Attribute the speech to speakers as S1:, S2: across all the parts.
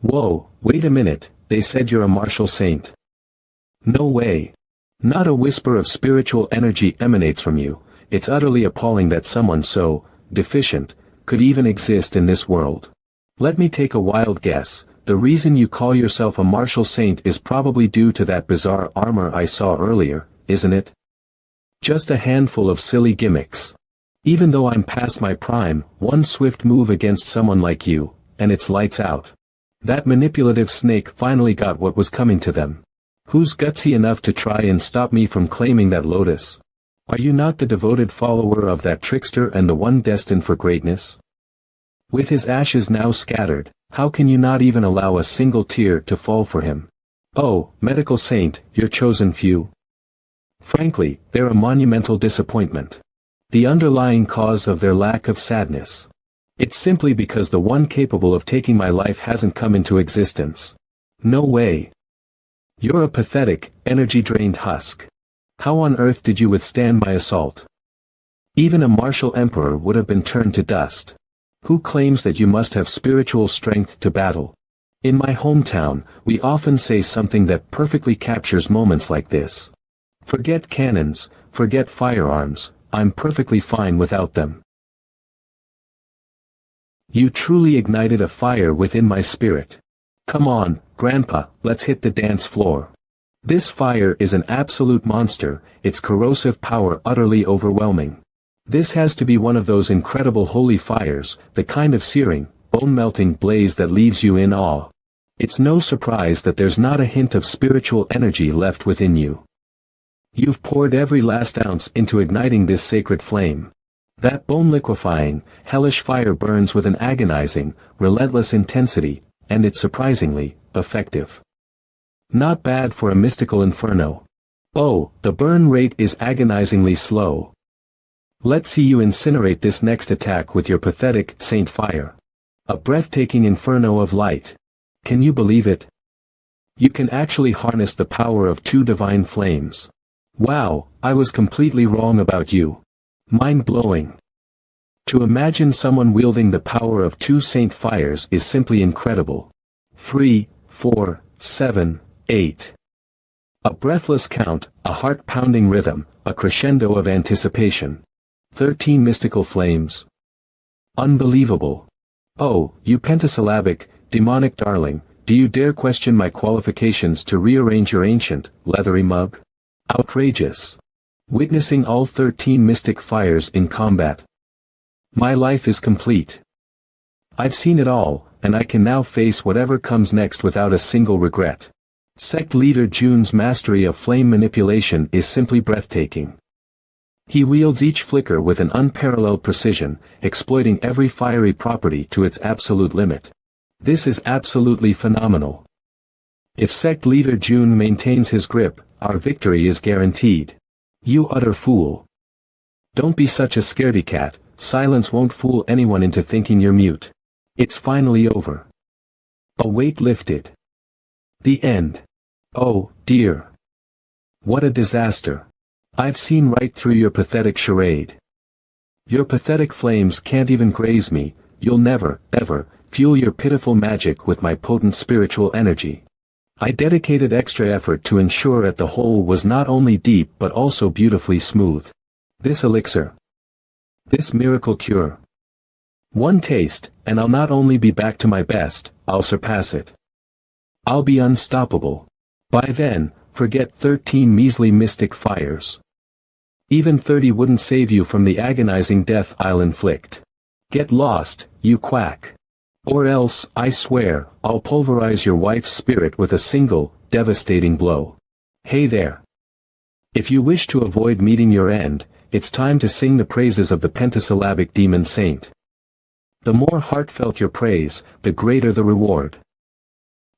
S1: Whoa, wait a minute, they said you're a martial saint. No way. Not a whisper of spiritual energy emanates from you. It's utterly appalling that someone so deficient could even exist in this world. Let me take a wild guess. The reason you call yourself a martial saint is probably due to that bizarre armor I saw earlier, isn't it? Just a handful of silly gimmicks. Even though I'm past my prime, one swift move against someone like you, and it's lights out. That manipulative snake finally got what was coming to them. Who's gutsy enough to try and stop me from claiming that lotus? Are you not the devoted follower of that trickster and the one destined for greatness? With his ashes now scattered, how can you not even allow a single tear to fall for him? Oh, medical saint, your chosen few. Frankly, they're a monumental disappointment. The underlying cause of their lack of sadness. It's simply because the one capable of taking my life hasn't come into existence. No way. You're a pathetic, energy-drained husk. How on earth did you withstand my assault? Even a martial emperor would have been turned to dust. Who claims that you must have spiritual strength to battle? In my hometown, we often say something that perfectly captures moments like this. Forget cannons, forget firearms, I'm perfectly fine without them. You truly ignited a fire within my spirit. Come on, Grandpa, let's hit the dance floor. This fire is an absolute monster, its corrosive power utterly overwhelming. This has to be one of those incredible holy fires, the kind of searing, bone-melting blaze that leaves you in awe. It's no surprise that there's not a hint of spiritual energy left within you. You've poured every last ounce into igniting this sacred flame. That bone-liquefying, hellish fire burns with an agonizing, relentless intensity, and it's surprisingly effective. Not bad for a mystical inferno. Oh, the burn rate is agonizingly slow. Let's see you incinerate this next attack with your pathetic saint fire. A breathtaking inferno of light. Can you believe it? You can actually harness the power of two divine flames. Wow, I was completely wrong about you. Mind-blowing. To imagine someone wielding the power of two saint fires is simply incredible. 3, 4, 7, 8. A breathless count, a heart-pounding rhythm, a crescendo of anticipation. 13 mystical flames. Unbelievable. Oh, you pentasyllabic, demonic darling, do you dare question my qualifications to rearrange your ancient, leathery mug? Outrageous. Witnessing all 13 mystic fires in combat. My life is complete. I've seen it all, and I can now face whatever comes next without a single regret. Sect leader June's mastery of flame manipulation is simply breathtaking. He wields each flicker with an unparalleled precision, exploiting every fiery property to its absolute limit. This is absolutely phenomenal. If Sect leader June maintains his grip, our victory is guaranteed. You utter fool. Don't be such a scaredy cat, silence won't fool anyone into thinking you're mute. It's finally over. A weight lifted. The end. Oh, dear. What a disaster. I've seen right through your pathetic charade. Your pathetic flames can't even graze me, you'll never, ever, fuel your pitiful magic with my potent spiritual energy. I dedicated extra effort to ensure that the hole was not only deep but also beautifully smooth. This elixir. This miracle cure. One taste, and I'll not only be back to my best, I'll surpass it. I'll be unstoppable. By then, forget 13 measly mystic fires. Even 30 wouldn't save you from the agonizing death I'll inflict. Get lost, you quack. Or else, I swear, I'll pulverize your wife's spirit with a single, devastating blow. Hey there. If you wish to avoid meeting your end, it's time to sing the praises of the pentasyllabic demon saint. The more heartfelt your praise, the greater the reward.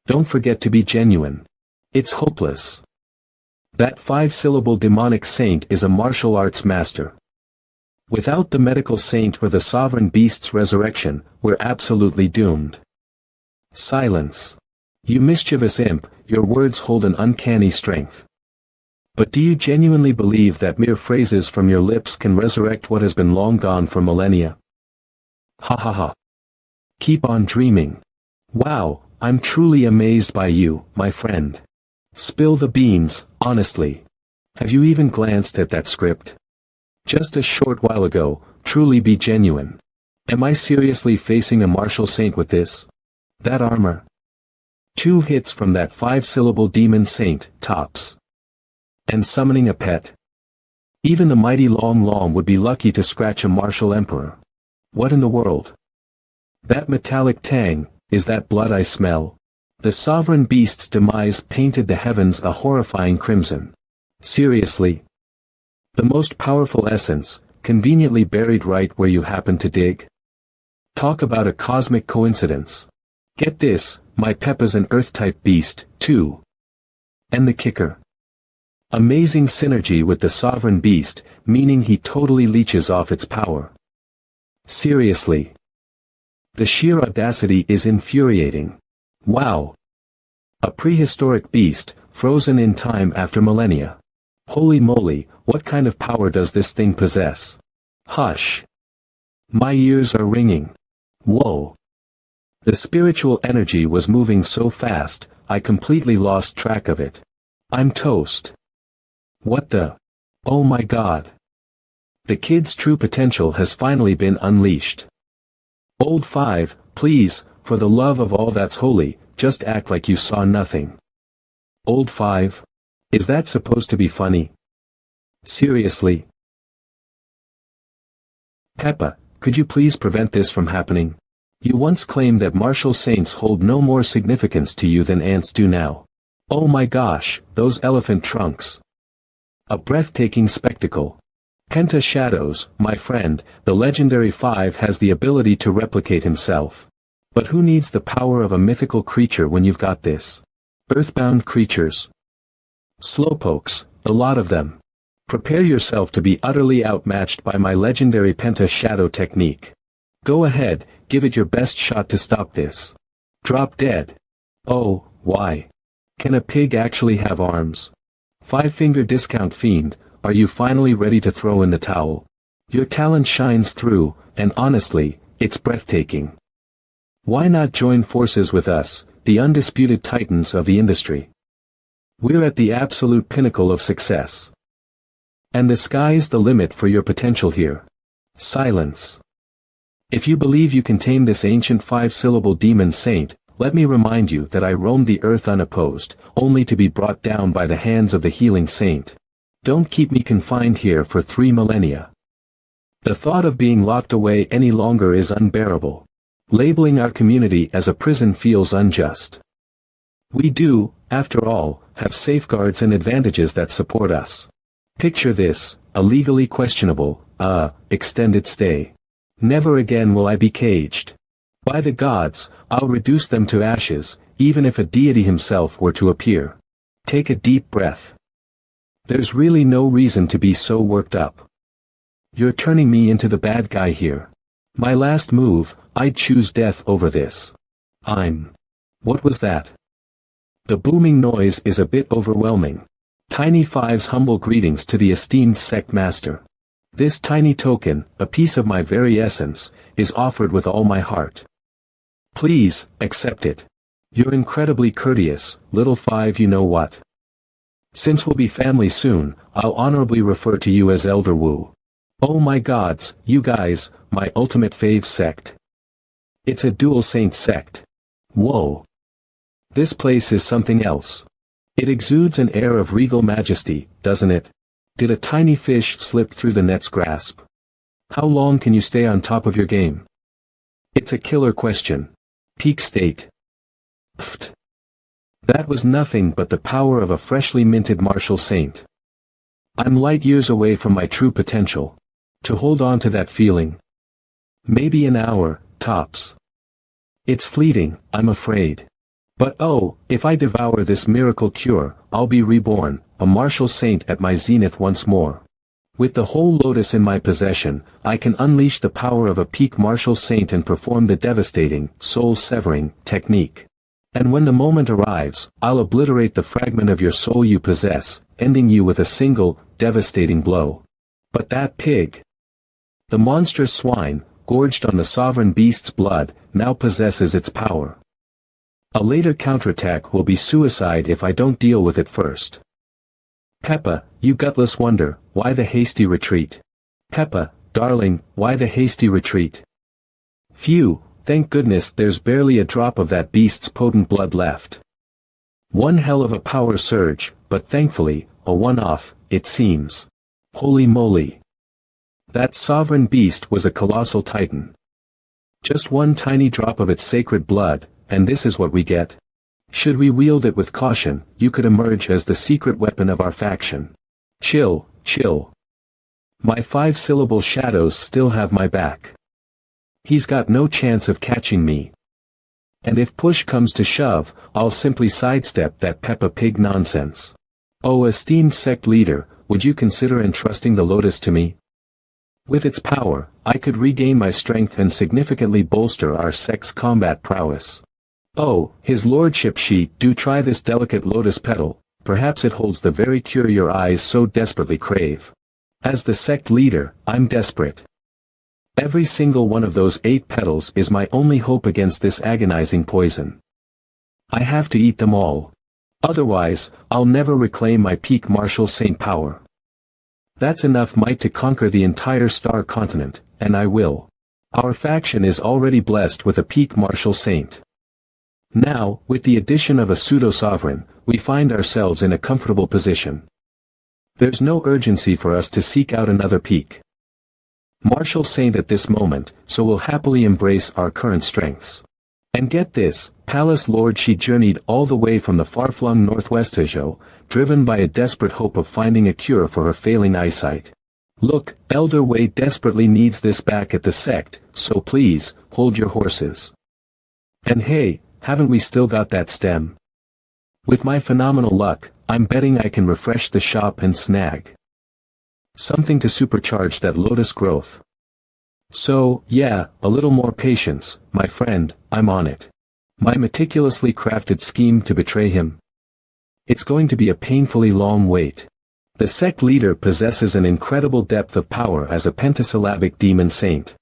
S1: Don't forget to be genuine. It's hopeless. That 5-syllable demonic saint is a martial arts master. Without the medical saint or the sovereign beast's resurrection, we're absolutely doomed. Silence. You mischievous imp, your words hold an uncanny strength. But do you genuinely believe that mere phrases from your lips can resurrect what has been long gone for millennia? Ha ha ha. Keep on dreaming. Wow, I'm truly amazed by you, my friend. Spill the beans, honestly. Have you even glanced at that script? Just a short while ago, truly be genuine. Am I seriously facing a martial saint with this? That armor? 2 hits from that 5-syllable demon saint, tops. And summoning a pet? Even the mighty Long Long would be lucky to scratch a martial emperor. What in the world? That metallic tang, is that blood I smell? The sovereign beast's demise painted the heavens a horrifying crimson. Seriously? The most powerful essence, conveniently buried right where you happen to dig? Talk about a cosmic coincidence. Get this, my Peppa's an Earth-type beast, too. And the kicker? Amazing synergy with the sovereign beast, meaning he totally leeches off its power. Seriously. The sheer audacity is infuriating. Wow. A prehistoric beast, frozen in time after millennia. Holy moly, what kind of power does this thing possess? Hush. My ears are ringing. Whoa. The spiritual energy was moving so fast, I completely lost track of it. I'm toast. What the? Oh my god. The kid's true potential has finally been unleashed. Old 5, please, for the love of all that's holy, just act like you saw nothing. Old 5? Is that supposed to be funny? Seriously? Peppa, could you please prevent this from happening? You once claimed that martial saints hold no more significance to you than ants do now. Oh my gosh, those elephant trunks. A breathtaking spectacle. Penta Shadows, my friend, the legendary 5 has the ability to replicate himself. But who needs the power of a mythical creature when you've got this? Earthbound creatures. Slowpokes, a lot of them. Prepare yourself to be utterly outmatched by my legendary Penta Shadow technique. Go ahead, give it your best shot to stop this. Drop dead. Oh, why? Can a pig actually have arms? 5-finger discount fiend, are you finally ready to throw in the towel? Your talent shines through, and honestly, it's breathtaking. Why not join forces with us, the undisputed titans of the industry? We're at the absolute pinnacle of success. And the sky's the limit for your potential here. Silence. If you believe you can tame this ancient 5-syllable demon saint, let me remind you that I roamed the earth unopposed, only to be brought down by the hands of the healing saint. Don't keep me confined here for 3 millennia. The thought of being locked away any longer is unbearable. Labeling our community as a prison feels unjust. We do, after all, have safeguards and advantages that support us. Picture this, a legally questionable, extended stay. Never again will I be caged. By the gods, I'll reduce them to ashes, even if a deity himself were to appear. Take a deep breath. There's really no reason to be so worked up. You're turning me into the bad guy here. My last move, I'd choose death over this. What was that? The booming noise is a bit overwhelming. Tiny Five's humble greetings to the esteemed sect master. This tiny token, a piece of my very essence, is offered with all my heart. Please, accept it. You're incredibly courteous, little 5 you know what. Since we'll be family soon, I'll honorably refer to you as Elder Wu. Oh my gods, you guys, my ultimate fave sect. It's a dual saint sect. Whoa. This place is something else. It exudes an air of regal majesty, doesn't it? Did a tiny fish slip through the net's grasp? How long can you stay on top of your game? It's a killer question. Peak state. Pfft. That was nothing but the power of a freshly minted martial saint. I'm light years away from my true potential. To hold on to that feeling. Maybe an hour, tops. It's fleeting, I'm afraid. But oh, if I devour this miracle cure, I'll be reborn, a martial saint at my zenith once more. With the whole lotus in my possession, I can unleash the power of a peak martial saint and perform the devastating, soul-severing, technique. And when the moment arrives, I'll obliterate the fragment of your soul you possess, ending you with a single, devastating blow. But that pig. The monstrous swine, gorged on the sovereign beast's blood, now possesses its power. A later counterattack will be suicide if I don't deal with it first. Peppa, you gutless wonder, why the hasty retreat? Peppa, darling, why the hasty retreat? Phew, thank goodness there's barely a drop of that beast's potent blood left. One hell of a power surge, but thankfully, a one-off, it seems. Holy moly. That sovereign beast was a colossal titan. Just one tiny drop of its sacred blood, and this is what we get. Should we wield it with caution, you could emerge as the secret weapon of our faction. Chill, chill. My 5-syllable shadows still have my back. He's got no chance of catching me. And if push comes to shove, I'll simply sidestep that Peppa Pig nonsense. Oh, esteemed sect leader, would you consider entrusting the Lotus to me? With its power, I could regain my strength and significantly bolster our sect's combat prowess. Oh, his lordship do try this delicate lotus petal, perhaps it holds the very cure your eyes so desperately crave. As the sect leader, I'm desperate. Every single one of those 8 petals is my only hope against this agonizing poison. I have to eat them all. Otherwise, I'll never reclaim my peak martial saint power. That's enough might to conquer the entire star continent, and I will. Our faction is already blessed with a peak martial saint. Now, with the addition of a pseudo-sovereign, we find ourselves in a comfortable position. There's no urgency for us to seek out another peak martial saint at this moment, so we'll happily embrace our current strengths. And get this, Palace Lord she journeyed all the way from the far-flung Northwest Asia, driven by a desperate hope of finding a cure for her failing eyesight. Look, Elder Wei desperately needs this back at the sect, so please, hold your horses. And hey, haven't we still got that stem? With my phenomenal luck, I'm betting I can refresh the shop and snag something to supercharge that lotus growth. So, yeah, a little more patience, my friend, I'm on it. My meticulously crafted scheme to betray him. It's going to be a painfully long wait. The sect leader possesses an incredible depth of power as a pentasyllabic demon saint.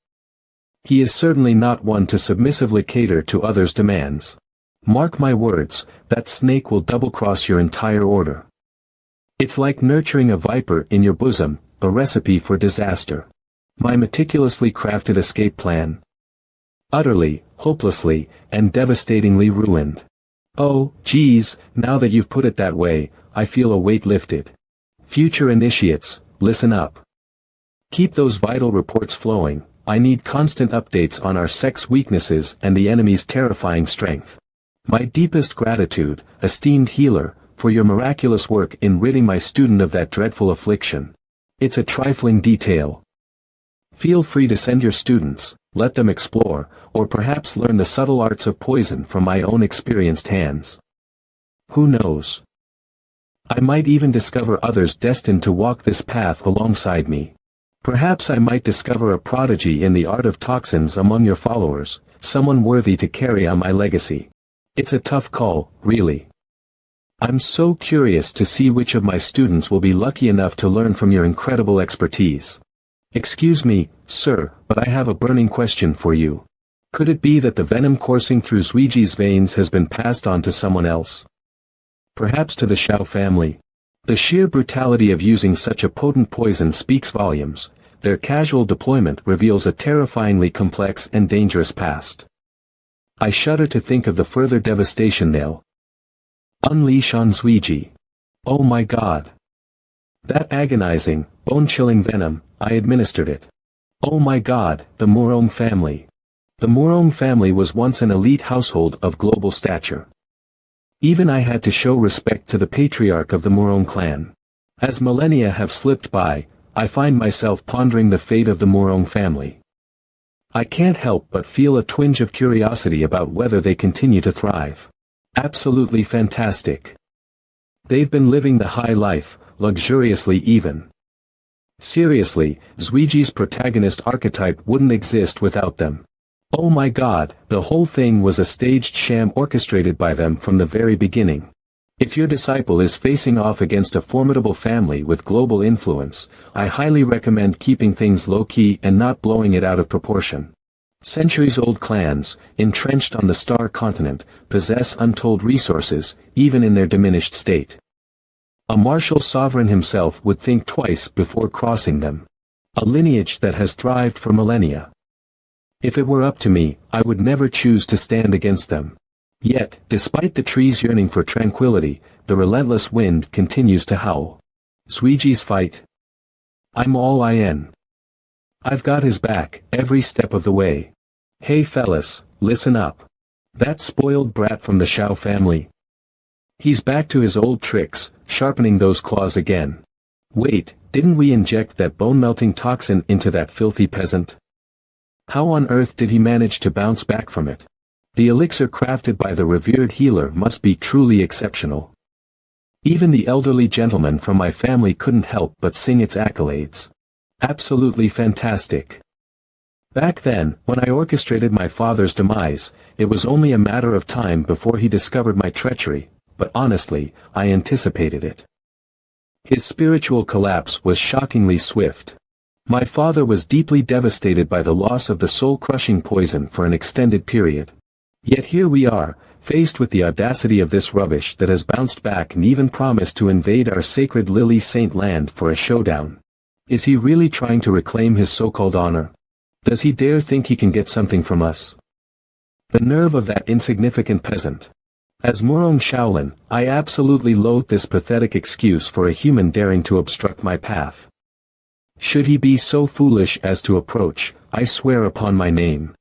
S1: He is certainly not one to submissively cater to others' demands. Mark my words, that snake will double-cross your entire order. It's like nurturing a viper in your bosom, a recipe for disaster. My meticulously crafted escape plan. Utterly, hopelessly, and devastatingly ruined. Oh, geez, now that you've put it that way, I feel a weight lifted. Future initiates, listen up. Keep those vital reports flowing, I need constant updates on our sect's weaknesses and the enemy's terrifying strength. My deepest gratitude, esteemed healer, for your miraculous work in ridding my student of that dreadful affliction. It's a trifling detail. Feel free to send your students, let them explore, or perhaps learn the subtle arts of poison from my own experienced hands. Who knows? I might even discover others destined to walk this path alongside me. Perhaps I might discover a prodigy in the art of toxins among your followers, someone worthy to carry on my legacy. It's a tough call, really. I'm so curious to see which of my students will be lucky enough to learn from your incredible expertise. Excuse me, sir, but I have a burning question for you. Could it be that the venom coursing through Zuiji's veins has been passed on to someone else? Perhaps to the Xiao family. The sheer brutality of using such a potent poison speaks volumes. Their casual deployment reveals a terrifyingly complex and dangerous past. I shudder to think of the further devastation they'll unleash on Zuiji. Oh my god. That agonizing, bone-chilling venom, I administered it. Oh my god, the Murong family. The Murong family was once an elite household of global stature. Even I had to show respect to the patriarch of the Murong clan. As millennia have slipped by, I find myself pondering the fate of the Murong family. I can't help but feel a twinge of curiosity about whether they continue to thrive. Absolutely fantastic. They've been living the high life, luxuriously even. Seriously, Zuiji's protagonist archetype wouldn't exist without them. Oh my god, the whole thing was a staged sham orchestrated by them from the very beginning. If your disciple is facing off against a formidable family with global influence, I highly recommend keeping things low-key and not blowing it out of proportion. Centuries-old clans, entrenched on the star continent, possess untold resources, even in their diminished state. A martial sovereign himself would think twice before crossing them. A lineage that has thrived for millennia. If it were up to me, I would never choose to stand against them. Yet, despite the trees yearning for tranquility, the relentless wind continues to howl. Suiji's fight. I'm all in. I've got his back, every step of the way. Hey fellas, listen up. That spoiled brat from the Shao family. He's back to his old tricks, sharpening those claws again. Wait, didn't we inject that bone-melting toxin into that filthy peasant? How on earth did he manage to bounce back from it? The elixir crafted by the revered healer must be truly exceptional. Even the elderly gentleman from my family couldn't help but sing its accolades. Absolutely fantastic. Back then, when I orchestrated my father's demise, it was only a matter of time before he discovered my treachery, but honestly, I anticipated it. His spiritual collapse was shockingly swift. My father was deeply devastated by the loss of the soul-crushing poison for an extended period. Yet here we are, faced with the audacity of this rubbish that has bounced back and even promised to invade our sacred Lily Saint land for a showdown. Is he really trying to reclaim his so-called honor? Does he dare think he can get something from us? The nerve of that insignificant peasant. As Murong Shaolin, I absolutely loathe this pathetic excuse for a human daring to obstruct my path. Should he be so foolish as to approach, I swear upon my name.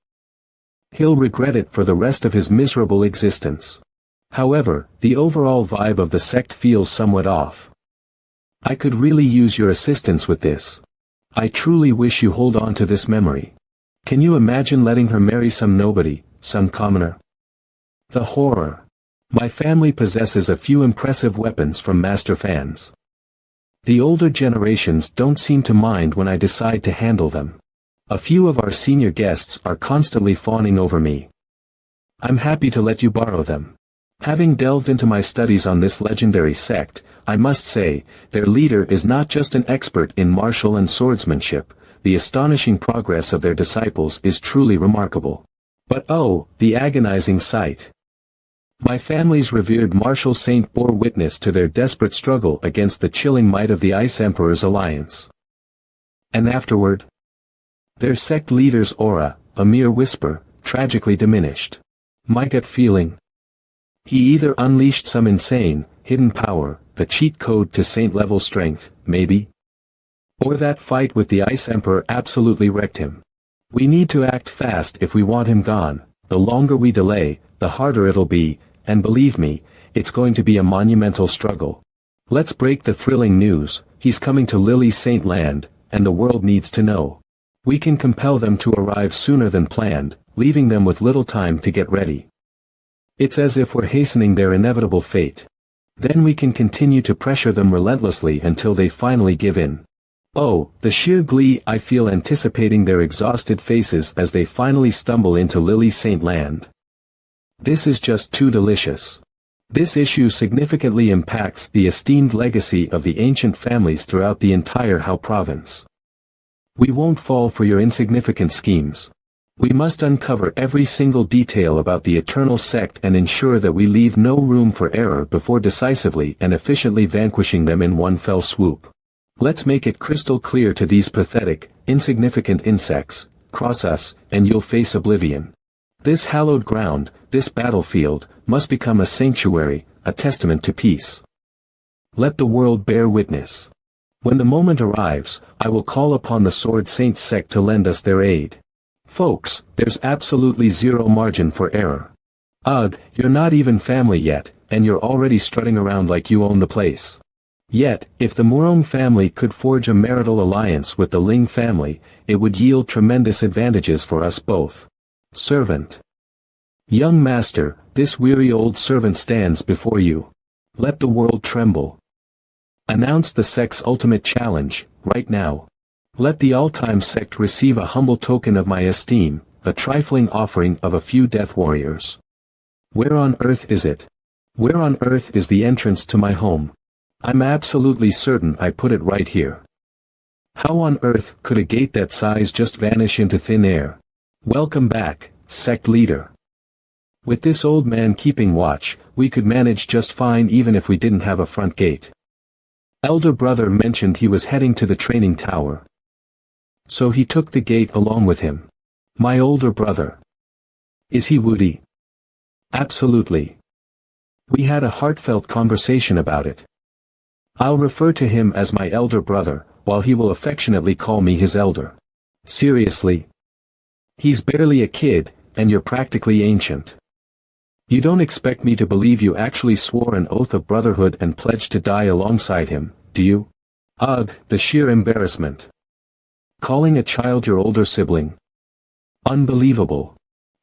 S1: He'll regret it for the rest of his miserable existence. However, the overall vibe of the sect feels somewhat off. I could really use your assistance with this. I truly wish you hold on to this memory. Can you imagine letting her marry some nobody, some commoner? The horror. My family possesses a few impressive weapons from master fans. The older generations don't seem to mind when I decide to handle them. A few of our senior guests are constantly fawning over me. I'm happy to let you borrow them. Having delved into my studies on this legendary sect, I must say, their leader is not just an expert in martial and swordsmanship, the astonishing progress of their disciples is truly remarkable. But oh, the agonizing sight. My family's revered martial saint bore witness to their desperate struggle against the chilling might of the Ice Emperor's alliance. And afterward? Their sect leader's aura, a mere whisper, tragically diminished. My gut feeling? He either unleashed some insane, hidden power, a cheat code to saint-level strength, maybe? Or that fight with the Ice Emperor absolutely wrecked him. We need to act fast if we want him gone. The longer we delay, the harder it'll be, and believe me, it's going to be a monumental struggle. Let's break the thrilling news, he's coming to Lily Saint Land, and the world needs to know. We can compel them to arrive sooner than planned, leaving them with little time to get ready. It's as if we're hastening their inevitable fate. Then we can continue to pressure them relentlessly until they finally give in. Oh, the sheer glee I feel anticipating their exhausted faces as they finally stumble into Lily Saint Land. This is just too delicious. This issue significantly impacts the esteemed legacy of the ancient families throughout the entire Hao province. We won't fall for your insignificant schemes. We must uncover every single detail about the eternal sect and ensure that we leave no room for error before decisively and efficiently vanquishing them in one fell swoop. Let's make it crystal clear to these pathetic, insignificant insects, cross us, and you'll face oblivion. This hallowed ground, this battlefield, must become a sanctuary, a testament to peace. Let the world bear witness. When the moment arrives, I will call upon the Sword Saints sect to lend us their aid. Folks, there's absolutely zero margin for error. Ugh, you're not even family yet, and you're already strutting around like you own the place. Yet, if the Murong family could forge a marital alliance with the Ling family, it would yield tremendous advantages for us both. Servant. Young master, this weary old servant stands before you. Let the world tremble. Announce the sect's ultimate challenge, right now. Let the all-time sect receive a humble token of my esteem, a trifling offering of a few death warriors. Where on earth is it? Where on earth is the entrance to my home? I'm absolutely certain I put it right here. How on earth could a gate that size just vanish into thin air? Welcome back, sect leader. With this old man keeping watch, we could manage just fine even if we didn't have a front gate. Elder brother mentioned he was heading to the training tower. So he took the gate along with him. My older brother. Is he Woody? Absolutely. We had a heartfelt conversation about it. I'll refer to him as my elder brother, while he will affectionately call me his elder. Seriously? He's barely a kid, and you're practically ancient. You don't expect me to believe you actually swore an oath of brotherhood and pledged to die alongside him, do you? Ugh, the sheer embarrassment. Calling a child your older sibling. Unbelievable.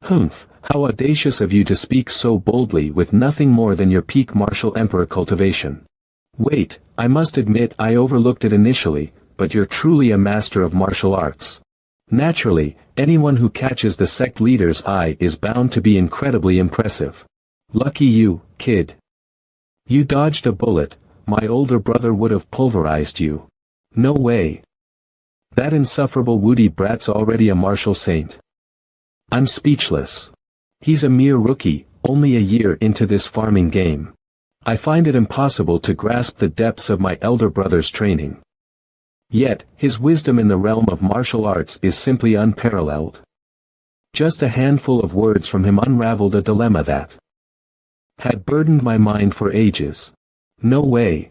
S1: Humph, how audacious of you to speak so boldly with nothing more than your peak martial emperor cultivation. Wait, I must admit I overlooked it initially, but you're truly a master of martial arts. Naturally, anyone who catches the sect leader's eye is bound to be incredibly impressive. Lucky you, kid. You dodged a bullet, my older brother would have pulverized you. No way. That insufferable Woody brat's already a martial saint. I'm speechless. He's a mere rookie, only a year into this farming game. I find it impossible to grasp the depths of my elder brother's training. Yet, his wisdom in the realm of martial arts is simply unparalleled. Just a handful of words from him unraveled a dilemma that had burdened my mind for ages. No way.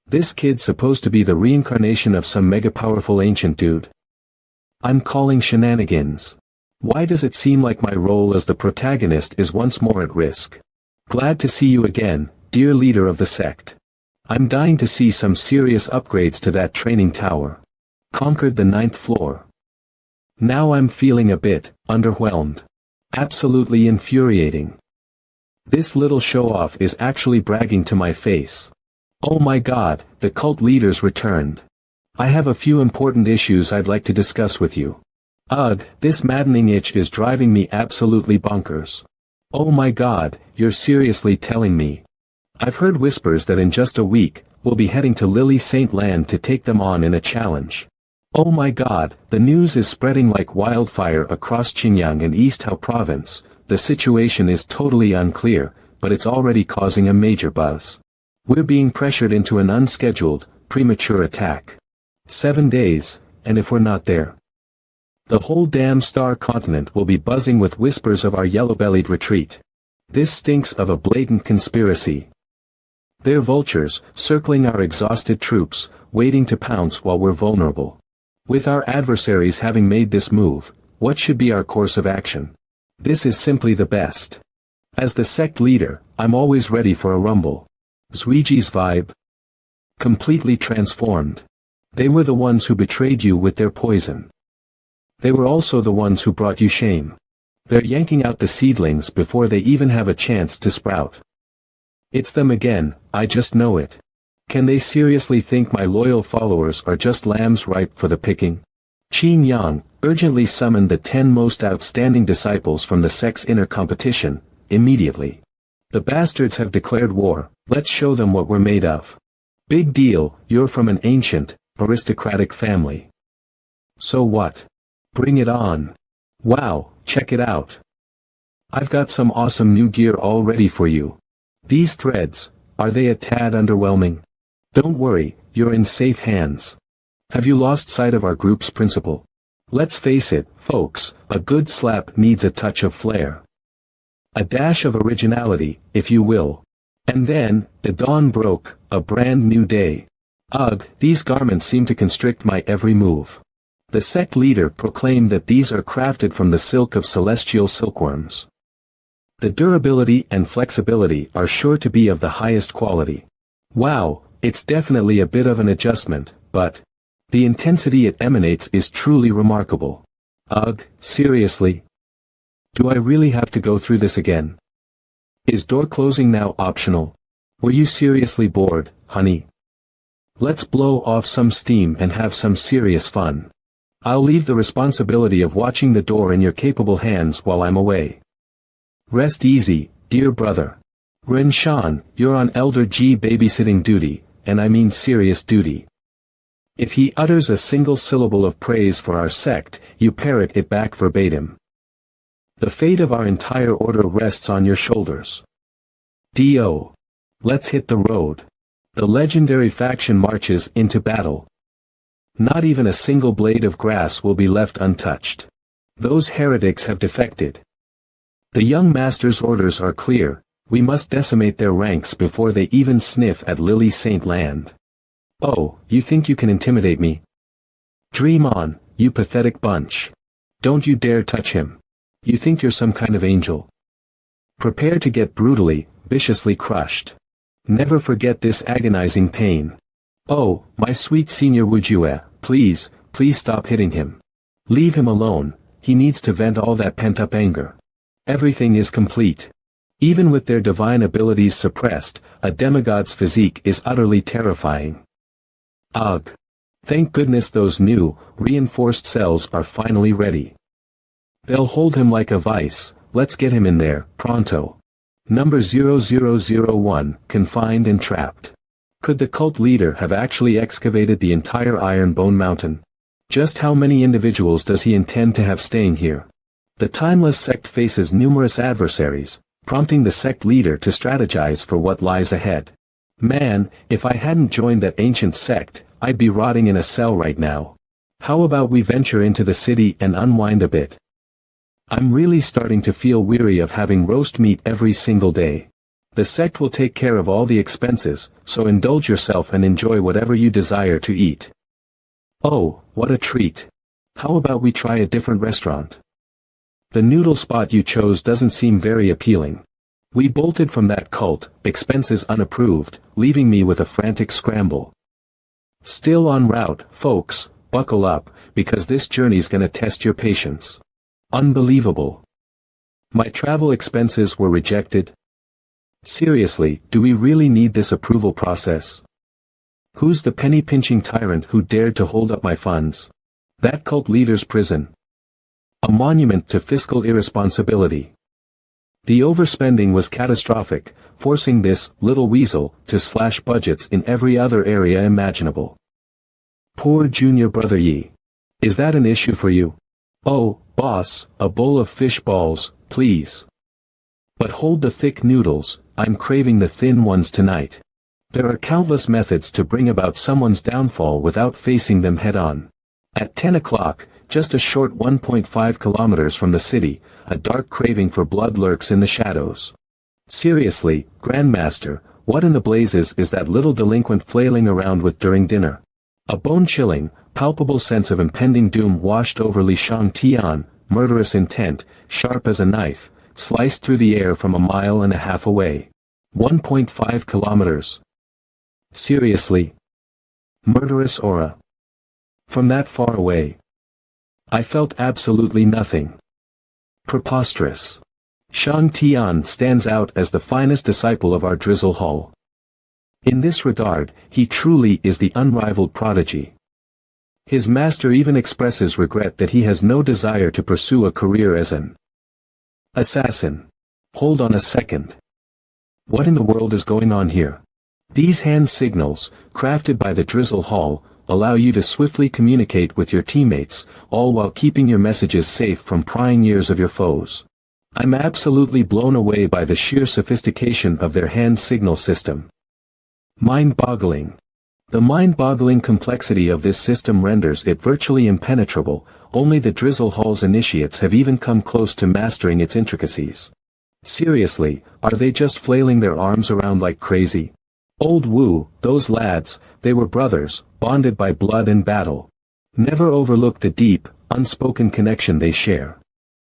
S1: This kid's supposed to be the reincarnation of some mega-powerful ancient dude. I'm calling shenanigans. Why does it seem like my role as the protagonist is once more at risk? Glad to see you again, dear leader of the sect. I'm dying to see some serious upgrades to that training tower. Conquered the 9th floor. Now I'm feeling a bit underwhelmed. Absolutely infuriating. This little show-off is actually bragging to my face. Oh my god, the cult leader's returned. I have a few important issues I'd like to discuss with you. Ugh, this maddening itch is driving me absolutely bonkers. Oh my god, you're seriously telling me. I've heard whispers that in just a week, we'll be heading to Lily Saint Land to take them on in a challenge. Oh my god, the news is spreading like wildfire across Xinjiang and East Hao province. The situation is totally unclear, but it's already causing a major buzz. We're being pressured into an unscheduled, premature attack. 7 days, and if we're not there, the whole damn star continent will be buzzing with whispers of our yellow-bellied retreat. This stinks of a blatant conspiracy. They're vultures, circling our exhausted troops, waiting to pounce while we're vulnerable. With our adversaries having made this move, what should be our course of action? This is simply the best. As the sect leader, I'm always ready for a rumble. Zuiji's vibe? Completely transformed. They were the ones who betrayed you with their poison. They were also the ones who brought you shame. They're yanking out the seedlings before they even have a chance to sprout. It's them again, I just know it. Can they seriously think my loyal followers are just lambs ripe for the picking? Qin Yang, urgently summon the 10 most outstanding disciples from the sect's inner competition, immediately. The bastards have declared war, let's show them what we're made of. Big deal, you're from an ancient, aristocratic family. So what? Bring it on. Wow, check it out. I've got some awesome new gear all ready for you. These threads, are they a tad underwhelming? Don't worry, you're in safe hands. Have you lost sight of our group's principle? Let's face it, folks, a good slap needs a touch of flair. A dash of originality, if you will. And then, the dawn broke, a brand new day. Ugh, these garments seem to constrict my every move. The sect leader proclaimed that these are crafted from the silk of celestial silkworms. The durability and flexibility are sure to be of the highest quality. Wow, it's definitely a bit of an adjustment, but the intensity it emanates is truly remarkable. Ugh, seriously? Do I really have to go through this again? Is door closing now optional? Were you seriously bored, honey? Let's blow off some steam and have some serious fun. I'll leave the responsibility of watching the door in your capable hands while I'm away. Rest easy, dear brother. Ren Shan, you're on Elder G babysitting duty, and I mean serious duty. If he utters a single syllable of praise for our sect, you parrot it back verbatim. The fate of our entire order rests on your shoulders. D.O. Let's hit the road. The legendary faction marches into battle. Not even a single blade of grass will be left untouched. Those heretics have defected. The young master's orders are clear, we must decimate their ranks before they even sniff at Lily Saint Land. Oh, you think you can intimidate me? Dream on, you pathetic bunch. Don't you dare touch him. You think you're some kind of angel. Prepare to get brutally, viciously crushed. Never forget this agonizing pain. Oh, my sweet senior Wujue, please stop hitting him. Leave him alone, he needs to vent all that pent-up anger. Everything is complete. Even with their divine abilities suppressed, a demigod's physique is utterly terrifying. Ugh. Thank goodness those new, reinforced cells are finally ready. They'll hold him like a vice, let's get him in there, pronto. Number 0001, confined and trapped. Could the cult leader have actually excavated the entire Iron Bone Mountain? Just how many individuals does he intend to have staying here? The timeless sect faces numerous adversaries, prompting the sect leader to strategize for what lies ahead. Man, if I hadn't joined that ancient sect, I'd be rotting in a cell right now. How about we venture into the city and unwind a bit? I'm really starting to feel weary of having roast meat every single day. The sect will take care of all the expenses, so indulge yourself and enjoy whatever you desire to eat. Oh, what a treat. How about we try a different restaurant? The noodle spot you chose doesn't seem very appealing. We bolted from that cult, expenses unapproved, leaving me with a frantic scramble. Still en route, folks, buckle up, because this journey's gonna test your patience. Unbelievable. My travel expenses were rejected? Seriously, do we really need this approval process? Who's the penny-pinching tyrant who dared to hold up my funds? That cult leader's prison. A monument to fiscal irresponsibility. The overspending was catastrophic, forcing this little weasel to slash budgets in every other area imaginable. Poor junior brother Yi. Is that an issue for you? Oh, boss, a bowl of fish balls, please. But hold the thick noodles, I'm craving the thin ones tonight. There are countless methods to bring about someone's downfall without facing them head-on. At 10 o'clock, just a short 1.5 kilometers from the city, a dark craving for blood lurks in the shadows. Seriously, Grandmaster, what in the blazes is that little delinquent flailing around with during dinner? A bone-chilling, palpable sense of impending doom washed over Li Shangtian, murderous intent, sharp as a knife, sliced through the air from a mile and a half away. 1.5 kilometers. Seriously? Murderous aura. From that far away. I felt absolutely nothing. Preposterous. Shang Tian stands out as the finest disciple of our Drizzle Hall. In this regard, he truly is the unrivaled prodigy. His master even expresses regret that he has no desire to pursue a career as an assassin. Hold on a second. What in the world is going on here? These hand signals, crafted by the Drizzle Hall, allow you to swiftly communicate with your teammates, all while keeping your messages safe from prying ears of your foes. I'm absolutely blown away by the sheer sophistication of their hand signal system. Mind-boggling. The mind-boggling complexity of this system renders it virtually impenetrable, only the Drizzle Hall's initiates have even come close to mastering its intricacies. Seriously, are they just flailing their arms around like crazy? Old Wu, those lads, they were brothers, bonded by blood and battle. Never overlook the deep, unspoken connection they share.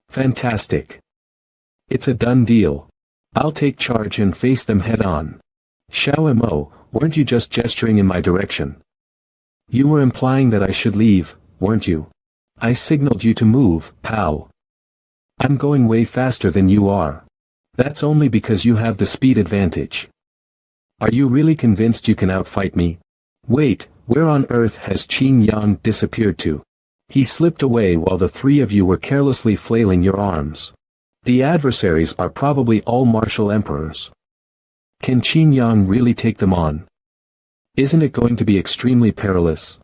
S1: Fantastic. It's a done deal. I'll take charge and face them head-on. Xiao Mo, weren't you just gesturing in my direction? You were implying that I should leave, weren't you? I signaled you to move, pal. I'm going way faster than you are. That's only because you have the speed advantage. Are you really convinced you can outfight me? Wait, where on earth has Qin Yang disappeared to? He slipped away while the three of you were carelessly flailing your arms. The adversaries are probably all martial emperors. Can Qin Yang really take them on? Isn't it going to be extremely perilous?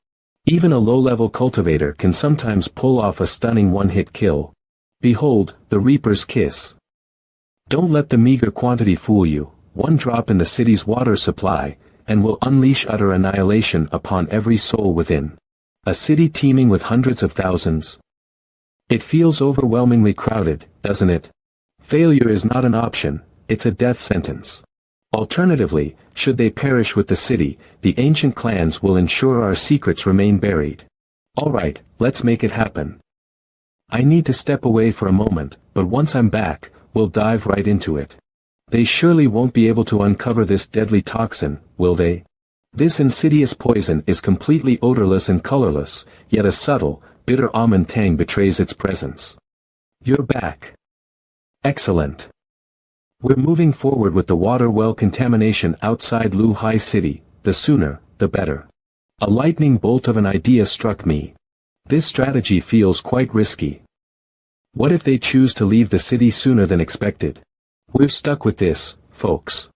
S1: Even a low-level cultivator can sometimes pull off a stunning one-hit kill. Behold, the Reaper's Kiss. Don't let the meager quantity fool you. One drop in the city's water supply, and will unleash utter annihilation upon every soul within. A city teeming with hundreds of thousands. It feels overwhelmingly crowded, doesn't it? Failure is not an option, it's a death sentence. Alternatively, should they perish with the city, the ancient clans will ensure our secrets remain buried. Alright, let's make it happen. I need to step away for a moment, but once I'm back, we'll dive right into it. They surely won't be able to uncover this deadly toxin, will they? This insidious poison is completely odorless and colorless, yet a subtle, bitter almond tang betrays its presence. You're back. Excellent. We're moving forward with the water well contamination outside Lu-Hai City, the sooner, the better. A lightning bolt of an idea struck me. This strategy feels quite risky. What if they choose to leave the city sooner than expected? We're stuck with this, folks.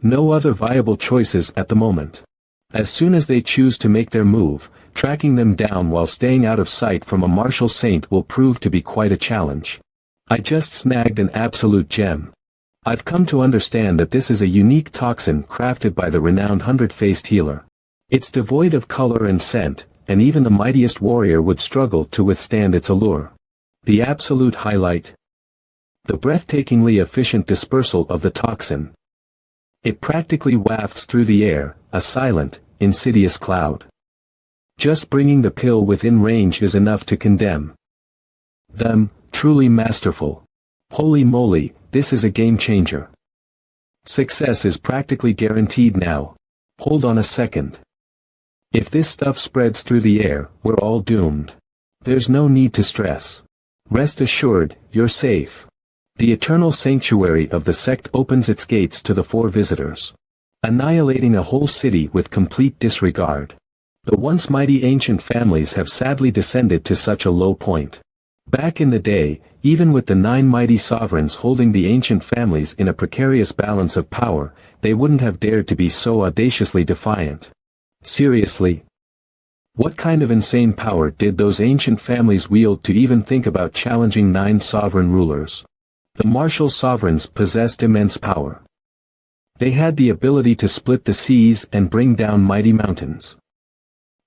S1: No other viable choices at the moment. As soon as they choose to make their move, tracking them down while staying out of sight from a martial saint will prove to be quite a challenge. I just snagged an absolute gem. I've come to understand that this is a unique toxin crafted by the renowned hundred-faced healer. It's devoid of color and scent, and even the mightiest warrior would struggle to withstand its allure. The absolute highlight? The breathtakingly efficient dispersal of the toxin. It practically wafts through the air, a silent, insidious cloud. Just bringing the pill within range is enough to condemn them. Truly masterful. Holy moly, this is a game changer. Success is practically guaranteed now. Hold on a second. If this stuff spreads through the air, we're all doomed. There's no need to stress. Rest assured, you're safe. The eternal sanctuary of the sect opens its gates to the 4 visitors. Annihilating a whole city with complete disregard. The once mighty ancient families have sadly descended to such a low point. Back in the day, even with the 9 mighty sovereigns holding the ancient families in a precarious balance of power, they wouldn't have dared to be so audaciously defiant. Seriously? What kind of insane power did those ancient families wield to even think about challenging 9 sovereign rulers? The martial sovereigns possessed immense power. They had the ability to split the seas and bring down mighty mountains.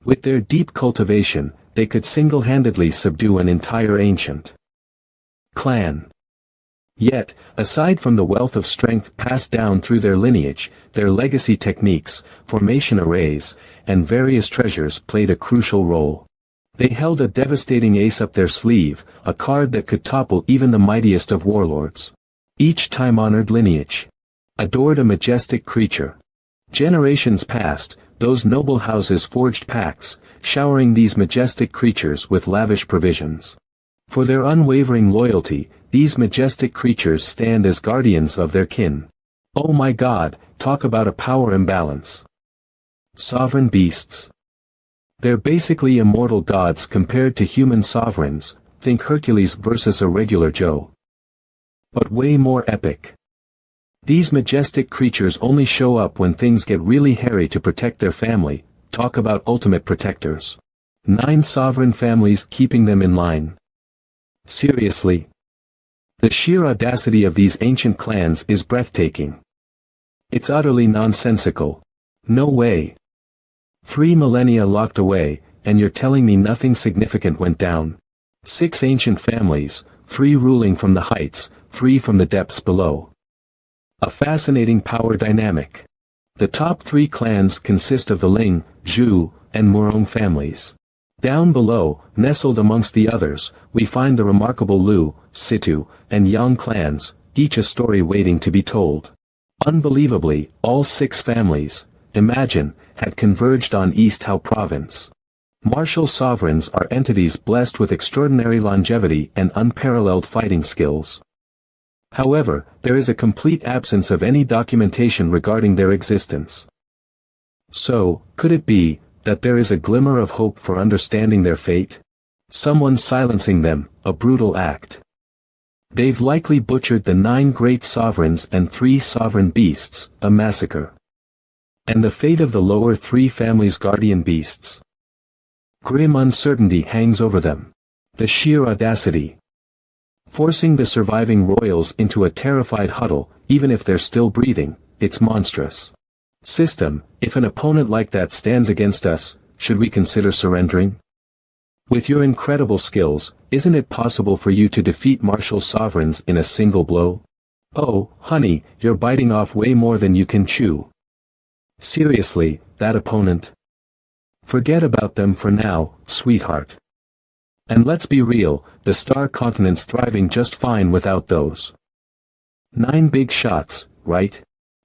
S1: With their deep cultivation, they could single-handedly subdue an entire ancient clan. Yet, aside from the wealth of strength passed down through their lineage, their legacy techniques, formation arrays, and various treasures played a crucial role. They held a devastating ace up their sleeve, a card that could topple even the mightiest of warlords. Each time-honored lineage adored a majestic creature. Generations passed, those noble houses forged pacts, showering these majestic creatures with lavish provisions. For their unwavering loyalty, these majestic creatures stand as guardians of their kin. Oh my God, talk about a power imbalance. Sovereign beasts. They're basically immortal gods compared to human sovereigns, think Hercules versus a regular Joe. But way more epic. These majestic creatures only show up when things get really hairy to protect their family, talk about ultimate protectors. 9 sovereign families keeping them in line. Seriously. The sheer audacity of these ancient clans is breathtaking. It's utterly nonsensical. No way. 3 millennia locked away, and you're telling me nothing significant went down. 6 ancient families, 3 ruling from the heights, 3 from the depths below. A fascinating power dynamic. The top 3 clans consist of the Ling, Zhu, and Murong families. Down below, nestled amongst the others, we find the remarkable Lu, Situ, and Yang clans, each a story waiting to be told. Unbelievably, all 6 families, imagine, had converged on East Hao province. Martial sovereigns are entities blessed with extraordinary longevity and unparalleled fighting skills. However, there is a complete absence of any documentation regarding their existence. So, could it be that there is a glimmer of hope for understanding their fate? Someone silencing them, a brutal act. They've likely butchered the 9 great sovereigns and 3 sovereign beasts, a massacre. And the fate of the lower 3 families' guardian beasts? Grim uncertainty hangs over them. The sheer audacity. Forcing the surviving royals into a terrified huddle, even if they're still breathing, it's monstrous. System, if an opponent like that stands against us, should we consider surrendering? With your incredible skills, isn't it possible for you to defeat martial sovereigns in a single blow? Oh, honey, you're biting off way more than you can chew. Seriously, that opponent? Forget about them for now, sweetheart. And let's be real, the star continent's thriving just fine without those 9 big shots, right?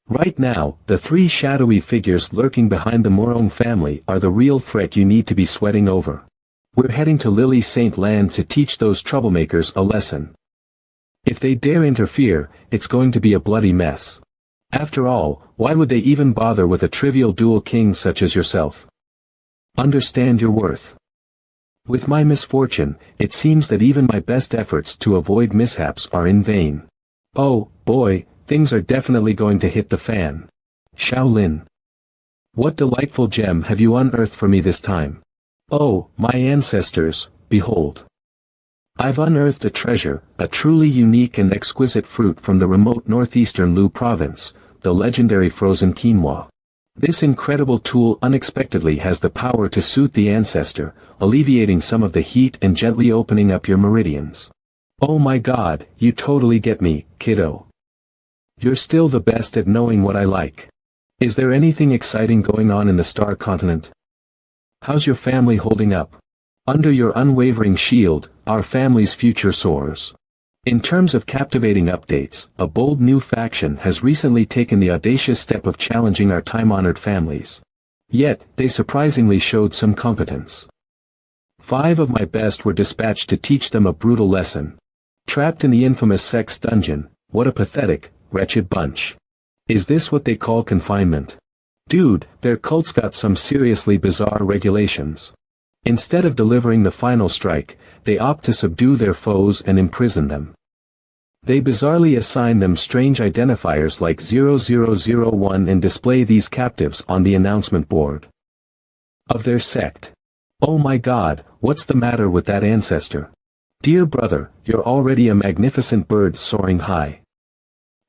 S1: Right now, the 3 shadowy figures lurking behind the Morong family are the real threat you need to be sweating over. We're heading to Lily Saint Land to teach those troublemakers a lesson. If they dare interfere, it's going to be a bloody mess. After all, why would they even bother with a trivial dual king such as yourself? Understand your worth. With my misfortune, it seems that even my best efforts to avoid mishaps are in vain. Oh, boy, things are definitely going to hit the fan. Shaolin. What delightful gem have you unearthed for me this time? Oh, my ancestors, behold. I've unearthed a treasure, a truly unique and exquisite fruit from the remote northeastern Lu province, the legendary frozen quinoa. This incredible tool unexpectedly has the power to soothe the ancestor, alleviating some of the heat and gently opening up your meridians. Oh my God, you totally get me, kiddo. You're still the best at knowing what I like. Is there anything exciting going on in the star continent? How's your family holding up? Under your unwavering shield, our family's future soars. In terms of captivating updates, a bold new faction has recently taken the audacious step of challenging our time-honored families. Yet, they surprisingly showed some competence. 5 of my best were dispatched to teach them a brutal lesson. Trapped in the infamous sex dungeon, what a pathetic, wretched bunch. Is this what they call confinement? Dude, their cult's got some seriously bizarre regulations. Instead of delivering the final strike, they opt to subdue their foes and imprison them. They bizarrely assign them strange identifiers like 0001 and display these captives on the announcement board of their sect. Oh my God, what's the matter with that ancestor? Dear brother, you're already a magnificent bird soaring high.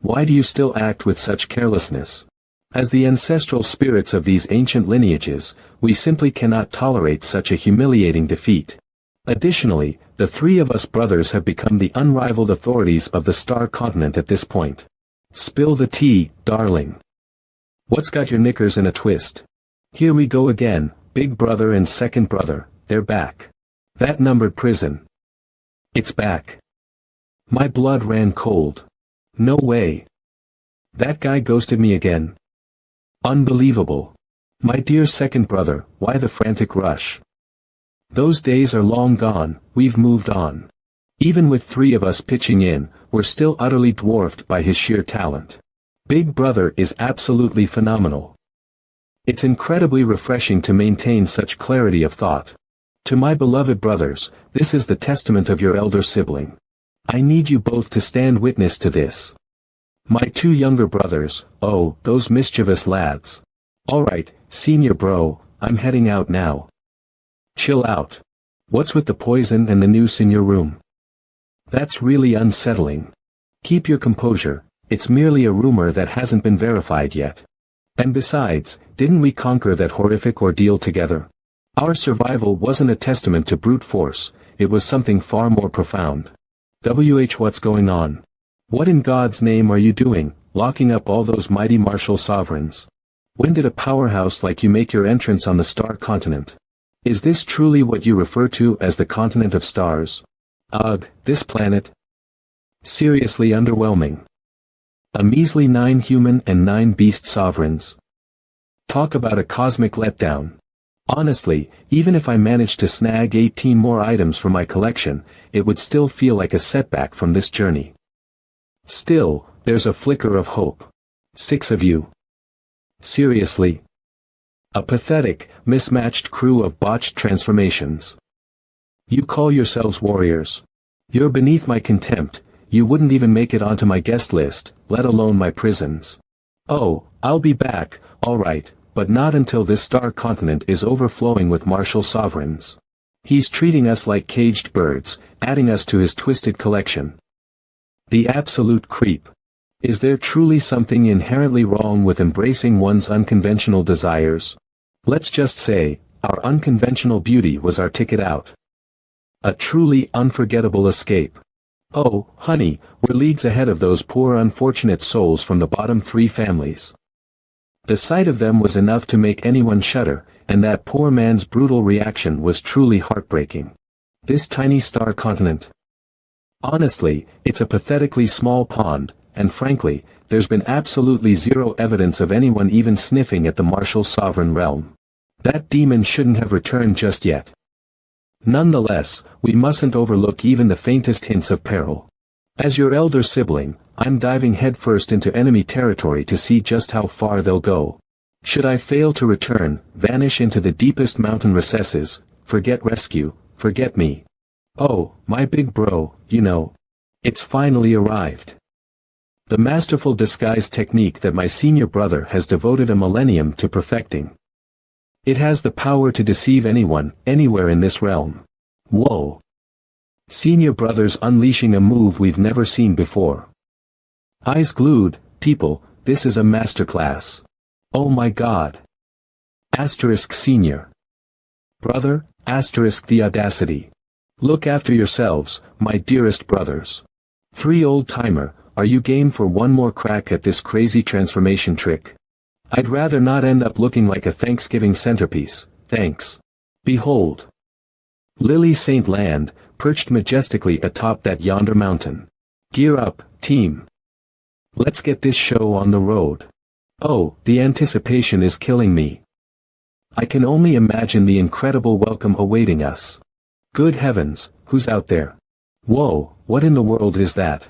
S1: Why do you still act with such carelessness? As the ancestral spirits of these ancient lineages, we simply cannot tolerate such a humiliating defeat. Additionally, the 3 of us brothers have become the unrivaled authorities of the star continent at this point. Spill the tea, darling. What's got your knickers in a twist? Here we go again, big brother and second brother, they're back. That numbered prison. It's back. My blood ran cold. No way. That guy ghosted me again. Unbelievable. My dear second brother, why the frantic rush? Those days are long gone, we've moved on. Even with 3 of us pitching in, we're still utterly dwarfed by his sheer talent. Big brother is absolutely phenomenal. It's incredibly refreshing to maintain such clarity of thought. To my beloved brothers, this is the testament of your elder sibling. I need you both to stand witness to this. My 2 younger brothers, oh, those mischievous lads. Alright, senior bro, I'm heading out now. Chill out. What's with the poison and the noose in your room? That's really unsettling. Keep your composure, it's merely a rumor that hasn't been verified yet. And besides, didn't we conquer that horrific ordeal together? Our survival wasn't a testament to brute force, it was something far more profound. What's going on? What in God's name are you doing, locking up all those mighty martial sovereigns? When did a powerhouse like you make your entrance on the star continent? Is this truly what you refer to as the continent of stars? Ugh, this planet. Seriously underwhelming. A measly 9 human and 9 beast sovereigns. Talk about a cosmic letdown. Honestly, even if I managed to snag 18 more items for my collection, it would still feel like a setback from this journey. Still, there's a flicker of hope. 6 of you. Seriously? A pathetic, mismatched crew of botched transformations. You call yourselves warriors. You're beneath my contempt, you wouldn't even make it onto my guest list, let alone my prisons. Oh, I'll be back, alright, but not until this star continent is overflowing with martial sovereigns. He's treating us like caged birds, adding us to his twisted collection. The absolute creep. Is there truly something inherently wrong with embracing one's unconventional desires? Let's just say, our unconventional beauty was our ticket out. A truly unforgettable escape. Oh, honey, we're leagues ahead of those poor unfortunate souls from the bottom 3 families. The sight of them was enough to make anyone shudder, and that poor man's brutal reaction was truly heartbreaking. This tiny star continent. Honestly, it's a pathetically small pond, and frankly, there's been absolutely zero evidence of anyone even sniffing at the martial sovereign realm. That demon shouldn't have returned just yet. Nonetheless, we mustn't overlook even the faintest hints of peril. As your elder sibling, I'm diving headfirst into enemy territory to see just how far they'll go. Should I fail to return, vanish into the deepest mountain recesses, forget rescue, forget me. Oh, my big bro, you know. It's finally arrived. The masterful disguise technique that my senior brother has devoted a millennium to perfecting. It has the power to deceive anyone, anywhere in this realm. Whoa. Senior brother's unleashing a move we've never seen before. Eyes glued, people, this is a masterclass. Oh my god. Asterisk senior. Brother, asterisk the audacity. Look after yourselves, my dearest brothers. 3 old-timer, are you game for one more crack at this crazy transformation trick? I'd rather not end up looking like a Thanksgiving centerpiece, thanks. Behold. Lily St. Land, perched majestically atop that yonder mountain. Gear up, team. Let's get this show on the road. Oh, the anticipation is killing me. I can only imagine the incredible welcome awaiting us. Good heavens, who's out there? Whoa, what in the world is that?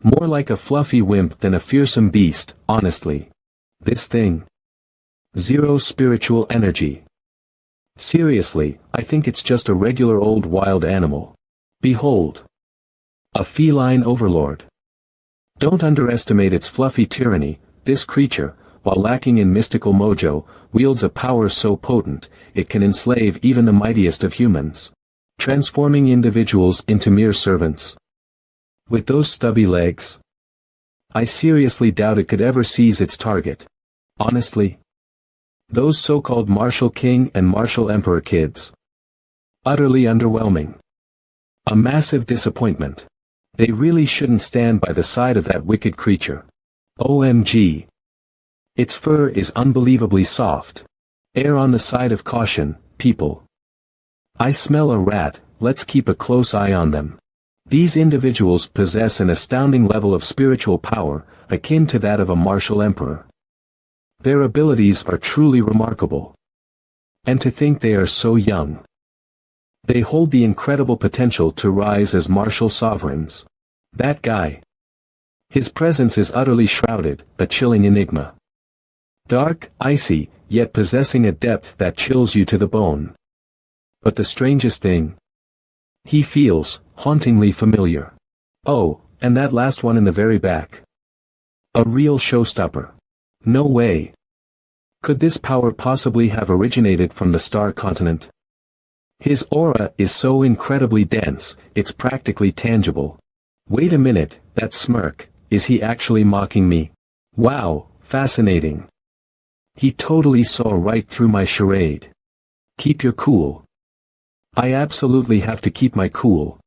S1: More like a fluffy wimp than a fearsome beast, honestly. This thing. Zero spiritual energy. Seriously, I think it's just a regular old wild animal. Behold. A feline overlord. Don't underestimate its fluffy tyranny. This creature, while lacking in mystical mojo, wields a power so potent, it can enslave even the mightiest of humans. Transforming individuals into mere servants. With those stubby legs. I seriously doubt it could ever seize its target. Honestly. Those so-called martial king and martial emperor kids. Utterly underwhelming. A massive disappointment. They really shouldn't stand by the side of that wicked creature. OMG. Its fur is unbelievably soft. Err on the side of caution, people. I smell a rat, let's keep a close eye on them. These individuals possess an astounding level of spiritual power, akin to that of a martial emperor. Their abilities are truly remarkable. And to think they are so young. They hold the incredible potential to rise as martial sovereigns. That guy. His presence is utterly shrouded, a chilling enigma. Dark, icy, yet possessing a depth that chills you to the bone. But the strangest thing. He feels, hauntingly familiar. Oh, and that last one in the very back. A real showstopper. No way. Could this power possibly have originated from the star continent? His aura is so incredibly dense, it's practically tangible. Wait a minute, that smirk, is he actually mocking me? Wow, fascinating. He totally saw right through my charade. Keep your cool. I absolutely have to keep my cool.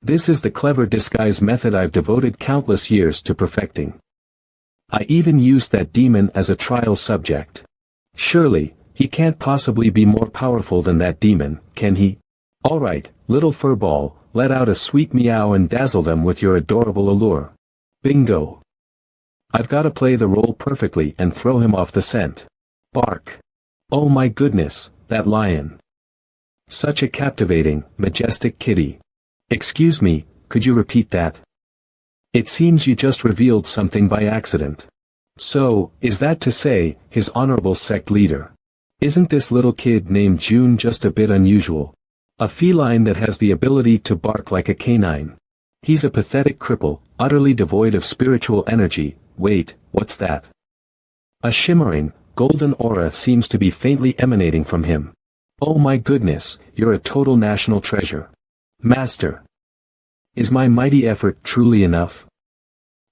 S1: This is the clever disguise method I've devoted countless years to perfecting. I even used that demon as a trial subject. Surely, he can't possibly be more powerful than that demon, can he? Alright, little furball, let out a sweet meow and dazzle them with your adorable allure. Bingo. I've gotta play the role perfectly and throw him off the scent. Bark. Oh my goodness, that lion. Such a captivating, majestic kitty. Excuse me, could you repeat that? It seems you just revealed something by accident. So, is that to say, his honorable sect leader? Isn't this little kid named June just a bit unusual? A feline that has the ability to bark like a canine. He's a pathetic cripple, utterly devoid of spiritual energy. Wait, what's that? A shimmering, golden aura seems to be faintly emanating from him. Oh my goodness, you're a total national treasure. Master. Is my mighty effort truly enough?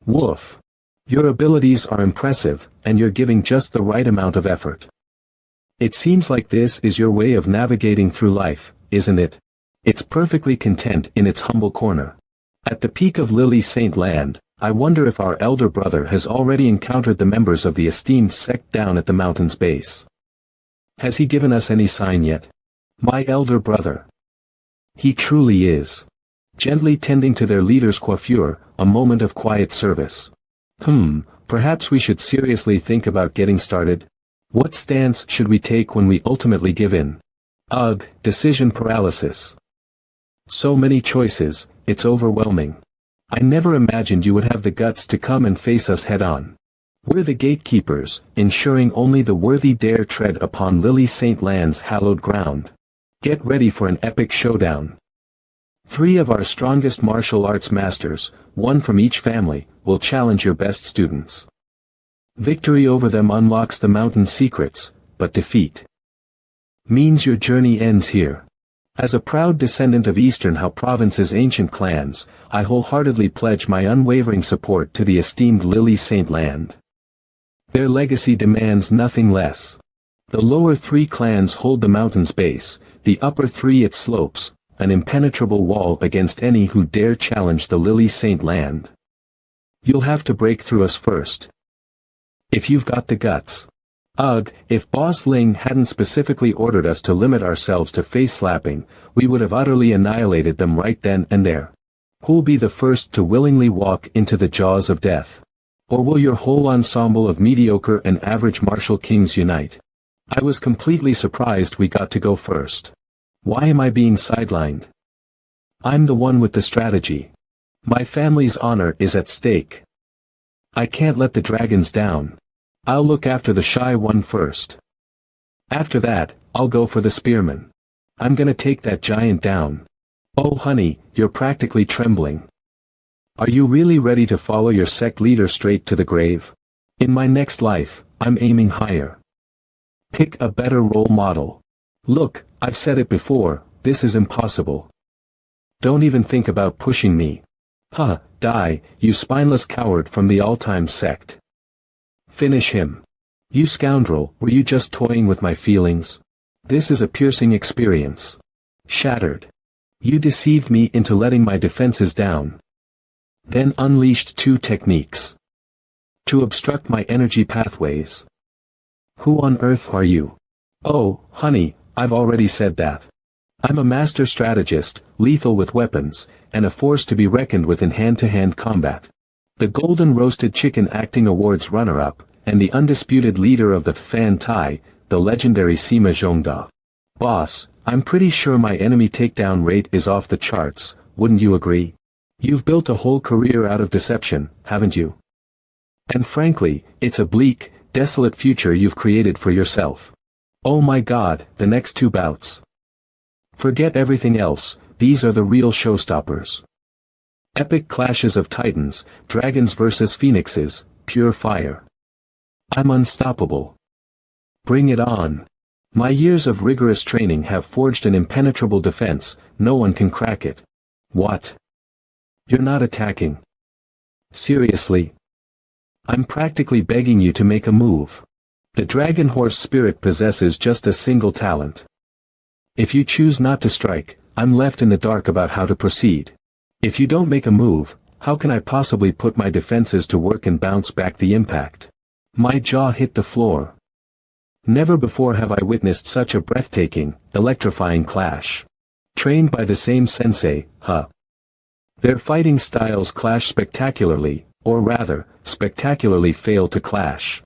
S1: Woof. Your abilities are impressive, and you're giving just the right amount of effort. It seems like this is your way of navigating through life, isn't it? It's perfectly content in its humble corner. At the peak of Lily Saint Land, I wonder if our elder brother has already encountered the members of the esteemed sect down at the mountain's base. Has he given us any sign yet? My elder brother. He truly is. Gently tending to their leader's coiffure, a moment of quiet service. Perhaps we should seriously think about getting started. What stance should we take when we ultimately give in? Ugh, decision paralysis. So many choices, it's overwhelming. I never imagined you would have the guts to come and face us head-on. We're the gatekeepers, ensuring only the worthy dare tread upon Lily Saint Land's hallowed ground. Get ready for an epic showdown. 3 of our strongest martial arts masters, 1 from each family, will challenge your best students. Victory over them unlocks the mountain's secrets, but defeat means your journey ends here. As a proud descendant of Eastern Hao Province's ancient clans, I wholeheartedly pledge my unwavering support to the esteemed Lily Saint Land. Their legacy demands nothing less. The lower 3 clans hold the mountain's base, the upper 3 its slopes, an impenetrable wall against any who dare challenge the Lily Saint Land. You'll have to break through us first. If you've got the guts. Ugh, if Boss Ling hadn't specifically ordered us to limit ourselves to face-slapping, we would have utterly annihilated them right then and there. Who'll be the first to willingly walk into the jaws of death? Or will your whole ensemble of mediocre and average martial kings unite? I was completely surprised we got to go first. Why am I being sidelined? I'm the one with the strategy. My family's honor is at stake. I can't let the dragons down. I'll look after the shy one first. After that, I'll go for the spearman. I'm gonna take that giant down. Oh honey, you're practically trembling. Are you really ready to follow your sect leader straight to the grave? In my next life, I'm aiming higher. Pick a better role model. Look, I've said it before, this is impossible. Don't even think about pushing me. Die, you spineless coward from the all-time sect. Finish him. You scoundrel, were you just toying with my feelings? This is a piercing experience. Shattered. You deceived me into letting my defenses down. Then unleashed 2 techniques. To obstruct my energy pathways. Who on earth are you? Oh, honey, I've already said that. I'm a master strategist, lethal with weapons, and a force to be reckoned with in hand-to-hand combat. The Golden Roasted Chicken Acting Awards runner-up, and the undisputed leader of the Fan Tai, the legendary Sima Zhongda. Boss, I'm pretty sure my enemy takedown rate is off the charts, wouldn't you agree? You've built a whole career out of deception, haven't you? And frankly, it's a bleak, desolate future you've created for yourself. Oh my god, the next 2 bouts. Forget everything else, these are the real showstoppers. Epic clashes of titans, dragons versus phoenixes, pure fire. I'm unstoppable. Bring it on. My years of rigorous training have forged an impenetrable defense, no one can crack it. What? You're not attacking. Seriously? I'm practically begging you to make a move. The dragon horse spirit possesses just a single talent. If you choose not to strike, I'm left in the dark about how to proceed. If you don't make a move, how can I possibly put my defenses to work and bounce back the impact? My jaw hit the floor. Never before have I witnessed such a breathtaking, electrifying clash. Trained by the same sensei, Their fighting styles clash spectacularly, or rather, spectacularly fail to clash.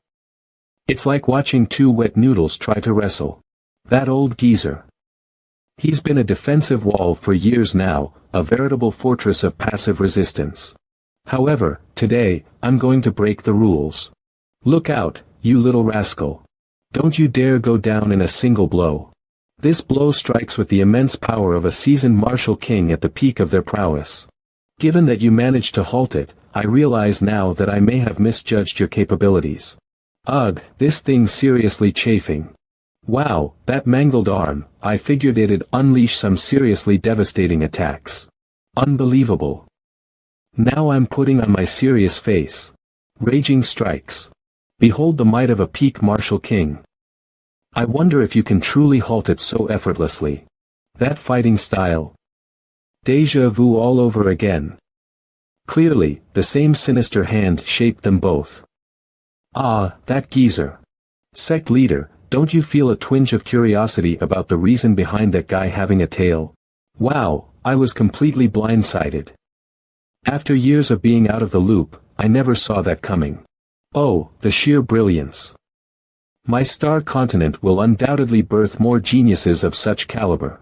S1: It's like watching 2 wet noodles try to wrestle. That old geezer. He's been a defensive wall for years now, a veritable fortress of passive resistance. However, today, I'm going to break the rules. Look out, you little rascal. Don't you dare go down in a single blow. This blow strikes with the immense power of a seasoned martial king at the peak of their prowess. Given that you managed to halt it, I realize now that I may have misjudged your capabilities. Ugh, this thing's seriously chafing. Wow, that mangled arm, I figured it'd unleash some seriously devastating attacks. Unbelievable. Now I'm putting on my serious face. Raging strikes. Behold the might of a peak martial king. I wonder if you can truly halt it so effortlessly. That fighting style. Deja vu all over again. Clearly, the same sinister hand shaped them both. Ah, that geezer. Sect leader, don't you feel a twinge of curiosity about the reason behind that guy having a tail? Wow, I was completely blindsided. After years of being out of the loop, I never saw that coming. Oh, the sheer brilliance. My star continent will undoubtedly birth more geniuses of such caliber.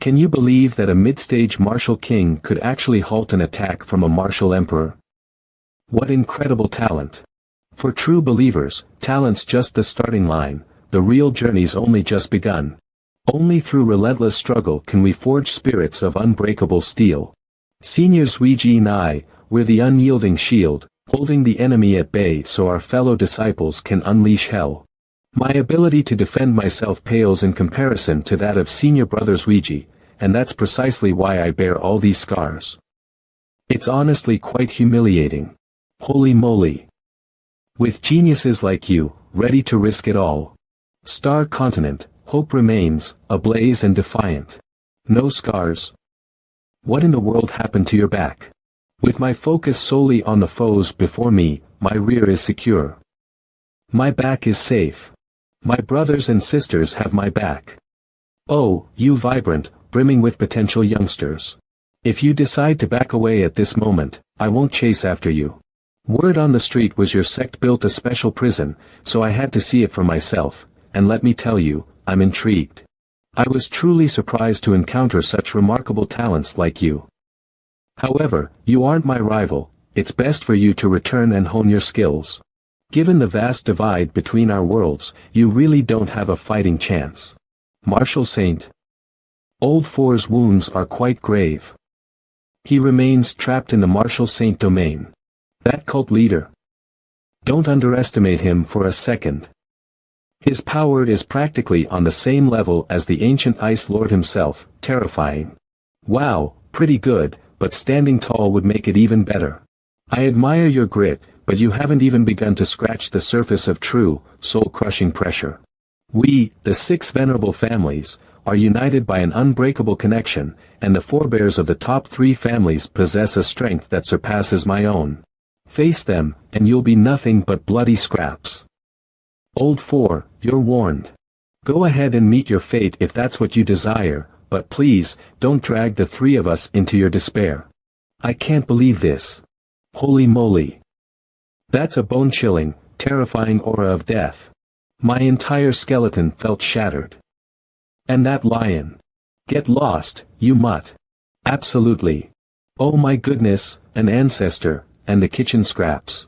S1: Can you believe that a mid-stage martial king could actually halt an attack from a martial emperor? What incredible talent. For true believers, talent's just the starting line, the real journey's only just begun. Only through relentless struggle can we forge spirits of unbreakable steel. Senior Zuiji and I, we're the unyielding shield, holding the enemy at bay so our fellow disciples can unleash hell. My ability to defend myself pales in comparison to that of senior brother Zuiji, and that's precisely why I bear all these scars. It's honestly quite humiliating. Holy moly. With geniuses like you, ready to risk it all. Star continent, hope remains, ablaze and defiant. No scars. What in the world happened to your back? With my focus solely on the foes before me, my rear is secure. My back is safe. My brothers and sisters have my back. Oh, you vibrant, brimming with potential youngsters. If you decide to back away at this moment, I won't chase after you. Word on the street was your sect built a special prison, so I had to see it for myself. And let me tell you, I'm intrigued. I was truly surprised to encounter such remarkable talents like you. However, you aren't my rival, it's best for you to return and hone your skills. Given the vast divide between our worlds, you really don't have a fighting chance. Martial Saint. Old Four's wounds are quite grave. He remains trapped in the Martial Saint domain. That cult leader. Don't underestimate him for a second. His power is practically on the same level as the ancient Ice Lord himself, terrifying. Wow, pretty good, but standing tall would make it even better. I admire your grit, but you haven't even begun to scratch the surface of true, soul-crushing pressure. We, the 6 venerable families, are united by an unbreakable connection, and the forebears of the top 3 families possess a strength that surpasses my own. Face them, and you'll be nothing but bloody scraps. Old Four, you're warned. Go ahead and meet your fate if that's what you desire, but please, don't drag the 3 of us into your despair. I can't believe this. Holy moly. That's a bone-chilling, terrifying aura of death. My entire skeleton felt shattered. And that lion. Get lost, you mutt. Absolutely. Oh my goodness, an ancestor, and the kitchen scraps.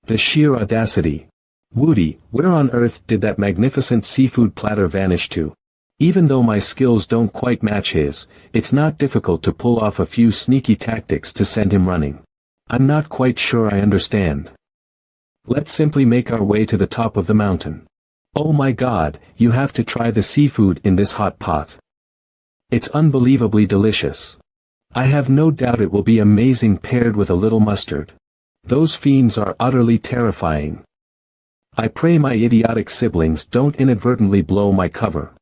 S1: The sheer audacity. Woody, where on earth did that magnificent seafood platter vanish to? Even though my skills don't quite match his, it's not difficult to pull off a few sneaky tactics to send him running. I'm not quite sure I understand. Let's simply make our way to the top of the mountain. Oh my God, you have to try the seafood in this hot pot. It's unbelievably delicious. I have no doubt it will be amazing paired with a little mustard. Those fiends are utterly terrifying. I pray my idiotic siblings don't inadvertently blow my cover.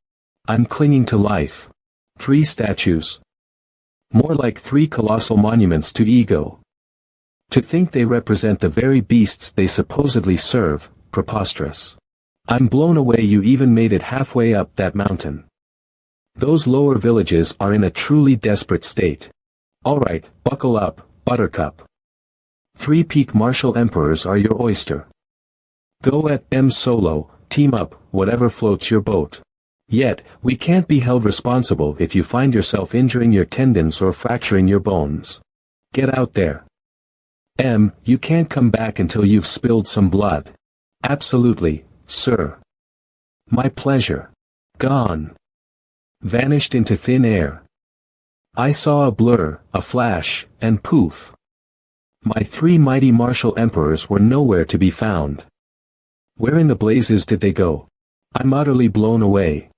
S1: I'm clinging to life. 3 statues. More like 3 colossal monuments to ego. To think they represent the very beasts they supposedly serve, preposterous. I'm blown away you even made it halfway up that mountain. Those lower villages are in a truly desperate state. Alright, buckle up, Buttercup. 3 peak martial emperors are your oyster. Go at them solo, team up, whatever floats your boat. Yet, we can't be held responsible if you find yourself injuring your tendons or fracturing your bones. Get out there. You can't come back until you've spilled some blood. Absolutely, sir. My pleasure. Gone. Vanished into thin air. I saw a blur, a flash, and poof. My 3 mighty martial emperors were nowhere to be found. Where in the blazes did they go? I'm utterly blown away.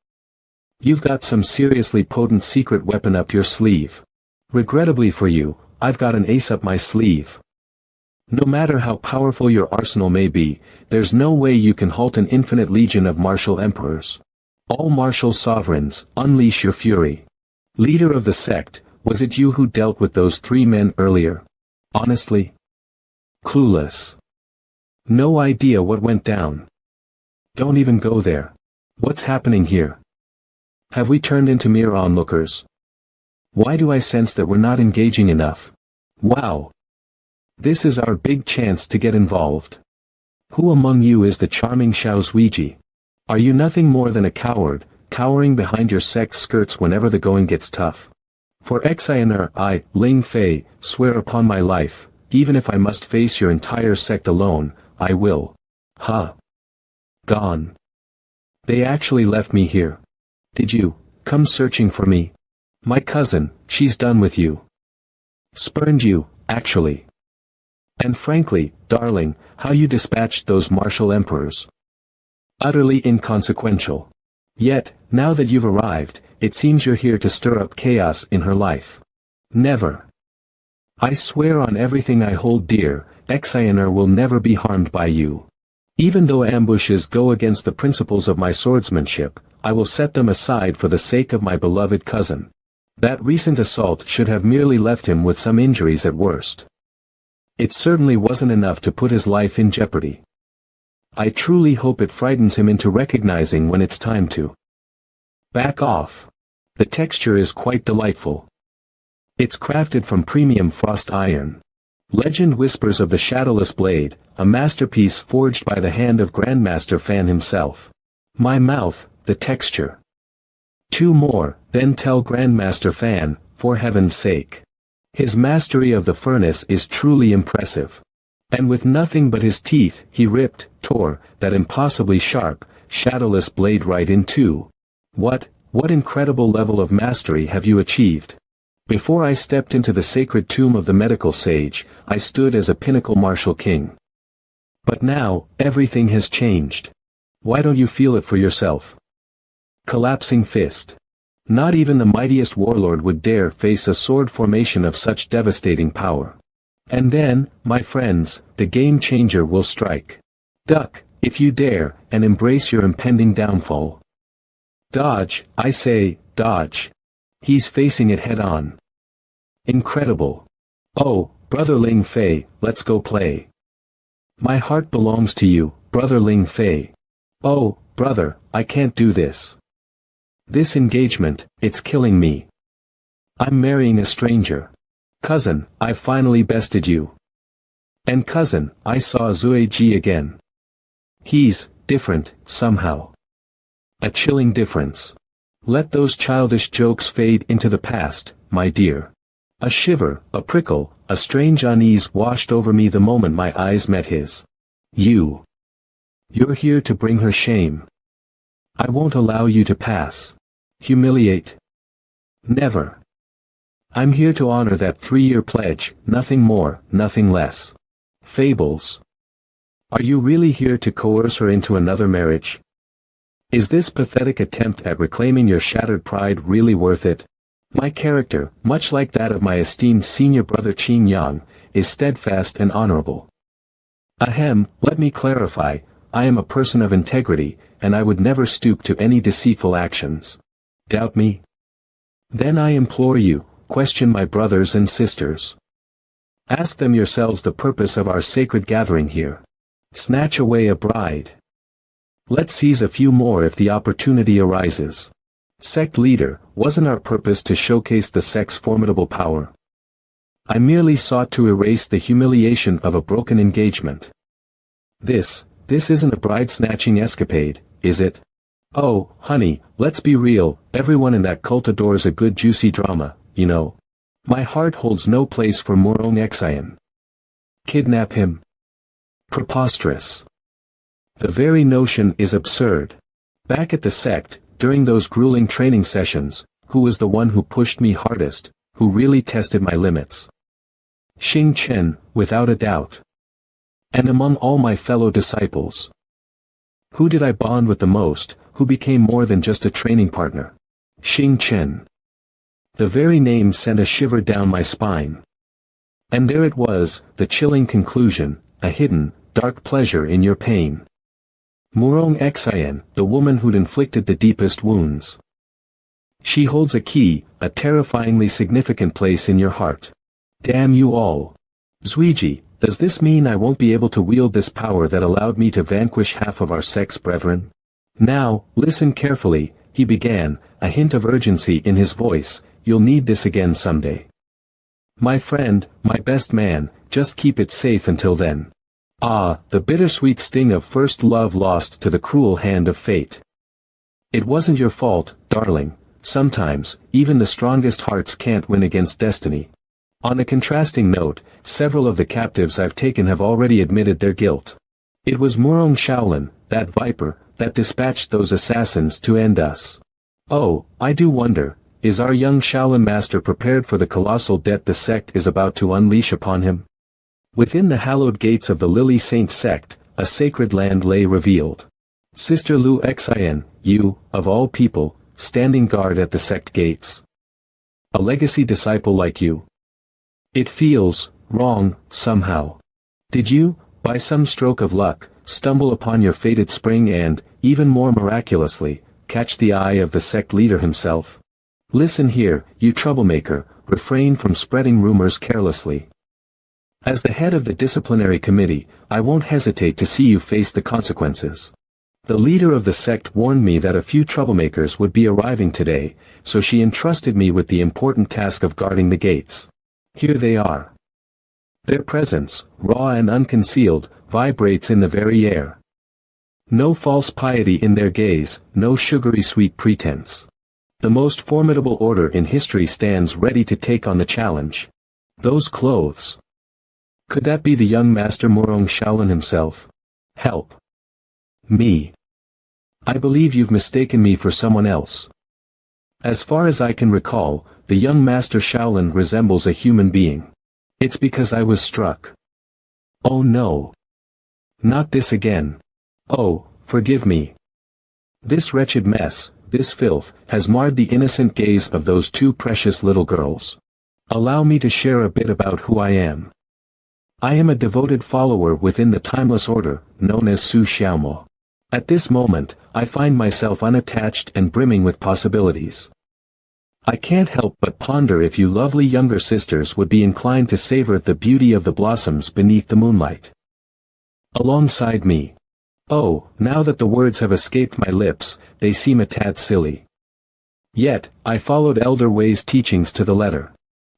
S1: You've got some seriously potent secret weapon up your sleeve. Regrettably for you, I've got an ace up my sleeve. No matter how powerful your arsenal may be, there's no way you can halt an infinite legion of martial emperors. All martial sovereigns, unleash your fury. Leader of the sect, was it you who dealt with those 3 men earlier? Honestly? Clueless. No idea what went down. Don't even go there. What's happening here? Have we turned into mere onlookers? Why do I sense that we're not engaging enough? Wow. This is our big chance to get involved. Who among you is the charming Xiaozuiji? Are you nothing more than a coward, cowering behind your sect's skirts whenever the going gets tough? For Xiner, I, Ling Fei, swear upon my life, even if I must face your entire sect alone, I will. Huh. Gone. They actually left me here. Did you come searching for me? My cousin, she's done with you. Spurned you, actually. And frankly, darling, how you dispatched those martial emperors. Utterly inconsequential. Yet, now that you've arrived, it seems you're here to stir up chaos in her life. Never. I swear on everything I hold dear, Xiner will never be harmed by you. Even though ambushes go against the principles of my swordsmanship, I will set them aside for the sake of my beloved cousin. That recent assault should have merely left him with some injuries at worst. It certainly wasn't enough to put his life in jeopardy. I truly hope it frightens him into recognizing when it's time to back off. The texture is quite delightful. It's crafted from premium frost iron. Legend whispers of the shadowless blade, a masterpiece forged by the hand of Grandmaster Fan himself. My mouth, the texture. 2 more, then tell Grandmaster Fan, for heaven's sake. His mastery of the furnace is truly impressive. And with nothing but his teeth, he tore, that impossibly sharp, shadowless blade right in 2. What incredible level of mastery have you achieved? Before I stepped into the sacred tomb of the medical sage, I stood as a pinnacle martial king. But now, everything has changed. Why don't you feel it for yourself? Collapsing fist. Not even the mightiest warlord would dare face a sword formation of such devastating power. And then, my friends, the game changer will strike. Duck, if you dare, and embrace your impending downfall. Dodge, I say, dodge. He's facing it head on. Incredible. Oh, brother Ling Fei, let's go play. My heart belongs to you, brother Ling Fei. Oh, brother, I can't do this. This engagement, it's killing me. I'm marrying a stranger. Cousin, I finally bested you. And cousin, I saw Zueji again. He's different, somehow. A chilling difference. Let those childish jokes fade into the past, my dear. A shiver, a prickle, a strange unease washed over me the moment my eyes met his. You're here to bring her shame. I won't allow you to pass. Humiliate. Never. I'm here to honor that 3-year pledge, nothing more, nothing less. Fables. Are you really here to coerce her into another marriage? Is this pathetic attempt at reclaiming your shattered pride really worth it? My character, much like that of my esteemed senior brother Qin Yang, is steadfast and honorable. Ahem, let me clarify, I am a person of integrity, and I would never stoop to any deceitful actions. Doubt me? Then I implore you, question my brothers and sisters. Ask them yourselves the purpose of our sacred gathering here. Snatch away a bride. Let's seize a few more if the opportunity arises. Sect leader, wasn't our purpose to showcase the sect's formidable power? I merely sought to erase the humiliation of a broken engagement. This isn't a bride-snatching escapade, is it? Oh, honey, let's be real, everyone in that cult adores a good juicy drama, you know. My heart holds no place for Morong Xian. Kidnap him? Preposterous. The very notion is absurd. Back at the sect, during those grueling training sessions, who was the one who pushed me hardest, who really tested my limits? Xing Chen, without a doubt. And among all my fellow disciples, who did I bond with the most, who became more than just a training partner. Xing Chen. The very name sent a shiver down my spine. And there it was, the chilling conclusion, a hidden, dark pleasure in your pain. Murong Xian, the woman who'd inflicted the deepest wounds. She holds a key, a terrifyingly significant place in your heart. Damn you all. Zuiji, does this mean I won't be able to wield this power that allowed me to vanquish half of our sex brethren? Now, listen carefully, he began, a hint of urgency in his voice, you'll need this again someday. My friend, my best man, just keep it safe until then. Ah, the bittersweet sting of first love lost to the cruel hand of fate. It wasn't your fault, darling. Sometimes, even the strongest hearts can't win against destiny. On a contrasting note, several of the captives I've taken have already admitted their guilt. It was Murong Shaolin, that viper, that dispatched those assassins to end us. Oh, I do wonder, is our young Shaolin master prepared for the colossal debt the sect is about to unleash upon him? Within the hallowed gates of the Lily Saint sect, a sacred land lay revealed. Sister Lu Xian, you, of all people, standing guard at the sect gates. A legacy disciple like you. It feels wrong, somehow. Did you, by some stroke of luck, stumble upon your fated spring and, even more miraculously, catch the eye of the sect leader himself? Listen here, you troublemaker, refrain from spreading rumors carelessly. As the head of the disciplinary committee, I won't hesitate to see you face the consequences. The leader of the sect warned me that a few troublemakers would be arriving today, so she entrusted me with the important task of guarding the gates. Here they are. Their presence, raw and unconcealed, vibrates in the very air. No false piety in their gaze, no sugary sweet pretense. The most formidable order in history stands ready to take on the challenge. Those clothes. Could that be the young master Murong Shaolin himself? Help. Me. I believe you've mistaken me for someone else. As far as I can recall, the young master Shaolin resembles a human being. It's because I was struck. Oh no. Not this again. Oh, forgive me. This wretched mess, this filth, has marred the innocent gaze of those two precious little girls. Allow me to share a bit about who I am. I am a devoted follower within the timeless order, known as Su Xiaomo. At this moment, I find myself unattached and brimming with possibilities. I can't help but ponder if you lovely younger sisters would be inclined to savor the beauty of the blossoms beneath the moonlight. Alongside me. Oh, now that the words have escaped my lips, they seem a tad silly. Yet, I followed Elder Wei's teachings to the letter.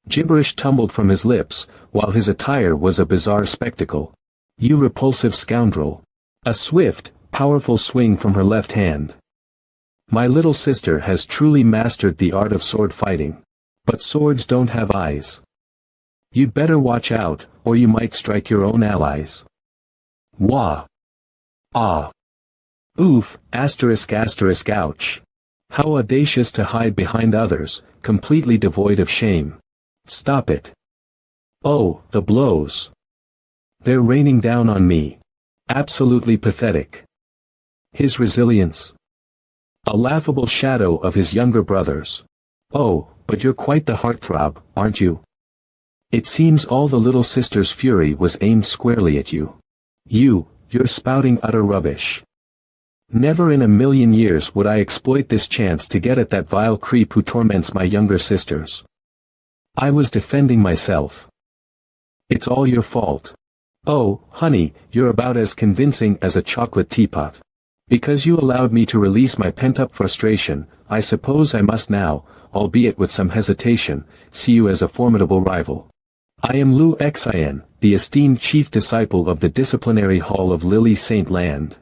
S1: Gibberish tumbled from his lips, while his attire was a bizarre spectacle. You repulsive scoundrel. A swift, powerful swing from her left hand. My little sister has truly mastered the art of sword fighting. But swords don't have eyes. You'd better watch out, or you might strike your own allies. Wah. Ah. Oof, asterisk asterisk ouch. How audacious to hide behind others, completely devoid of shame. Stop it. Oh, the blows. They're raining down on me. Absolutely pathetic. His resilience. A laughable shadow of his younger brothers. Oh, but you're quite the heartthrob, aren't you? It seems all the little sister's fury was aimed squarely at you. You're spouting utter rubbish. Never in a million years would I exploit this chance to get at that vile creep who torments my younger sisters. I was defending myself. It's all your fault. Oh, honey, you're about as convincing as a chocolate teapot. Because you allowed me to release my pent-up frustration, I suppose I must now, albeit with some hesitation, see you as a formidable rival. I am Lu Xian, the esteemed chief disciple of the disciplinary hall of Lily Saint Land.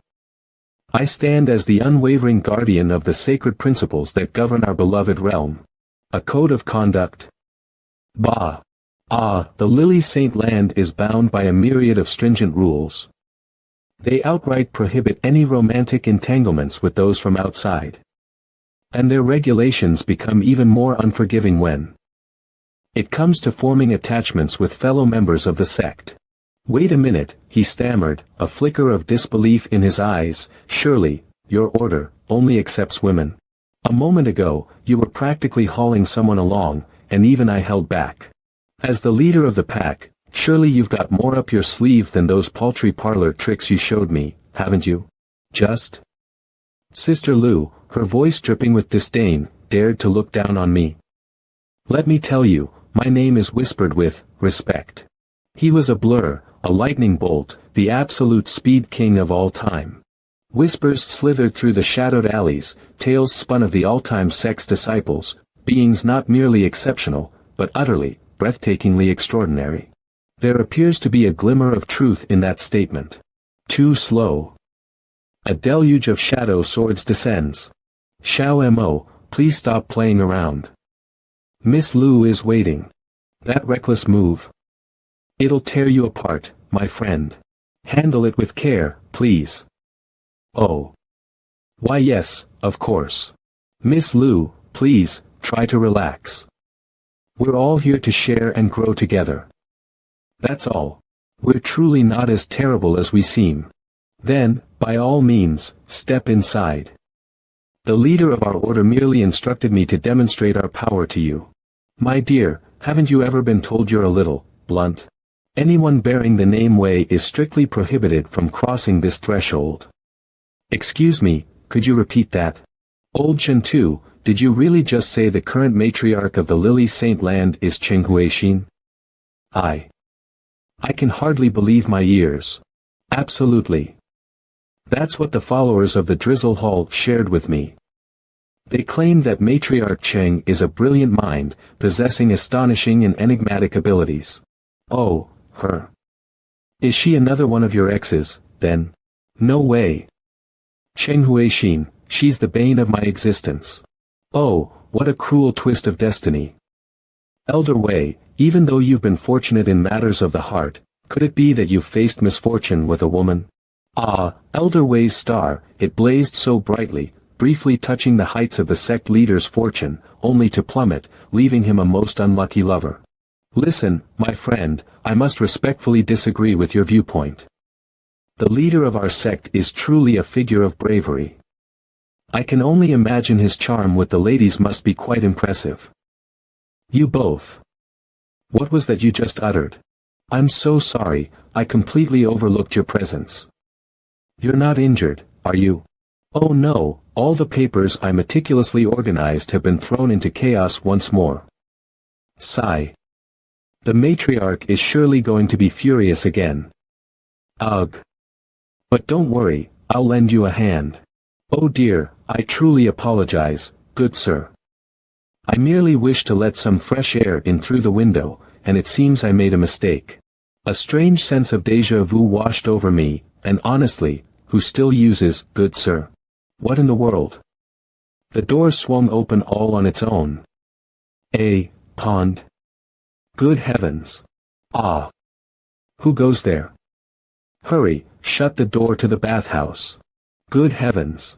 S1: I stand as the unwavering guardian of the sacred principles that govern our beloved realm. A code of conduct. Bah! Ah, the Lily Saint Land is bound by a myriad of stringent rules. They outright prohibit any romantic entanglements with those from outside. And their regulations become even more unforgiving when it comes to forming attachments with fellow members of the sect. Wait a minute, he stammered, a flicker of disbelief in his eyes, surely, Your order only accepts women. A moment ago, you were practically hauling someone along, and even I held back. As the leader of the pack, surely you've got more up your sleeve than those paltry parlor tricks you showed me, haven't you? Just? Sister Lu, her voice dripping with disdain, dared to look down on me. Let me tell you, my name is whispered with respect. He was a blur, a lightning bolt, the absolute speed king of all time. Whispers slithered through the shadowed alleys, tales spun of the all-time sex disciples, beings not merely exceptional, but utterly, breathtakingly extraordinary. There appears to be a glimmer of truth in that statement. Too slow. A deluge of shadow swords descends. Xiao Mo, please stop playing around. Miss Lu is waiting. That reckless move. It'll tear you apart, my friend. Handle it with care, please. Oh. Why yes, of course. Miss Lu, please, try to relax. We're all here to share and grow together. That's all. We're truly not as terrible as we seem. Then, by all means, step inside. The leader of our order merely instructed me to demonstrate our power to you. My dear, haven't you ever been told you're a little blunt? Anyone bearing the name Wei is strictly prohibited from crossing this threshold. Excuse me, could you repeat that? Old Shentu, did you really just say the current matriarch of the Lily Saint Land is Cheng Huixin? I can hardly believe my ears. Absolutely. That's what the followers of the Drizzle Hall shared with me. They claim that Matriarch Cheng is a brilliant mind, possessing astonishing and enigmatic abilities. Oh, her. Is she another one of your exes, then? No way. Cheng Huixin, she's the bane of my existence. Oh, what a cruel twist of destiny. Elder Wei, even though you've been fortunate in matters of the heart, could it be that you've faced misfortune with a woman? Ah, Elder Wei's star, it blazed so brightly, briefly touching the heights of the sect leader's fortune, only to plummet, leaving him a most unlucky lover. Listen, my friend, I must respectfully disagree with your viewpoint. The leader of our sect is truly a figure of bravery. I can only imagine his charm with the ladies must be quite impressive. You both. What was that you just uttered? I'm so sorry, I completely overlooked your presence. You're not injured, are you? Oh no, all the papers I meticulously organized have been thrown into chaos once more. Sigh. The matriarch is surely going to be furious again. Ugh. But don't worry, I'll lend you a hand. Oh dear, I truly apologize, good sir. I merely wish to let some fresh air in through the window, and it seems I made a mistake. A strange sense of déjà vu washed over me, and honestly, who still uses, good sir? What in the world? The door swung open all on its own. A pond. Good heavens. Ah. Who goes there? Hurry, shut the door to the bathhouse. Good heavens.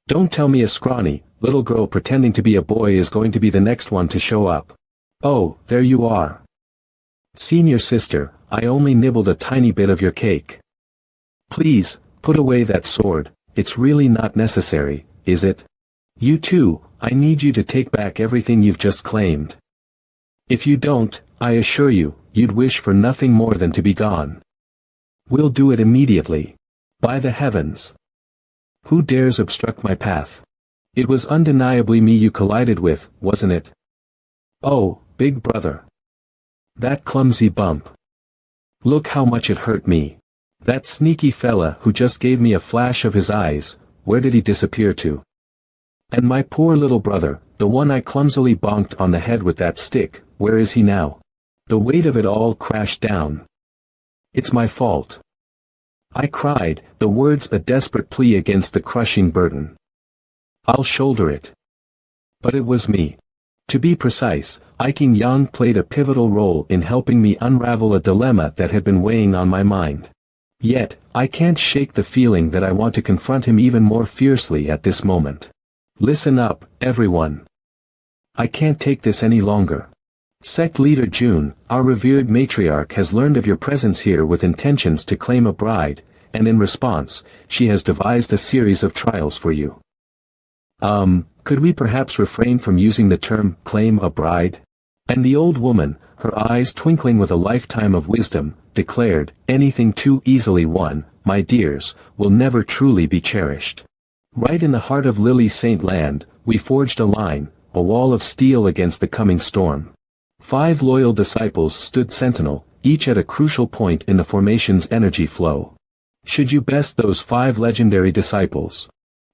S1: Don't tell me a scrawny, little girl pretending to be a boy is going to be the next one to show up. Oh, there you are. Senior sister, I only nibbled a tiny bit of your cake. Please, put away that sword, it's really not necessary, is it? You too, I need you to take back everything you've just claimed. If you don't, I assure you, you'd wish for nothing more than to be gone. We'll do it immediately. By the heavens. Who dares obstruct my path? It was undeniably me you collided with, wasn't it? Oh, big brother. That clumsy bump. Look how much it hurt me. That sneaky fella who just gave me a flash of his eyes, where did he disappear to? And my poor little brother, the one I clumsily bonked on the head with that stick, where is he now? The weight of it all crashed down. It's my fault. I cried, the words a desperate plea against the crushing burden. I'll shoulder it. But it was me. To be precise, Iking Yang played a pivotal role in helping me unravel a dilemma that had been weighing on my mind. Yet, I can't shake the feeling that I want to confront him even more fiercely at this moment. Listen up, everyone. I can't take this any longer. Sect leader June, our revered matriarch has learned of your presence here with intentions to claim a bride, and in response, she has devised a series of trials for you. Could we perhaps refrain from using the term, claim a bride? And the old woman, her eyes twinkling with a lifetime of wisdom, declared, anything too easily won, my dears, will never truly be cherished. Right in the heart of Lily Saint Land, we forged a line, a wall of steel against the coming storm. 5 loyal disciples stood sentinel, each at a crucial point in the formation's energy flow. Should you best those 5 legendary disciples,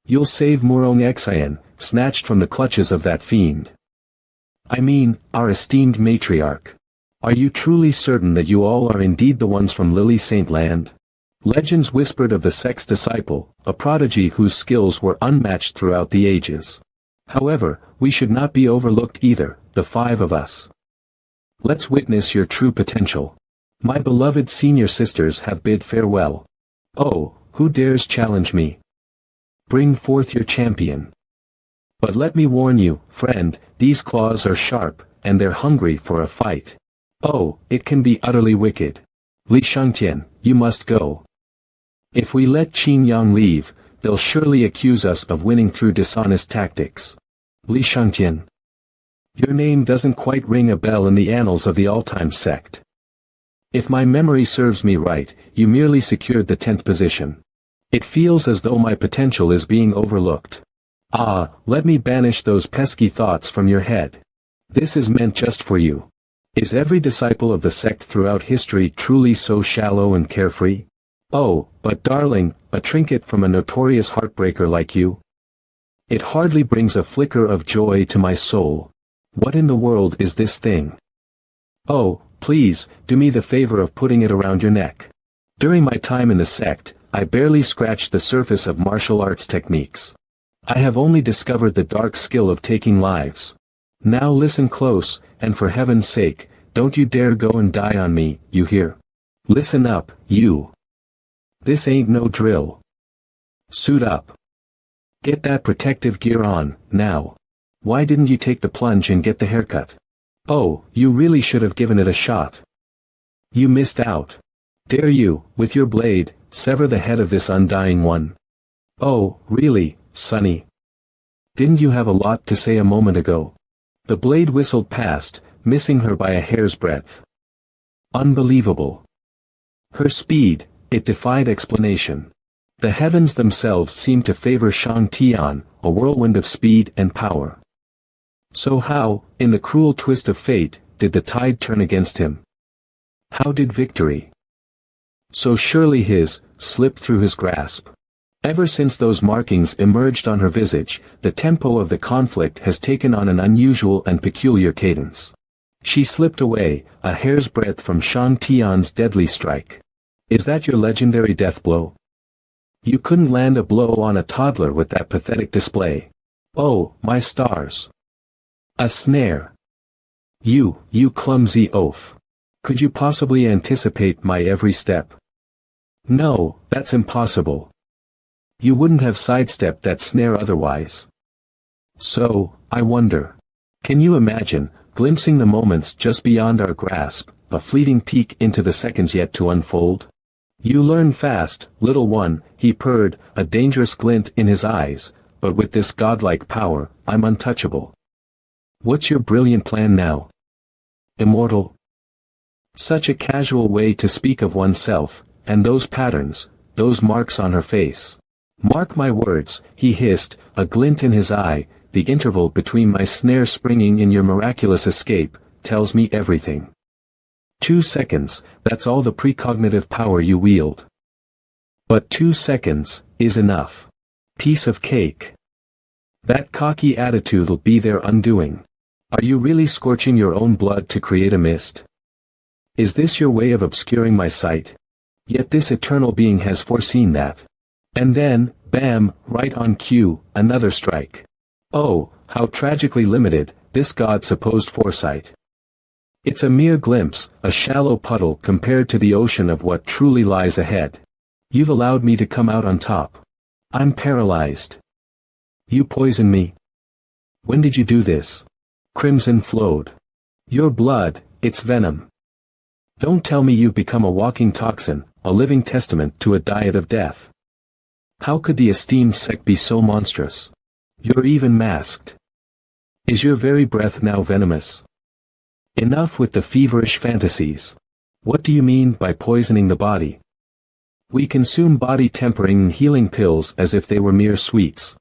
S1: you'll save Murong Xian, snatched from the clutches of that fiend. I mean, our esteemed matriarch. Are you truly certain that you all are indeed the ones from Lily Saint Land? Legends whispered of the sect's disciple, a prodigy whose skills were unmatched throughout the ages. However, we should not be overlooked either, the 5 of us. Let's witness your true potential. My beloved senior sisters have bid farewell. Oh, who dares challenge me? Bring forth your champion. But let me warn you, friend, these claws are sharp, and they're hungry for a fight. Oh, it can be utterly wicked. Li Shangtian, you must go. If we let Qin Yang leave, they'll surely accuse us of winning through dishonest tactics. Li Shangtian. Your name doesn't quite ring a bell in the annals of the all-time sect. If my memory serves me right, you merely secured the 10th position. It feels as though my potential is being overlooked. Ah, let me banish those pesky thoughts from your head. This is meant just for you. Is every disciple of the sect throughout history truly so shallow and carefree? Oh, but darling, a trinket from a notorious heartbreaker like you? It hardly brings a flicker of joy to my soul. What in the world is this thing? Oh, please, do me the favor of putting it around your neck. During my time in the sect, I barely scratched the surface of martial arts techniques. I have only discovered the dark skill of taking lives. Now listen close, and for heaven's sake, don't you dare go and die on me, you hear? Listen up, you. This ain't no drill. Suit up. Get that protective gear on, now. Why didn't you take the plunge and get the haircut? Oh, you really should have given it a shot. You missed out. Dare you, with your blade, sever the head of this undying one? Oh, really, Sonny? Didn't you have a lot to say a moment ago? The blade whistled past, missing her by a hair's breadth. Unbelievable. Her speed, it defied explanation. The heavens themselves seemed to favor Shang Tian, a whirlwind of speed and power. So how, in the cruel twist of fate, did the tide turn against him? How did victory, so surely his, slip through his grasp? Ever since those markings emerged on her visage, the tempo of the conflict has taken on an unusual and peculiar cadence. She slipped away, a hair's breadth from Shang Tian's deadly strike. Is that your legendary death blow? You couldn't land a blow on a toddler with that pathetic display. Oh, my stars. A snare. You clumsy oaf. Could you possibly anticipate my every step? No, that's impossible. You wouldn't have sidestepped that snare otherwise. So, I wonder. Can you imagine, glimpsing the moments just beyond our grasp, a fleeting peek into the seconds yet to unfold? You learn fast, little one, he purred, a dangerous glint in his eyes, but with this godlike power, I'm untouchable. What's your brilliant plan now? Immortal? Such a casual way to speak of oneself, and those patterns, those marks on her face. Mark my words, he hissed, a glint in his eye, the interval between my snare springing in your miraculous escape, tells me everything. 2 seconds, that's all the precognitive power you wield. But 2 seconds, is enough. Piece of cake. That cocky attitude'll be their undoing. Are you really scorching your own blood to create a mist? Is this your way of obscuring my sight? Yet this eternal being has foreseen that. And then, bam, right on cue, another strike. Oh, how tragically limited, this god's supposed foresight. It's a mere glimpse, a shallow puddle compared to the ocean of what truly lies ahead. You've allowed me to come out on top. I'm paralyzed. You poisoned me. When did you do this? Crimson flowed. Your blood, it's venom. Don't tell me you've become a walking toxin, a living testament to a diet of death. How could the esteemed sect be so monstrous? You're even masked. Is your very breath now venomous? Enough with the feverish fantasies. What do you mean by poisoning the body? We consume body-tempering and healing pills as if they were mere sweets.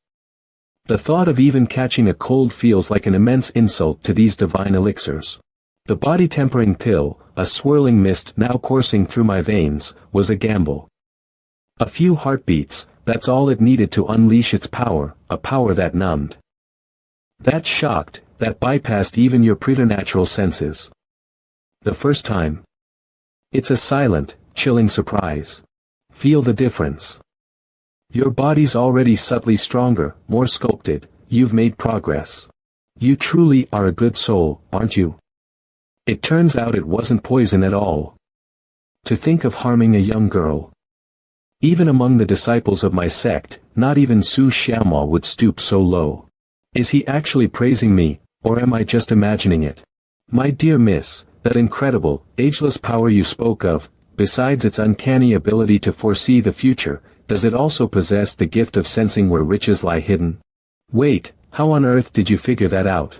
S1: The thought of even catching a cold feels like an immense insult to these divine elixirs. The body-tempering pill, a swirling mist now coursing through my veins, was a gamble. A few heartbeats, that's all it needed to unleash its power, a power that numbed. That shocked, that bypassed even your preternatural senses. The first time. It's a silent, chilling surprise. Feel the difference. Your body's already subtly stronger, more sculpted, you've made progress. You truly are a good soul, aren't you? It turns out it wasn't poison at all. To think of harming a young girl. Even among the disciples of my sect, not even Su Xiaomao would stoop so low. Is he actually praising me, or am I just imagining it? My dear miss, that incredible, ageless power you spoke of, besides its uncanny ability to foresee the future, does it also possess the gift of sensing where riches lie hidden? Wait, how on earth did you figure that out?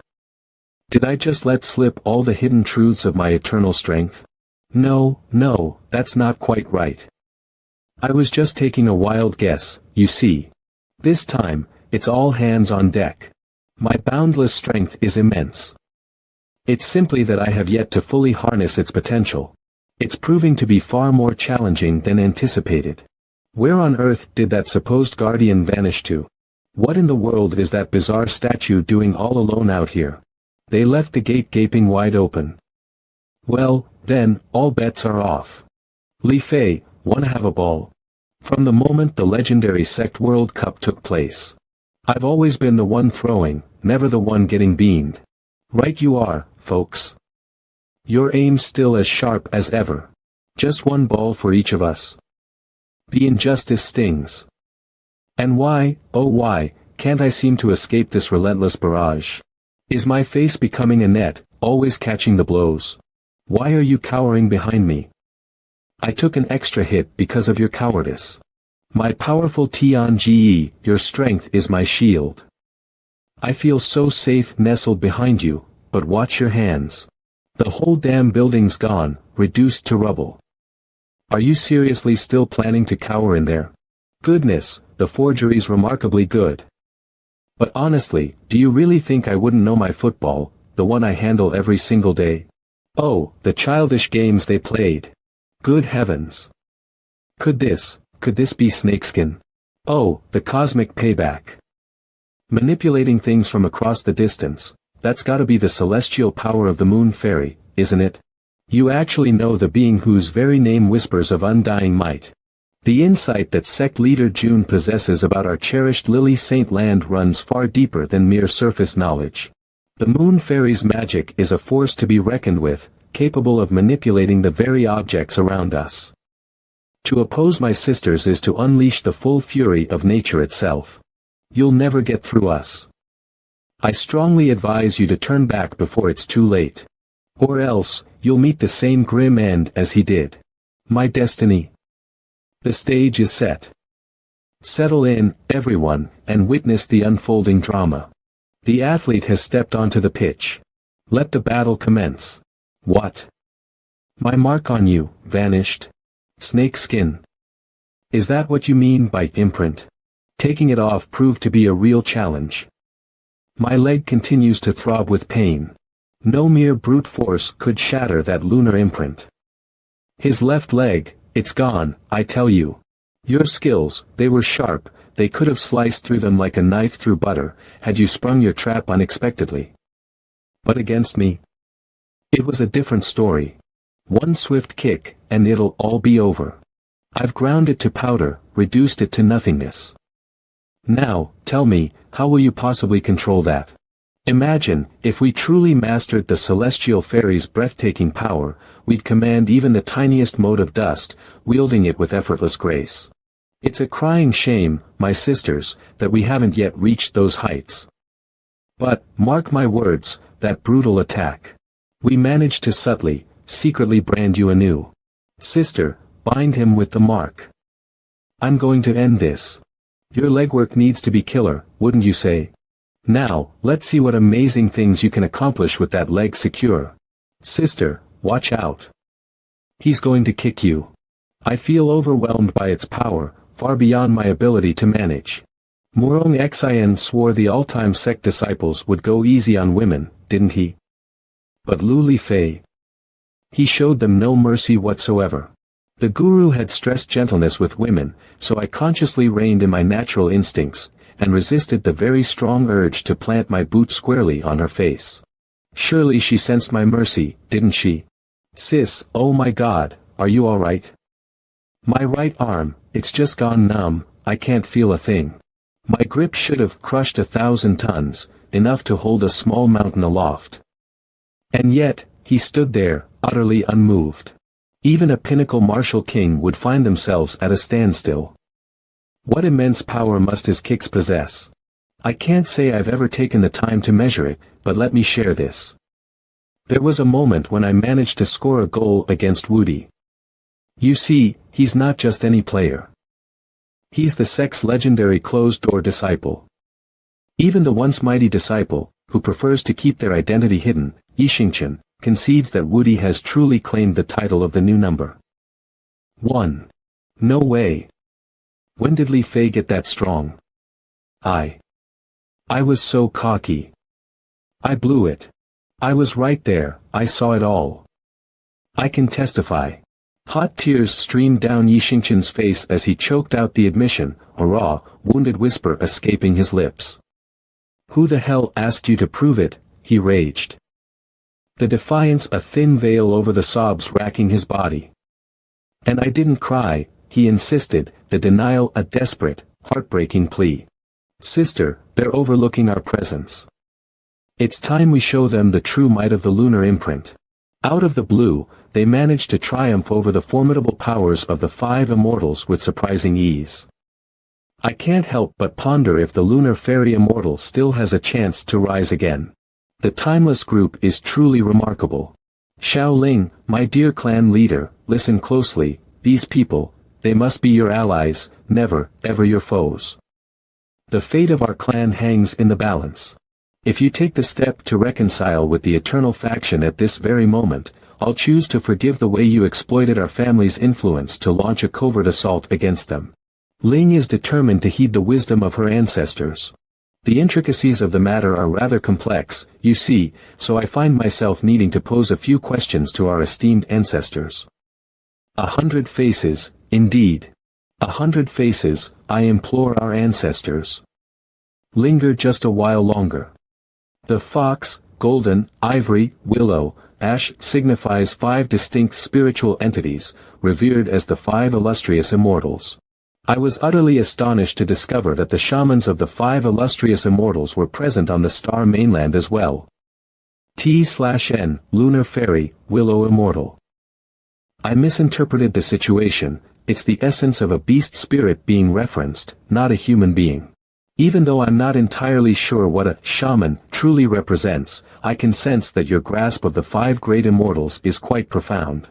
S1: Did I just let slip all the hidden truths of my eternal strength? No, that's not quite right. I was just taking a wild guess, you see. This time, it's all hands on deck. My boundless strength is immense. It's simply that I have yet to fully harness its potential. It's proving to be far more challenging than anticipated. Where on earth did that supposed guardian vanish to? What in the world is that bizarre statue doing all alone out here? They left the gate gaping wide open. Well, then, all bets are off. Li Fei, wanna have a ball? From the moment the legendary Sect World Cup took place, I've always been the one throwing, never the one getting beamed. Right you are, folks. Your aim's still as sharp as ever. Just one ball for each of us. The injustice stings. And why, oh why, can't I seem to escape this relentless barrage? Is my face becoming a net, always catching the blows? Why are you cowering behind me? I took an extra hit because of your cowardice. My powerful Tianji, your strength is my shield. I feel so safe nestled behind you, but watch your hands. The whole damn building's gone, reduced to rubble. Are you seriously still planning to cower in there? Goodness, the forgery's remarkably good. But honestly, do you really think I wouldn't know my football, the one I handle every single day? Oh, the childish games they played. Good heavens. Could this be snakeskin? Oh, the cosmic payback. Manipulating things from across the distance, that's gotta be the celestial power of the moon fairy, isn't it? You actually know the being whose very name whispers of undying might. The insight that sect leader June possesses about our cherished Lily Saint land runs far deeper than mere surface knowledge. The moon fairy's magic is a force to be reckoned with, capable of manipulating the very objects around us. To oppose my sisters is to unleash the full fury of nature itself. You'll never get through us. I strongly advise you to turn back before it's too late. Or else, you'll meet the same grim end as he did. My destiny. The stage is set. Settle in, everyone, and witness the unfolding drama. The athlete has stepped onto the pitch. Let the battle commence. What? My mark on you, vanished? Snake skin. Is that what you mean by imprint? Taking it off proved to be a real challenge. My leg continues to throb with pain. No mere brute force could shatter that lunar imprint. His left leg, it's gone, I tell you. Your skills, they were sharp, they could have sliced through them like a knife through butter, had you sprung your trap unexpectedly. But against me? It was a different story. One swift kick, and it'll all be over. I've ground it to powder, reduced it to nothingness. Now, tell me, how will you possibly control that? Imagine, if we truly mastered the celestial fairy's breathtaking power, we'd command even the tiniest mote of dust, wielding it with effortless grace. It's a crying shame, my sisters, that we haven't yet reached those heights. But, mark my words, that brutal attack. We managed to subtly, secretly brand you anew. Sister, bind him with the mark. I'm going to end this. Your legwork needs to be killer, wouldn't you say? Now, let's see what amazing things you can accomplish with that leg secure. Sister, watch out. He's going to kick you. I feel overwhelmed by its power, far beyond my ability to manage. Murong Xin swore the all-time sect disciples would go easy on women, didn't he? But Lu Li Fei. He showed them no mercy whatsoever. The guru had stressed gentleness with women, so I consciously reined in my natural instincts, and resisted the very strong urge to plant my boot squarely on her face. Surely she sensed my mercy, didn't she? Sis, oh my God, are you alright? My right arm, it's just gone numb, I can't feel a thing. My grip should have crushed 1,000 tons, enough to hold a small mountain aloft. And yet, he stood there, utterly unmoved. Even a pinnacle martial king would find themselves at a standstill. What immense power must his kicks possess? I can't say I've ever taken the time to measure it, but let me share this. There was a moment when I managed to score a goal against Woody. You see, he's not just any player. He's the sect's legendary closed-door disciple. Even the once mighty disciple, who prefers to keep their identity hidden, Yixingchen, concedes that Woody has truly claimed the title of the new number 1. No way. When did Li Fei get that strong? I was so cocky. I blew it. I was right there, I saw it all. I can testify. Hot tears streamed down Yixingchen's face as he choked out the admission, a raw, wounded whisper escaping his lips. Who the hell asked you to prove it? He raged. The defiance a thin veil over the sobs racking his body. And I didn't cry, he insisted, the denial a desperate, heartbreaking plea. Sister, they're overlooking our presence. It's time we show them the true might of the lunar imprint. Out of the blue, they managed to triumph over the formidable powers of the 5 immortals with surprising ease. I can't help but ponder if the lunar fairy immortal still has a chance to rise again. The timeless group is truly remarkable. Shaoling, my dear clan leader, listen closely, these people, they must be your allies, never, ever your foes. The fate of our clan hangs in the balance. If you take the step to reconcile with the eternal faction at this very moment, I'll choose to forgive the way you exploited our family's influence to launch a covert assault against them. Ling is determined to heed the wisdom of her ancestors. The intricacies of the matter are rather complex, you see, so I find myself needing to pose a few questions to our esteemed ancestors. 100 faces, indeed. 100 faces, I implore our ancestors. Linger just a while longer. The fox, golden, ivory, willow, ash signifies 5 distinct spiritual entities, revered as the 5 illustrious immortals. I was utterly astonished to discover that the shamans of the 5 illustrious immortals were present on the star mainland as well. T/N, Lunar Fairy, Willow Immortal. I misinterpreted the situation, it's the essence of a beast spirit being referenced, not a human being. Even though I'm not entirely sure what a shaman truly represents, I can sense that your grasp of the 5 great immortals is quite profound.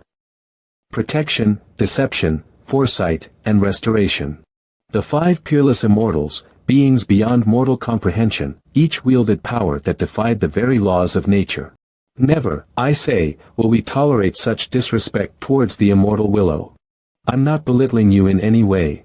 S1: Protection, deception, foresight, and restoration. The 5 peerless immortals, beings beyond mortal comprehension, each wielded power that defied the very laws of nature. Never, I say, will we tolerate such disrespect towards the immortal Willow. I'm not belittling you in any way.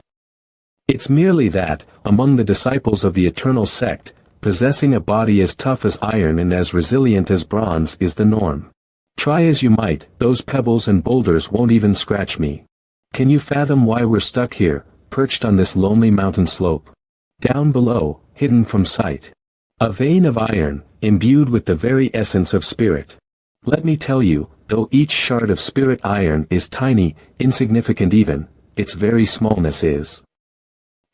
S1: It's merely that, among the disciples of the eternal sect, possessing a body as tough as iron and as resilient as bronze is the norm. Try as you might, those pebbles and boulders won't even scratch me. Can you fathom why we're stuck here, perched on this lonely mountain slope? Down below, hidden from sight. A vein of iron, imbued with the very essence of spirit. Let me tell you, though each shard of spirit iron is tiny, insignificant even, its very smallness is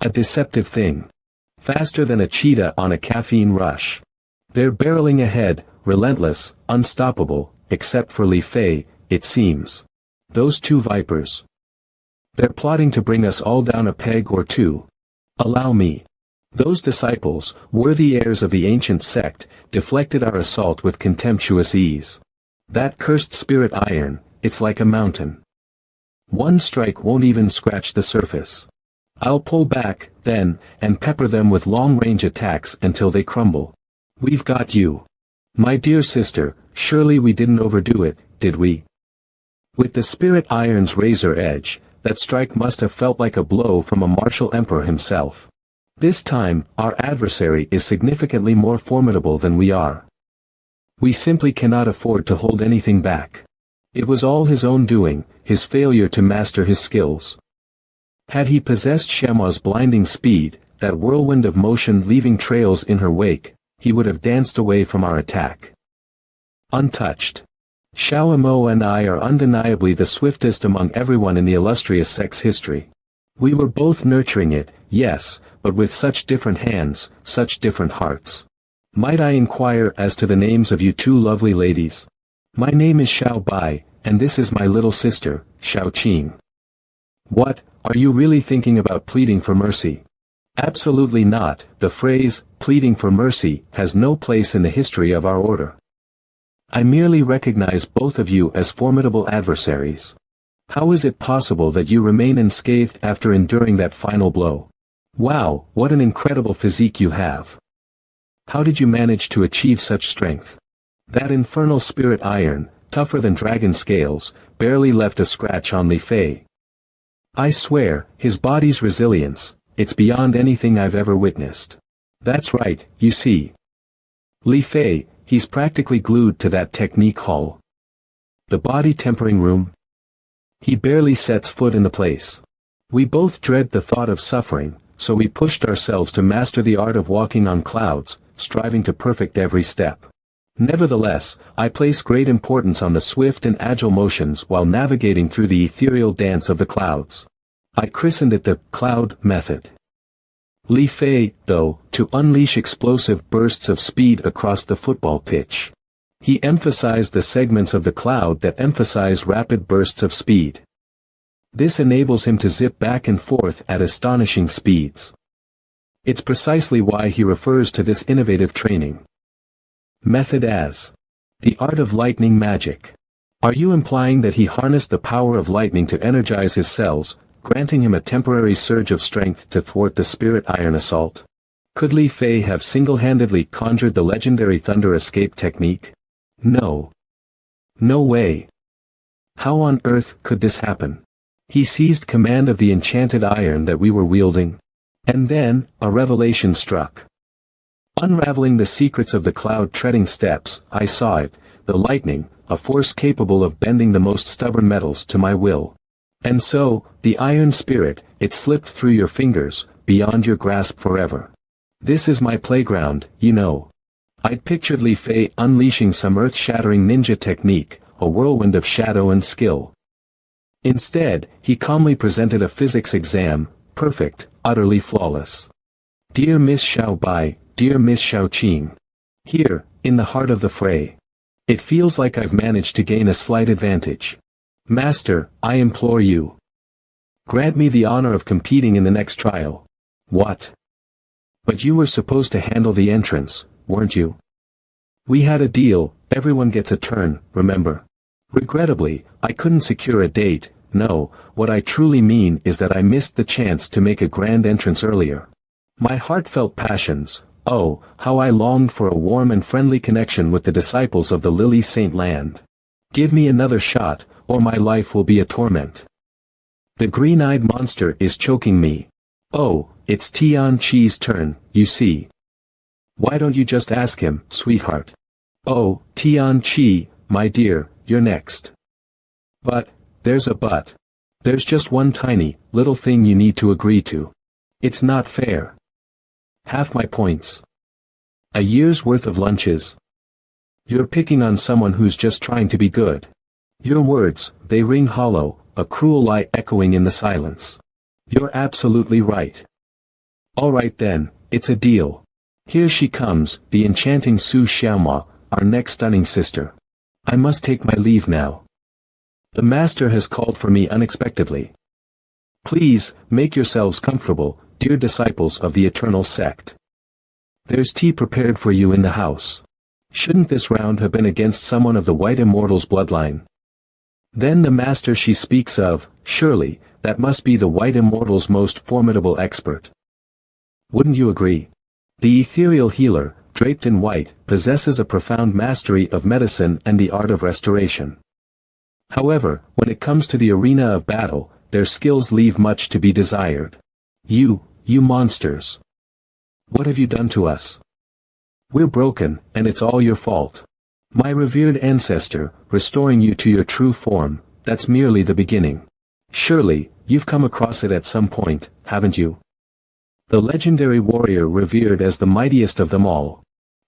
S1: a deceptive thing. Faster than a cheetah on a caffeine rush. They're barreling ahead, relentless, unstoppable, except for Li Fei, it seems. Those 2 vipers. They're plotting to bring us all down a peg or 2. Allow me. Those disciples, worthy heirs of the ancient sect, deflected our assault with contemptuous ease. That cursed spirit iron, it's like a mountain. One strike won't even scratch the surface. I'll pull back, then, and pepper them with long-range attacks until they crumble. We've got you. My dear sister, surely we didn't overdo it, did we? With the spirit iron's razor edge, that strike must have felt like a blow from a martial emperor himself. This time, our adversary is significantly more formidable than we are. We simply cannot afford to hold anything back. It was all his own doing, his failure to master his skills. Had he possessed Shenhua's blinding speed, that whirlwind of motion leaving trails in her wake, he would have danced away from our attack. Untouched. Xiao Imo and I are undeniably the swiftest among everyone in the illustrious sex history. We were both nurturing it, yes, but with such different hands, such different hearts. Might I inquire as to the names of you two lovely ladies? My name is Xiao Bai, and this is my little sister, Xiao Qing. What, are you really thinking about pleading for mercy? Absolutely not. The phrase, pleading for mercy, has no place in the history of our order. I merely recognize both of you as formidable adversaries. How is it possible that you remain unscathed after enduring that final blow? Wow, what an incredible physique you have. How did you manage to achieve such strength? That infernal spirit iron, tougher than dragon scales, barely left a scratch on Li Fei. I swear, his body's resilience, it's beyond anything I've ever witnessed. That's right, you see. Li Fei, he's practically glued to that technique hull. The body tempering room? He barely sets foot in the place. We both dread the thought of suffering, so we pushed ourselves to master the art of walking on clouds, striving to perfect every step. Nevertheless, I place great importance on the swift and agile motions while navigating through the ethereal dance of the clouds. I christened it the cloud method. Li Fei, though, to unleash explosive bursts of speed across the football pitch. He emphasized the segments of the cloud that emphasize rapid bursts of speed. This enables him to zip back and forth at astonishing speeds. It's precisely why he refers to this innovative training method as the art of lightning magic. Are you implying that he harnessed the power of lightning to energize his cells, granting him a temporary surge of strength to thwart the spirit iron assault? Could Li Fei have single-handedly conjured the legendary thunder escape technique? No. No way. How on earth could this happen? He seized command of the enchanted iron that we were wielding. And then, a revelation struck. Unraveling the secrets of the cloud-treading steps, I saw it, the lightning, a force capable of bending the most stubborn metals to my will. And so, the iron spirit, it slipped through your fingers, beyond your grasp forever. This is my playground, you know. I'd pictured Li Fei unleashing some earth-shattering ninja technique, a whirlwind of shadow and skill. Instead, he calmly presented a physics exam, perfect, utterly flawless. Dear Miss Xiao Bai, dear Miss Xiao Qing. Here, in the heart of the fray. It feels like I've managed to gain a slight advantage. Master, I implore you. Grant me the honor of competing in the next trial. What? But you were supposed to handle the entrance, weren't you? We had a deal, everyone gets a turn, remember? Regrettably, I couldn't secure a date. No, what I truly mean is that I missed the chance to make a grand entrance earlier. My heartfelt passions, oh, how I longed for a warm and friendly connection with the disciples of the Lily Saint Land. Give me another shot, or my life will be a torment. The green-eyed monster is choking me. Oh, it's Tian Chi's turn, you see. Why don't you just ask him, sweetheart? Oh, Tian Chi, my dear, you're next. But, there's a but. There's just one tiny, little thing you need to agree to. It's not fair. Half my points. A year's worth of lunches. You're picking on someone who's just trying to be good. Your words, they ring hollow, a cruel lie echoing in the silence. You're absolutely right. All right then, it's a deal. Here she comes, the enchanting Su Xiaoma, our next stunning sister. I must take my leave now. The master has called for me unexpectedly. Please, make yourselves comfortable, dear disciples of the eternal sect. There's tea prepared for you in the house. Shouldn't this round have been against someone of the White Immortals' bloodline? Then the master she speaks of, surely, that must be the white immortal's most formidable expert. Wouldn't you agree? The ethereal healer, draped in white, possesses a profound mastery of medicine and the art of restoration. However, when it comes to the arena of battle, their skills leave much to be desired. You monsters. What have you done to us? We're broken, and it's all your fault. My revered ancestor, restoring you to your true form, that's merely the beginning. Surely, you've come across it at some point, haven't you? The legendary warrior revered as the mightiest of them all.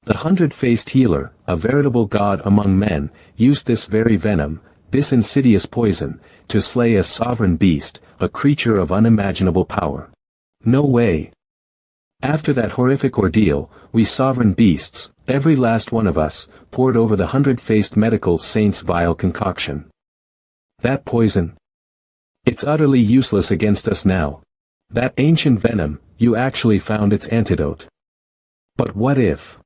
S1: The 100-faced healer, a veritable god among men, used this very venom, this insidious poison, to slay a sovereign beast, a creature of unimaginable power. No way. After that horrific ordeal, we sovereign beasts, every last one of us, poured over the 100-faced medical saint's vile concoction. That poison. It's utterly useless against us now. That ancient venom, you actually found its antidote. But what if?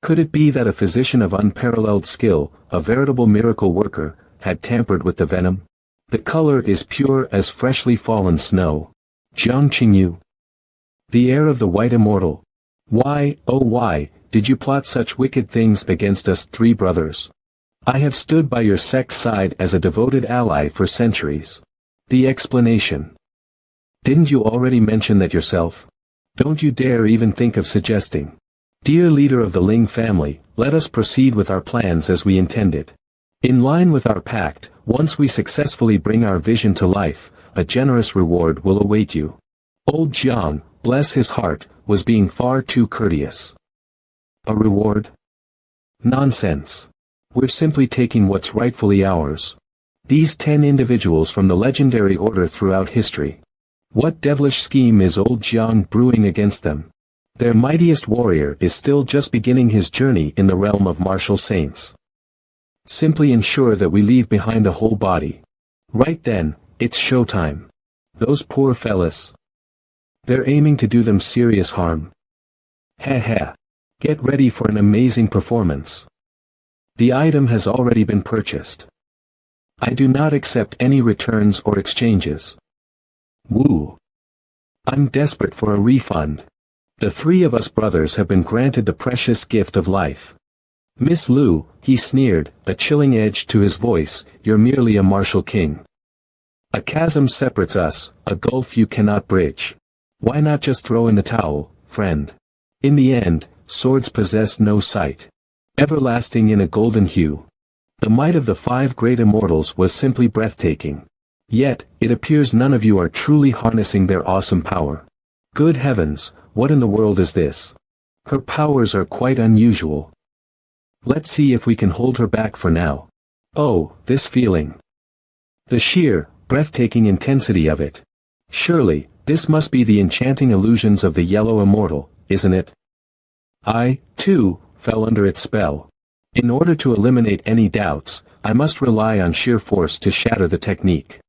S1: Could it be that a physician of unparalleled skill, a veritable miracle worker, had tampered with the venom? The color is pure as freshly fallen snow. Jiang Qingyu. The heir of the white immortal. Why, oh why, did you plot such wicked things against us three brothers? I have stood by your sect's side as a devoted ally for centuries. The explanation. Didn't you already mention that yourself? Don't you dare even think of suggesting. Dear leader of the Ling family, let us proceed with our plans as we intended. In line with our pact, once we successfully bring our vision to life, a generous reward will await you. Old Jiang, bless his heart, was being far too courteous. A reward? Nonsense. We're simply taking what's rightfully ours. These 10 individuals from the legendary order throughout history. What devilish scheme is old Jiang brewing against them? Their mightiest warrior is still just beginning his journey in the realm of martial saints. Simply ensure that we leave behind a whole body. Right then, it's showtime. Those poor fellas. They're aiming to do them serious harm. Heh. Get ready for an amazing performance. The item has already been purchased. I do not accept any returns or exchanges. Woo. I'm desperate for a refund. The three of us brothers have been granted the precious gift of life. Miss Lu, he sneered, a chilling edge to his voice, you're merely a martial king. A chasm separates us, a gulf you cannot bridge. Why not just throw in the towel, friend? In the end, swords possess no sight. Everlasting in a golden hue. The might of the 5 great immortals was simply breathtaking. Yet, it appears none of you are truly harnessing their awesome power. Good heavens, what in the world is this? Her powers are quite unusual. Let's see if we can hold her back for now. Oh, this feeling. The sheer, breathtaking intensity of it. Surely, this must be the enchanting illusions of the yellow immortal, isn't it? I, too, fell under its spell. In order to eliminate any doubts, I must rely on sheer force to shatter the technique.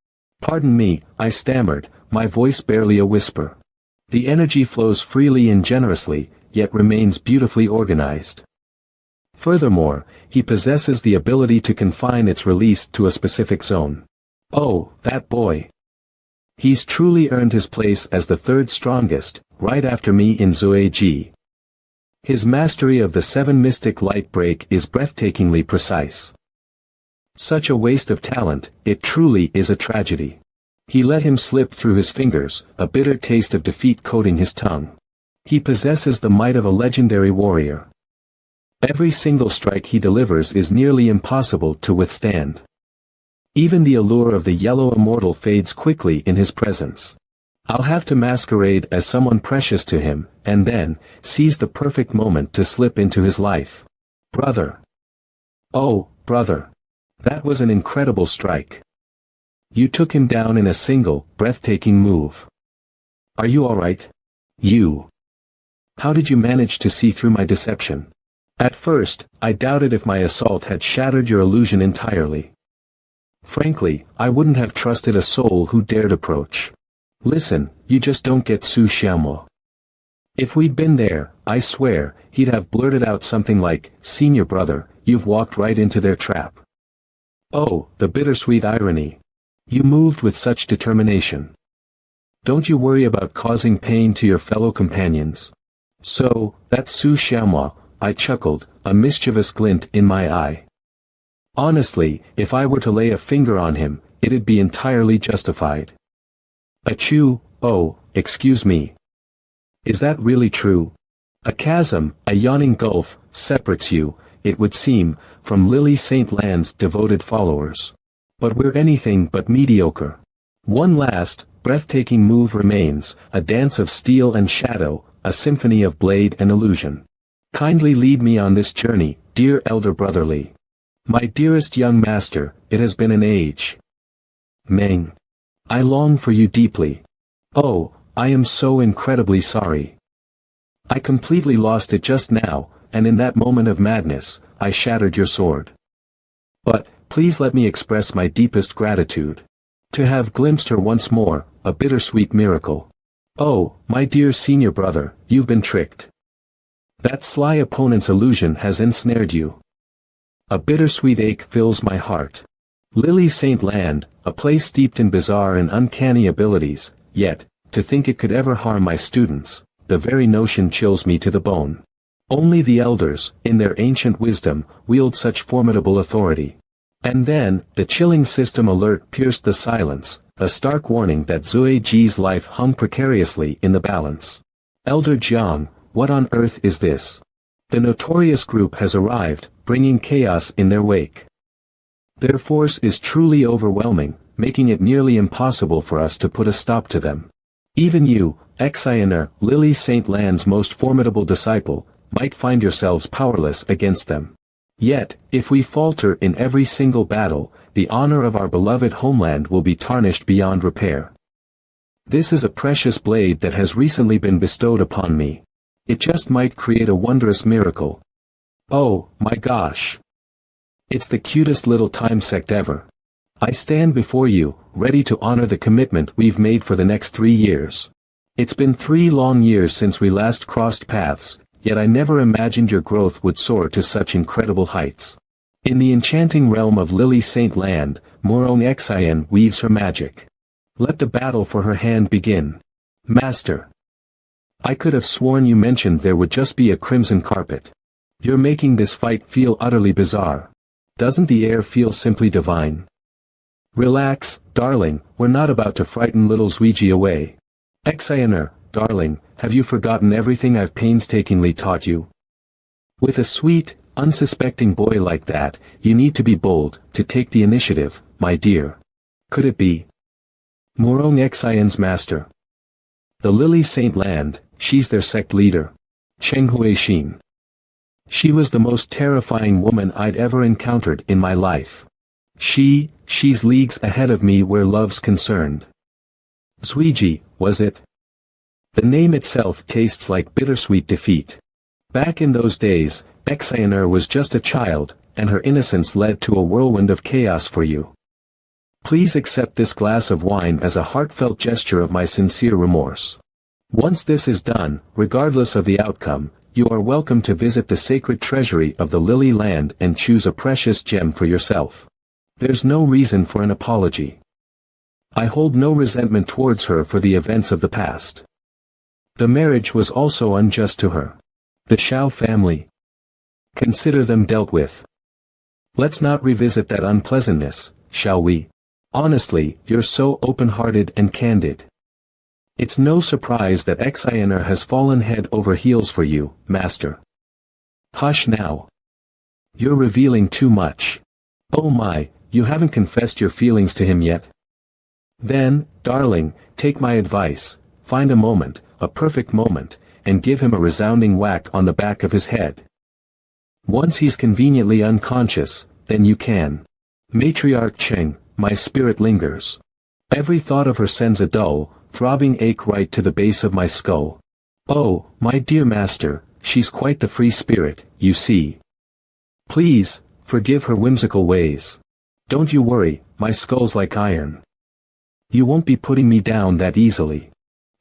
S1: Pardon me, I stammered, my voice barely a whisper. The energy flows freely and generously, yet remains beautifully organized. Furthermore, he possesses the ability to confine its release to a specific zone. Oh, that boy. He's truly earned his place as the 3rd strongest, right after me in Zueji. His mastery of the 7 mystic light break is breathtakingly precise. Such a waste of talent, it truly is a tragedy. He let him slip through his fingers, a bitter taste of defeat coating his tongue. He possesses the might of a legendary warrior. Every single strike he delivers is nearly impossible to withstand. Even the allure of the yellow immortal fades quickly in his presence. I'll have to masquerade as someone precious to him, and then, seize the perfect moment to slip into his life. Brother. Oh, brother. That was an incredible strike. You took him down in a single, breathtaking move. Are you alright? You. How did you manage to see through my deception? At first, I doubted if my assault had shattered your illusion entirely. Frankly, I wouldn't have trusted a soul who dared approach. Listen, you just don't get Su Xiaomo. If we'd been there, I swear, he'd have blurted out something like, Senior brother, you've walked right into their trap. Oh, the bittersweet irony. You moved with such determination. Don't you worry about causing pain to your fellow companions. So, that's Su Xiaomua, I chuckled, a mischievous glint in my eye. Honestly, if I were to lay a finger on him, it'd be entirely justified. Achoo, oh, excuse me. Is that really true? A chasm, a yawning gulf, separates you, it would seem, from Lily St. Land's devoted followers. But we're anything but mediocre. One last, breathtaking move remains, a dance of steel and shadow, a symphony of blade and illusion. Kindly lead me on this journey, dear elder brotherly. My dearest young master, it has been an age. Meng. I long for you deeply. Oh, I am so incredibly sorry. I completely lost it just now, and in that moment of madness, I shattered your sword. But, please let me express my deepest gratitude. To have glimpsed her once more, a bittersweet miracle. Oh, my dear senior brother, you've been tricked. That sly opponent's illusion has ensnared you. A bittersweet ache fills my heart. Lily St. Land, a place steeped in bizarre and uncanny abilities, yet, to think it could ever harm my students, the very notion chills me to the bone. Only the elders, in their ancient wisdom, wield such formidable authority. And then, the chilling system alert pierced the silence, a stark warning that Zui Ji's life hung precariously in the balance. Elder Jiang, what on earth is this? The notorious group has arrived, bringing chaos in their wake. Their force is truly overwhelming, making it nearly impossible for us to put a stop to them. Even you, Exioner, Lily St. Land's most formidable disciple, might find yourselves powerless against them. Yet, if we falter in every single battle, the honor of our beloved homeland will be tarnished beyond repair. This is a precious blade that has recently been bestowed upon me. It just might create a wondrous miracle. Oh, my gosh. It's the cutest little time sect ever. I stand before you, ready to honor the commitment we've made for the next 3 years. It's been 3 long years since we last crossed paths, yet I never imagined your growth would soar to such incredible heights. In the enchanting realm of Lily St. Land, Morong Xian weaves her magic. Let the battle for her hand begin. Master. I could have sworn you mentioned there would just be a crimson carpet. You're making this fight feel utterly bizarre. Doesn't the air feel simply divine? Relax, darling, we're not about to frighten little Zuiji away. Exioner, darling, have you forgotten everything I've painstakingly taught you? With a sweet, unsuspecting boy like that, you need to be bold, to take the initiative, my dear. Could it be? Morong Xian's master. The Lily St. Land, she's their sect leader. Cheng Huixin. She was the most terrifying woman I'd ever encountered in my life. She's leagues ahead of me where love's concerned. Zuiji, was it? The name itself tastes like bittersweet defeat. Back in those days, Exioner was just a child, and her innocence led to a whirlwind of chaos for you. Please accept this glass of wine as a heartfelt gesture of my sincere remorse. Once this is done, regardless of the outcome, you are welcome to visit the sacred treasury of the Lily Land and choose a precious gem for yourself. There's no reason for an apology. I hold no resentment towards her for the events of the past. The marriage was also unjust to her. The Xiao family. Consider them dealt with. Let's not revisit that unpleasantness, shall we? Honestly, you're so open-hearted and candid. It's no surprise that Exioner has fallen head over heels for you, master. Hush now. You're revealing too much. Oh my, you haven't confessed your feelings to him yet? Then, darling, take my advice, find a moment, a perfect moment, and give him a resounding whack on the back of his head. Once he's conveniently unconscious, then you can. Matriarch Cheng, my spirit lingers. Every thought of her sends a dull, throbbing ache right to the base of my skull. Oh, my dear master, she's quite the free spirit, you see. Please, forgive her whimsical ways. Don't you worry, my skull's like iron. You won't be putting me down that easily.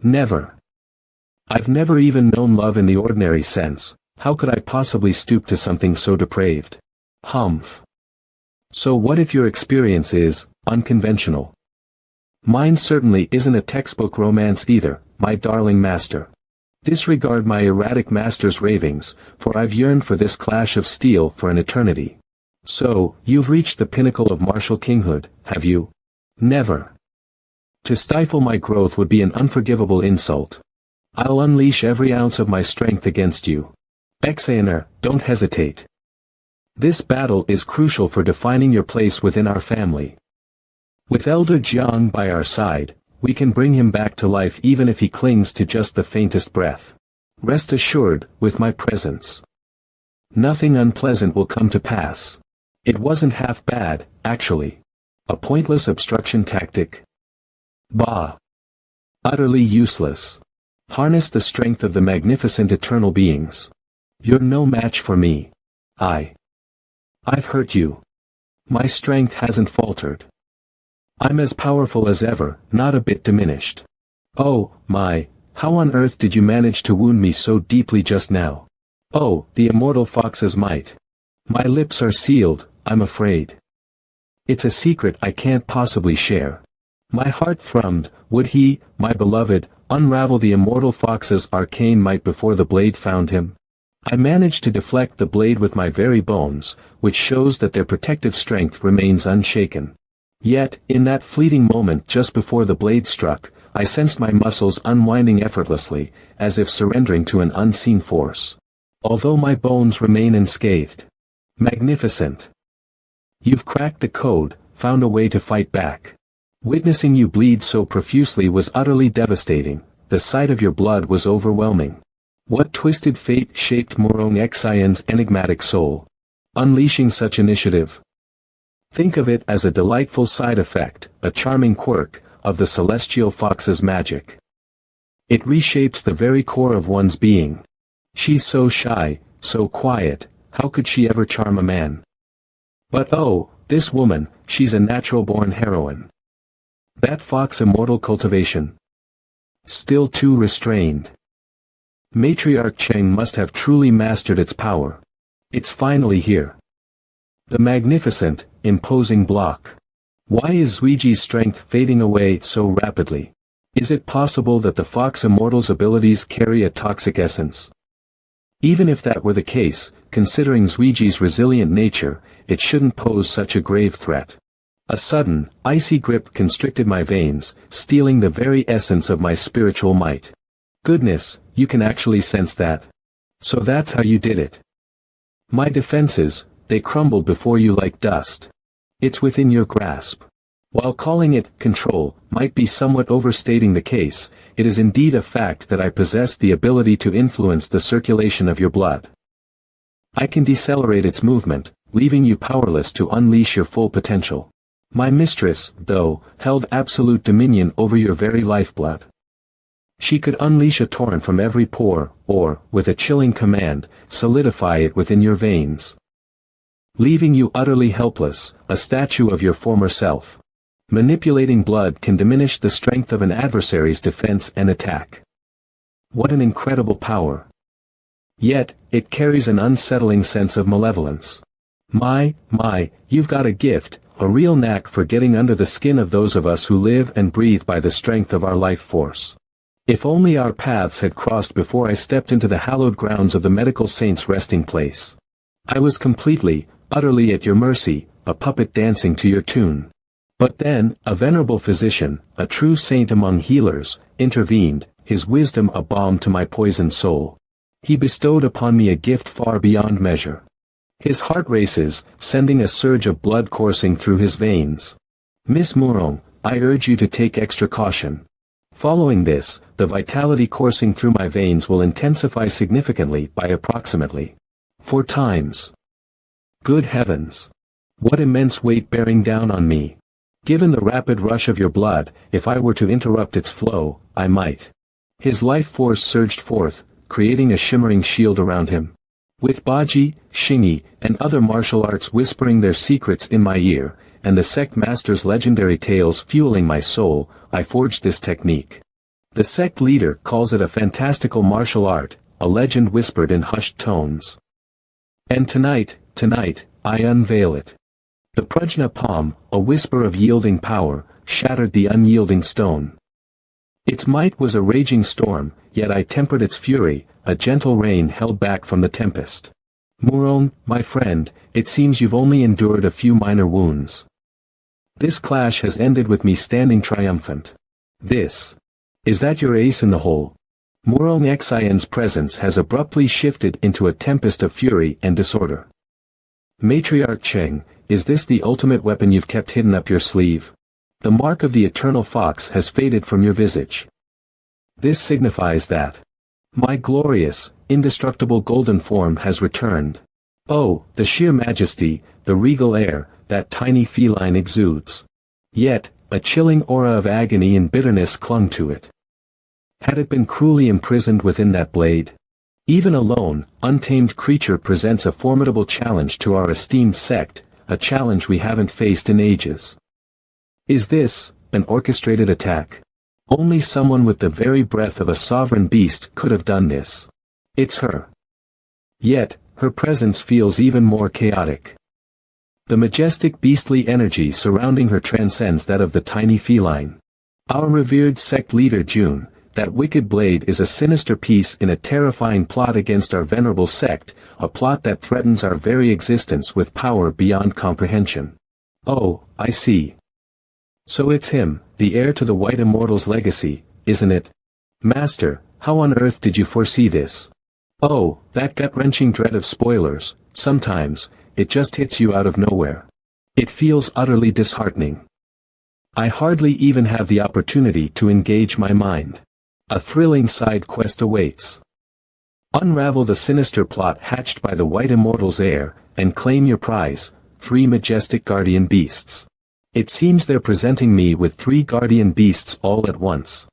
S1: Never. I've never even known love in the ordinary sense, how could I possibly stoop to something so depraved? Humph. So what if your experience is unconventional? Mine certainly isn't a textbook romance either, my darling master. Disregard my erratic master's ravings, for I've yearned for this clash of steel for an eternity. So, you've reached the pinnacle of martial kinghood, have you? Never. To stifle my growth would be an unforgivable insult. I'll unleash every ounce of my strength against you. Exaner, don't hesitate. This battle is crucial for defining your place within our family. With Elder Jiang by our side, we can bring him back to life even if he clings to just the faintest breath. Rest assured, with my presence, nothing unpleasant will come to pass. It wasn't half bad, actually. A pointless obstruction tactic. Bah. Utterly useless. Harness the strength of the magnificent eternal beings. You're no match for me. I've hurt you. My strength hasn't faltered. I'm as powerful as ever, not a bit diminished. Oh, my, how on earth did you manage to wound me so deeply just now? Oh, the immortal fox's might. My lips are sealed, I'm afraid. It's a secret I can't possibly share. My heart thrummed, would he, my beloved, unravel the immortal fox's arcane might before the blade found him? I managed to deflect the blade with my very bones, which shows that their protective strength remains unshaken. Yet, in that fleeting moment just before the blade struck, I sensed my muscles unwinding effortlessly, as if surrendering to an unseen force. Although my bones remain unscathed. Magnificent. You've cracked the code, found a way to fight back. Witnessing you bleed so profusely was utterly devastating, the sight of your blood was overwhelming. What twisted fate shaped Morong Xian's enigmatic soul? Unleashing such initiative. Think of it as a delightful side effect, a charming quirk, of the celestial fox's magic. It reshapes the very core of one's being. She's so shy, so quiet, how could she ever charm a man? But oh, this woman, she's a natural-born heroine. That fox immortal cultivation. Still too restrained. Matriarch Cheng must have truly mastered its power. It's finally here. The magnificent, imposing block. Why is Zuiji's strength fading away so rapidly? Is it possible that the Fox Immortal's abilities carry a toxic essence? Even if that were the case, considering Zuiji's resilient nature, it shouldn't pose such a grave threat. A sudden, icy grip constricted my veins, stealing the very essence of my spiritual might. Goodness, you can actually sense that. So that's how you did it. My defenses, they crumbled before you like dust. It's within your grasp. While calling it control might be somewhat overstating the case, it is indeed a fact that I possess the ability to influence the circulation of your blood. I can decelerate its movement, leaving you powerless to unleash your full potential. My mistress, though, held absolute dominion over your very lifeblood. She could unleash a torrent from every pore, or, with a chilling command, solidify it within your veins, leaving you utterly helpless, a statue of your former self. Manipulating blood can diminish the strength of an adversary's defense and attack. What an incredible power! Yet, it carries an unsettling sense of malevolence. My, you've got a gift, a real knack for getting under the skin of those of us who live and breathe by the strength of our life force. If only our paths had crossed before I stepped into the hallowed grounds of the medical saint's resting place. I was completely, utterly at your mercy, a puppet dancing to your tune. But then, a venerable physician, a true saint among healers, intervened, his wisdom a balm to my poisoned soul. He bestowed upon me a gift far beyond measure. His heart races, sending a surge of blood coursing through his veins. Miss Murong, I urge you to take extra caution. Following this, the vitality coursing through my veins will intensify significantly by approximately 4 times. Good heavens! What immense weight bearing down on me! Given the rapid rush of your blood, if I were to interrupt its flow, I might. His life force surged forth, creating a shimmering shield around him. With Baji, Xingyi, and other martial arts whispering their secrets in my ear, and the sect master's legendary tales fueling my soul, I forged this technique. The sect leader calls it a fantastical martial art, a legend whispered in hushed tones. And tonight, I unveil it. The prajna palm, a whisper of yielding power, shattered the unyielding stone. Its might was a raging storm, yet I tempered its fury, a gentle rain held back from the tempest. Murong, my friend, it seems you've only endured a few minor wounds. This clash has ended with me standing triumphant. Is that your ace in the hole? Murong Xian's presence has abruptly shifted into a tempest of fury and disorder. Matriarch Cheng, is this the ultimate weapon you've kept hidden up your sleeve? The mark of the eternal fox has faded from your visage. This signifies that my glorious, indestructible golden form has returned. Oh, the sheer majesty, the regal air, that tiny feline exudes. Yet, a chilling aura of agony and bitterness clung to it. Had it been cruelly imprisoned within that blade? Even a lone, untamed creature presents a formidable challenge to our esteemed sect, a challenge we haven't faced in ages. Is this an orchestrated attack? Only someone with the very breath of a sovereign beast could have done this. It's her. Yet, her presence feels even more chaotic. The majestic beastly energy surrounding her transcends that of the tiny feline. Our revered sect leader June, that wicked blade is a sinister piece in a terrifying plot against our venerable sect, a plot that threatens our very existence with power beyond comprehension. Oh, I see. So it's him, the heir to the White Immortal's legacy, isn't it? Master, how on earth did you foresee this? Oh, that gut-wrenching dread of spoilers, sometimes, it just hits you out of nowhere. It feels utterly disheartening. I hardly even have the opportunity to engage my mind. A thrilling side quest awaits. Unravel the sinister plot hatched by the White Immortal's heir, and claim your prize, 3 majestic guardian beasts. It seems they're presenting me with 3 guardian beasts all at once.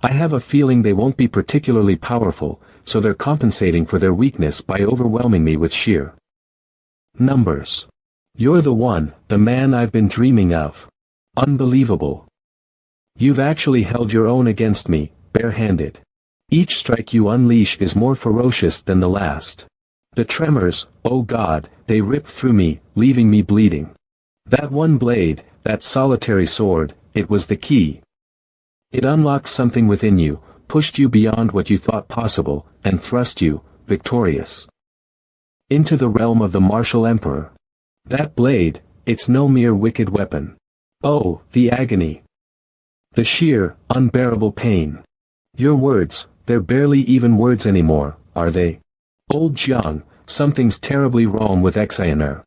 S1: I have a feeling they won't be particularly powerful, so they're compensating for their weakness by overwhelming me with sheer numbers. You're the one, the man I've been dreaming of. Unbelievable. You've actually held your own against me, bare-handed. Each strike you unleash is more ferocious than the last. The tremors, oh God, they ripped through me, leaving me bleeding. That one blade, that solitary sword, it was the key. It unlocked something within you, pushed you beyond what you thought possible, and thrust you, victorious, into the realm of the martial emperor. That blade, it's no mere wicked weapon. Oh, the agony. The sheer, unbearable pain. Your words, they're barely even words anymore, are they? Old Jiang, something's terribly wrong with Xianer.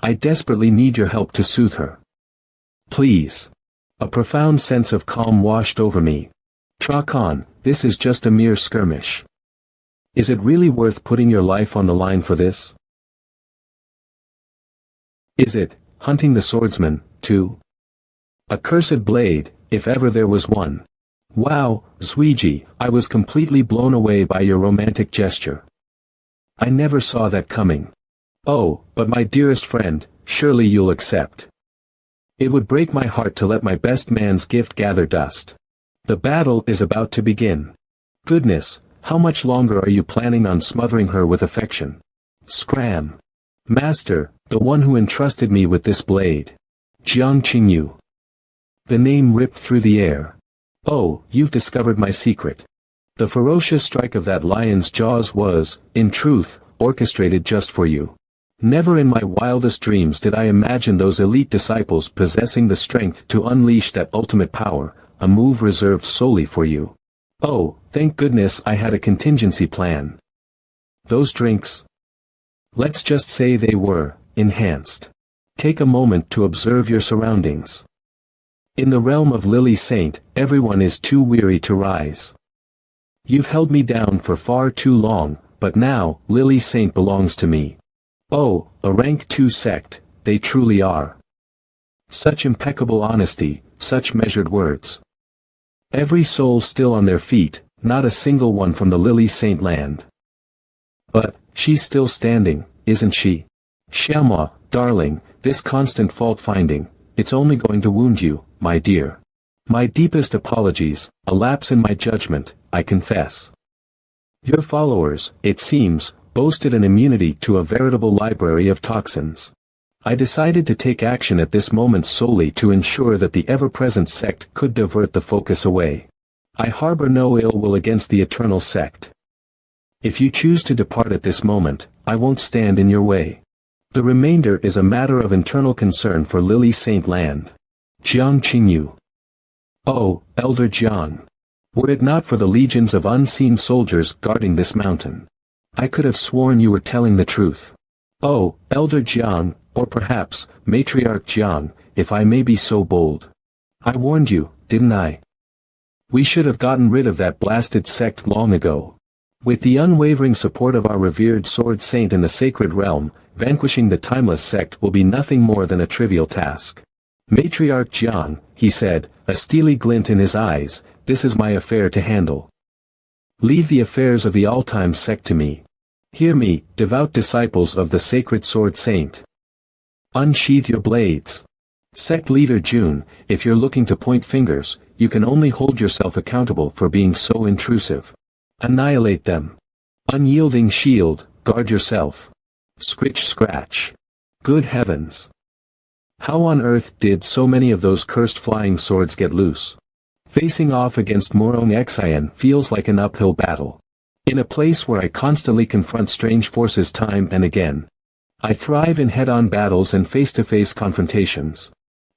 S1: I desperately need your help to soothe her. Please. A profound sense of calm washed over me. Tra-Khan, this is just a mere skirmish. Is it really worth putting your life on the line for this? Is it, hunting the swordsman, too? A cursed blade, if ever there was one. Wow, Zuiji, I was completely blown away by your romantic gesture. I never saw that coming. Oh, but my dearest friend, surely you'll accept. It would break my heart to let my best man's gift gather dust. The battle is about to begin. Goodness, how much longer are you planning on smothering her with affection? Scram. Master, the one who entrusted me with this blade. Jiang Qingyu. The name ripped through the air. Oh, you've discovered my secret. The ferocious strike of that lion's jaws was, in truth, orchestrated just for you. Never in my wildest dreams did I imagine those elite disciples possessing the strength to unleash that ultimate power, a move reserved solely for you. Oh, thank goodness I had a contingency plan. Those drinks? Let's just say they were enhanced. Take a moment to observe your surroundings. In the realm of Lily Saint, everyone is too weary to rise. You've held me down for far too long, but now, Lily Saint belongs to me. Oh, a rank 2 sect, they truly are. Such impeccable honesty, such measured words. Every soul still on their feet, not a single one from the Lily Saint land. But, she's still standing, isn't she? Xiaomua, darling, this constant fault-finding, it's only going to wound you, my dear. My deepest apologies, a lapse in my judgment, I confess. Your followers, it seems, boasted an immunity to a veritable library of toxins. I decided to take action at this moment solely to ensure that the ever-present sect could divert the focus away. I harbor no ill will against the eternal sect. If you choose to depart at this moment, I won't stand in your way. The remainder is a matter of internal concern for Lily Saint Land. Jiang Qingyu. Oh, Elder Jiang. Were it not for the legions of unseen soldiers guarding this mountain, I could have sworn you were telling the truth. Oh, Elder Jiang, or perhaps, Matriarch Jiang, if I may be so bold. I warned you, didn't I? We should have gotten rid of that blasted sect long ago. With the unwavering support of our revered sword saint in the sacred realm, vanquishing the timeless sect will be nothing more than a trivial task. Matriarch Jiang, he said, a steely glint in his eyes, this is my affair to handle. Leave the affairs of the all-time sect to me. Hear me, devout disciples of the sacred sword saint. Unsheath your blades. Sect leader June, if you're looking to point fingers, you can only hold yourself accountable for being so intrusive. Annihilate them. Unyielding shield, guard yourself. Scritch scratch. Good heavens. How on earth did so many of those cursed flying swords get loose? Facing off against Morong Xian feels like an uphill battle. In a place where I constantly confront strange forces time and again. I thrive in head-on battles and face-to-face confrontations.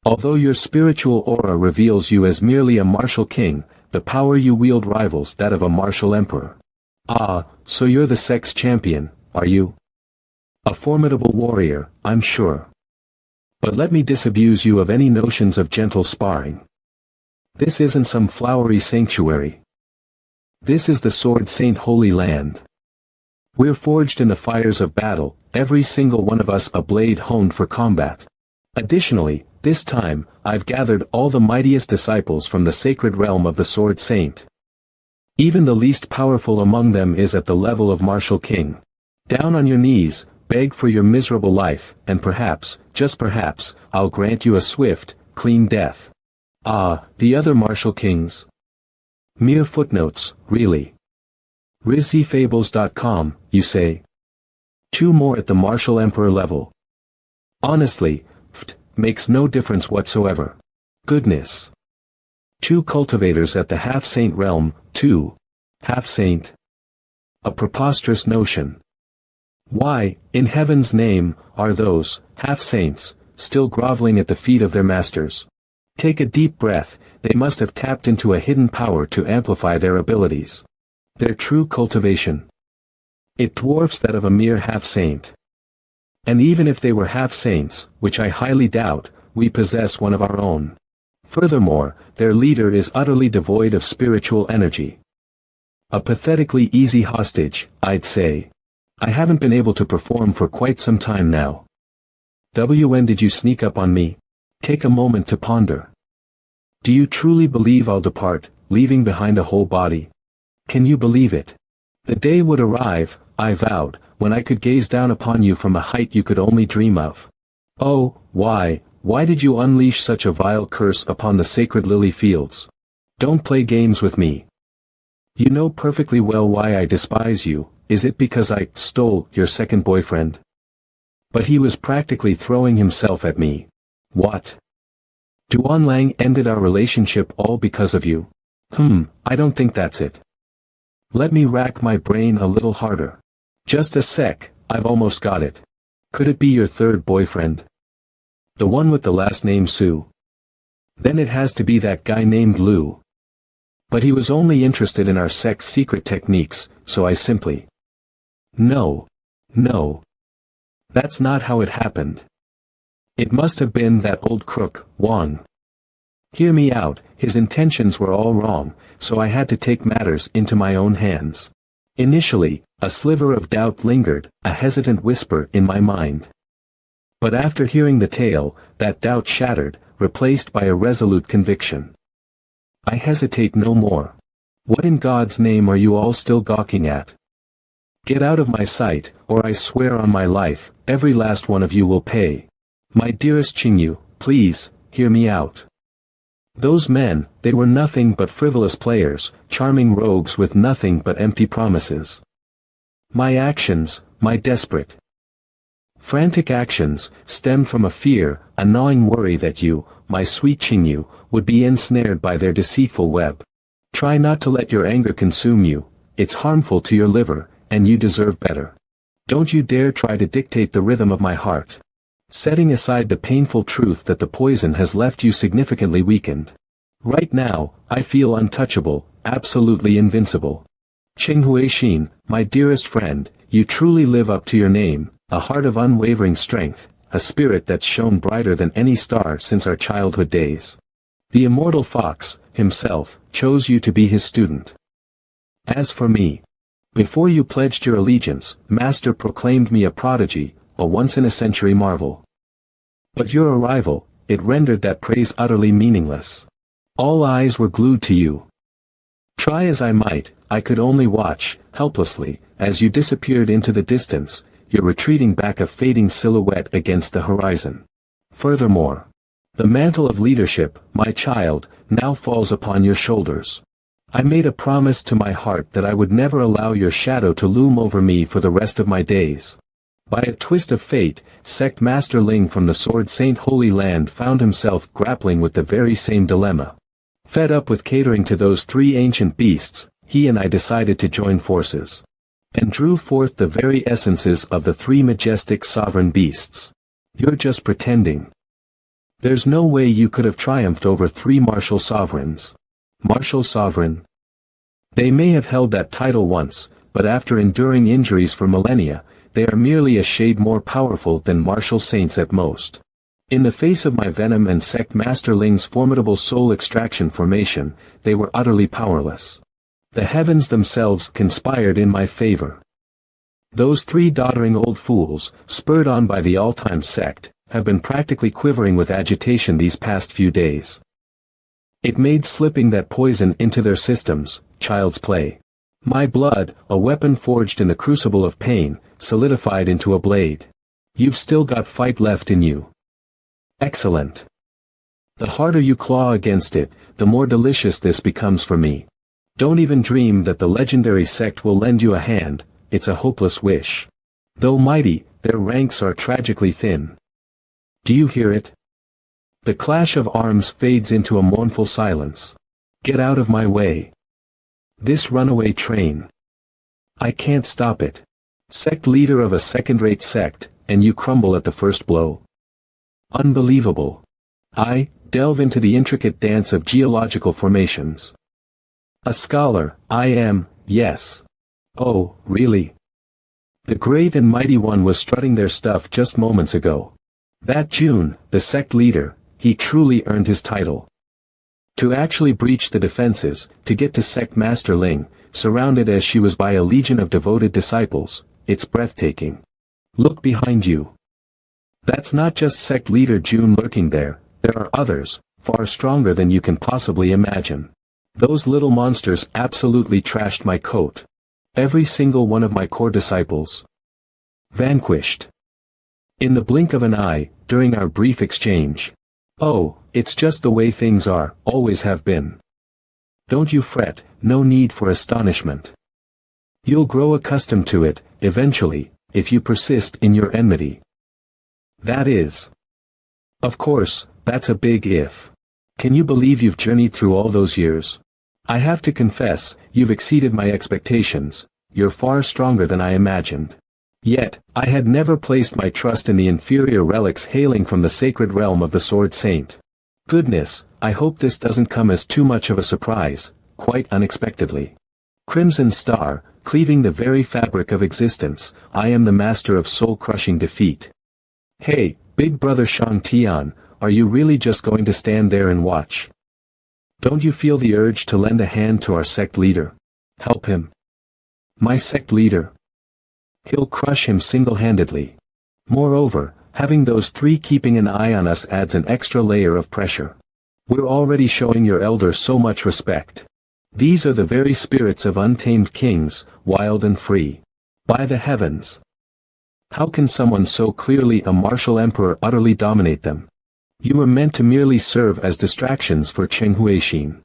S1: Although your spiritual aura reveals you as merely a martial king, the power you wield rivals that of a martial emperor. Ah, so you're the sect's champion, are you? A formidable warrior, I'm sure. But let me disabuse you of any notions of gentle sparring. This isn't some flowery sanctuary. This is the Sword Saint Holy Land. We're forged in the fires of battle, every single one of us a blade honed for combat. Additionally, this time, I've gathered all the mightiest disciples from the sacred realm of the Sword Saint. Even the least powerful among them is at the level of martial king. Down on your knees, beg for your miserable life, and perhaps, just perhaps, I'll grant you a swift, clean death. Ah, the other martial kings. Mere footnotes, really. RizzyFables.com, you say? 2 more at the martial emperor level. Honestly, makes no difference whatsoever. Goodness. 2 cultivators at the half-saint realm, 2. Half-saint. A preposterous notion. Why, in heaven's name, are those, half-saints, still groveling at the feet of their masters? Take a deep breath, they must have tapped into a hidden power to amplify their abilities. Their true cultivation. It dwarfs that of a mere half-saint. And even if they were half-saints, which I highly doubt, we possess one of our own. Furthermore, their leader is utterly devoid of spiritual energy. A pathetically easy hostage, I'd say. I haven't been able to perform for quite some time now. When did you sneak up on me? Take a moment to ponder. Do you truly believe I'll depart, leaving behind a whole body? Can you believe it? The day would arrive, I vowed, when I could gaze down upon you from a height you could only dream of. Oh, why did you unleash such a vile curse upon the sacred lily fields? Don't play games with me. You know perfectly well why I despise you. Is it because I stole your second boyfriend? But he was practically throwing himself at me. What? Duan Lang ended our relationship all because of you? I don't think that's it. Let me rack my brain a little harder. Just a sec, I've almost got it. Could it be your third boyfriend? The one with the last name Su? Then it has to be that guy named Lu. But he was only interested in our sect's secret techniques, so I simply... No. That's not how it happened. It must have been that old crook, Wang. Hear me out, his intentions were all wrong, so I had to take matters into my own hands. Initially, a sliver of doubt lingered, a hesitant whisper in my mind. But after hearing the tale, that doubt shattered, replaced by a resolute conviction. I hesitate no more. What in God's name are you all still gawking at? Get out of my sight, or I swear on my life, every last one of you will pay. My dearest Qingyu, please, hear me out. Those men, they were nothing but frivolous players, charming rogues with nothing but empty promises. My actions, my desperate Frantic actions stemmed from a fear, a gnawing worry that you, my sweet Qingyu, would be ensnared by their deceitful web. Try not to let your anger consume you, it's harmful to your liver, and you deserve better. Don't you dare try to dictate the rhythm of my heart. Setting aside the painful truth that the poison has left you significantly weakened. Right now, I feel untouchable, absolutely invincible. Qinghuixin, my dearest friend, you truly live up to your name, a heart of unwavering strength, a spirit that's shone brighter than any star since our childhood days. The immortal fox, himself, chose you to be his student. As for me, before you pledged your allegiance, Master proclaimed me a prodigy, a once-in-a-century marvel. But your arrival, it rendered that praise utterly meaningless. All eyes were glued to you. Try as I might, I could only watch, helplessly, as you disappeared into the distance, your retreating back a fading silhouette against the horizon. Furthermore, the mantle of leadership, my child, now falls upon your shoulders. I made a promise to my heart that I would never allow your shadow to loom over me for the rest of my days. By a twist of fate, Sect Master Ling from the Sword Saint Holy Land found himself grappling with the very same dilemma. Fed up with catering to those three ancient beasts, he and I decided to join forces. And drew forth the very essences of the three majestic sovereign beasts. You're just pretending. There's no way you could have triumphed over three martial sovereigns. Martial sovereign? They may have held that title once, but after enduring injuries for millennia, they are merely a shade more powerful than martial saints at most. In the face of my venom and Sect Master Ling's formidable soul extraction formation, they were utterly powerless. The heavens themselves conspired in my favor. Those three doddering old fools, spurred on by the all-time sect, have been practically quivering with agitation these past few days. It made slipping that poison into their systems, child's play. My blood, a weapon forged in the crucible of pain, solidified into a blade. You've still got fight left in you. Excellent. The harder you claw against it, the more delicious this becomes for me. Don't even dream that the legendary sect will lend you a hand, it's a hopeless wish. Though mighty, their ranks are tragically thin. Do you hear it? The clash of arms fades into a mournful silence. Get out of my way. This runaway train. I can't stop it. Sect leader of a second-rate sect, and you crumble at the first blow. Unbelievable. I delve into the intricate dance of geological formations. A scholar, I am, yes. Oh, really? The great and mighty one was strutting their stuff just moments ago. That June, the sect leader, he truly earned his title. To actually breach the defenses, to get to Sect Master Ling, surrounded as she was by a legion of devoted disciples, it's breathtaking. Look behind you. That's not just sect leader June lurking there, there are others, far stronger than you can possibly imagine. Those little monsters absolutely trashed my coat. Every single one of my core disciples. Vanquished. In the blink of an eye, during our brief exchange. Oh, it's just the way things are, always have been. Don't you fret, no need for astonishment. You'll grow accustomed to it, eventually, if you persist in your enmity. That is. Of course, that's a big if. Can you believe you've journeyed through all those years? I have to confess, you've exceeded my expectations, you're far stronger than I imagined. Yet, I had never placed my trust in the inferior relics hailing from the sacred realm of the Sword Saint. Goodness, I hope this doesn't come as too much of a surprise, quite unexpectedly. Crimson Star, cleaving the very fabric of existence, I am the master of soul-crushing defeat. Hey, big brother Shang Tian, are you really just going to stand there and watch? Don't you feel the urge to lend a hand to our sect leader? Help him. My sect leader? He'll crush him single-handedly. Moreover, having those three keeping an eye on us adds an extra layer of pressure. We're already showing your elder so much respect. These are the very spirits of untamed kings, wild and free. By the heavens! How can someone so clearly a martial emperor utterly dominate them? You were meant to merely serve as distractions for Qinghuixin.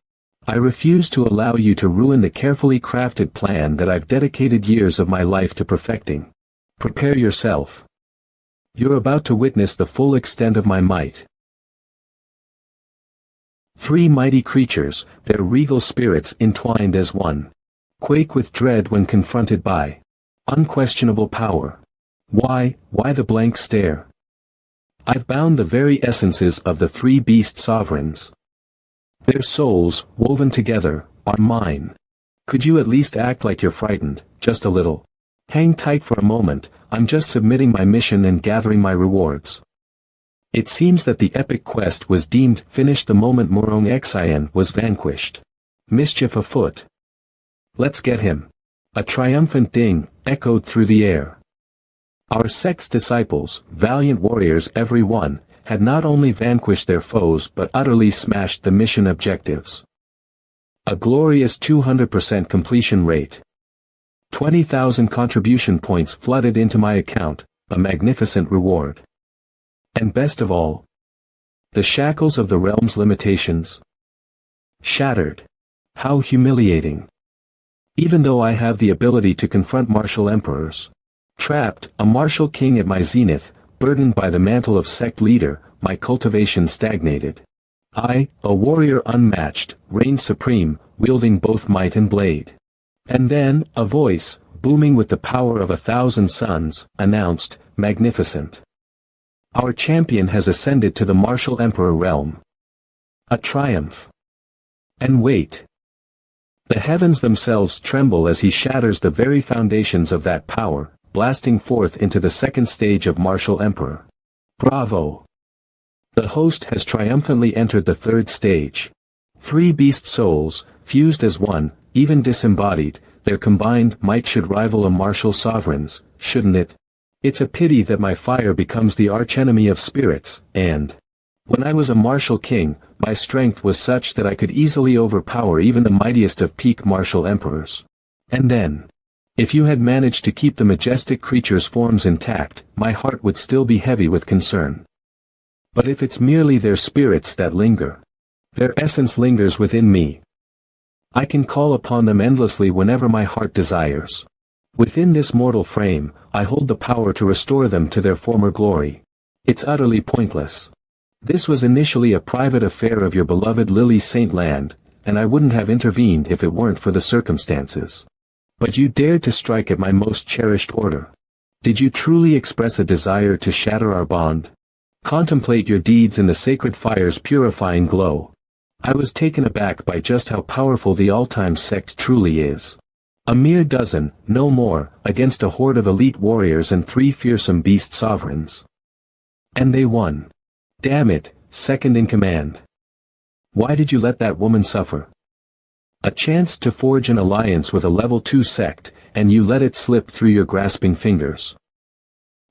S1: I refuse to allow you to ruin the carefully crafted plan that I've dedicated years of my life to perfecting. Prepare yourself. You're about to witness the full extent of my might. 3 mighty creatures, their regal spirits entwined as one. Quake with dread when confronted by unquestionable power. Why the blank stare? I've bound the very essences of the 3 beast sovereigns. Their souls, woven together, are mine. Could you at least act like you're frightened, just a little? Hang tight for a moment, I'm just submitting my mission and gathering my rewards. It seems that the epic quest was deemed finished the moment Murong Xien was vanquished. Mischief afoot. Let's get him. A triumphant ding echoed through the air. Our sect's disciples, valiant warriors every one, had not only vanquished their foes but utterly smashed the mission objectives. A glorious 200% completion rate. 20,000 contribution points flooded into my account, a magnificent reward. And best of all, the shackles of the realm's limitations shattered. How humiliating. Even though I have the ability to confront martial emperors, trapped, a martial king at my zenith, burdened by the mantle of sect leader, my cultivation stagnated. I, a warrior unmatched, reigned supreme, wielding both might and blade. And then, a voice, booming with the power of 1,000 suns, announced, magnificent. Our champion has ascended to the martial emperor realm. A triumph. And wait. The heavens themselves tremble as he shatters the very foundations of that power, blasting forth into the second stage of martial emperor. Bravo! The host has triumphantly entered the third stage. 3 beast souls, fused as one, even disembodied, their combined might should rival a martial sovereign's, shouldn't it? It's a pity that my fire becomes the archenemy of spirits, and when I was a martial king, my strength was such that I could easily overpower even the mightiest of peak martial emperors. And then, if you had managed to keep the majestic creatures' forms intact, my heart would still be heavy with concern. But if it's merely their spirits that linger, their essence lingers within me, I can call upon them endlessly whenever my heart desires. Within this mortal frame, I hold the power to restore them to their former glory. It's utterly pointless. This was initially a private affair of your beloved Lily Saint Land, and I wouldn't have intervened if it weren't for the circumstances. But you dared to strike at my most cherished order. Did you truly express a desire to shatter our bond? Contemplate your deeds in the sacred fire's purifying glow. I was taken aback by just how powerful the all-time sect truly is. A mere dozen, no more, against a horde of elite warriors and 3 fearsome beast sovereigns. And they won. Damn it, second in command. Why did you let that woman suffer? A chance to forge an alliance with a level 2 sect, and you let it slip through your grasping fingers.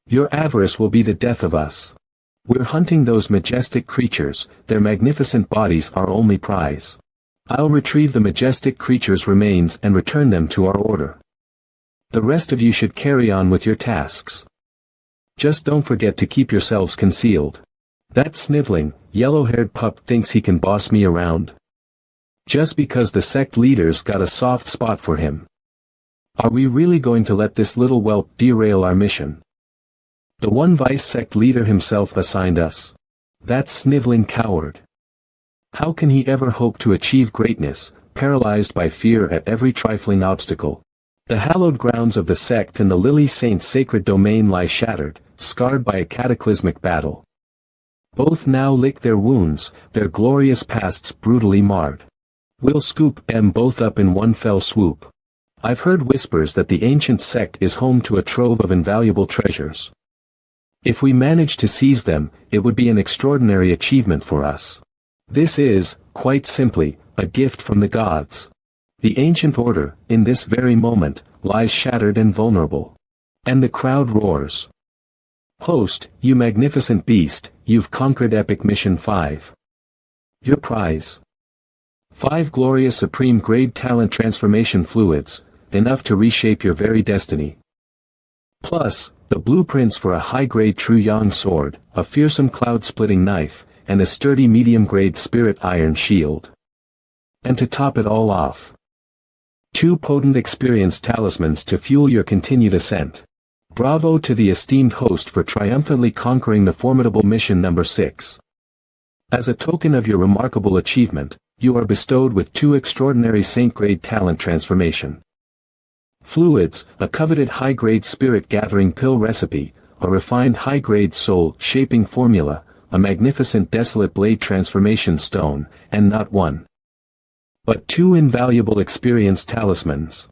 S1: Your avarice will be the death of us. We're hunting those majestic creatures, their magnificent bodies our only prize. I'll retrieve the majestic creatures' remains and return them to our order. The rest of you should carry on with your tasks. Just don't forget to keep yourselves concealed. That sniveling, yellow-haired pup thinks he can boss me around. Just because the sect leaders got a soft spot for him. Are we really going to let this little whelp derail our mission? The one vice sect leader himself assigned us. That sniveling coward. How can he ever hope to achieve greatness, paralyzed by fear at every trifling obstacle? The hallowed grounds of the sect and the Lily Saint's sacred domain lie shattered, scarred by a cataclysmic battle. Both now lick their wounds, their glorious pasts brutally marred. We'll scoop them both up in one fell swoop. I've heard whispers that the ancient sect is home to a trove of invaluable treasures. If we manage to seize them, it would be an extraordinary achievement for us. This is, quite simply, a gift from the gods. The ancient order, in this very moment, lies shattered and vulnerable. And the crowd roars. Host, you magnificent beast, you've conquered Epic Mission 5. Your prize. 5 glorious supreme-grade talent transformation fluids, enough to reshape your very destiny. Plus, the blueprints for a high-grade True Yang sword, a fearsome cloud-splitting knife, and a sturdy medium-grade spirit iron shield. And to top it all off, 2 potent experience talismans to fuel your continued ascent. Bravo to the esteemed host for triumphantly conquering the formidable mission number 6. As a token of your remarkable achievement, you are bestowed with 2 extraordinary Saint-grade talent transformation fluids, a coveted high-grade spirit-gathering pill recipe, a refined high-grade soul-shaping formula, a magnificent desolate blade transformation stone, and not 1, but 2 invaluable experience talismans.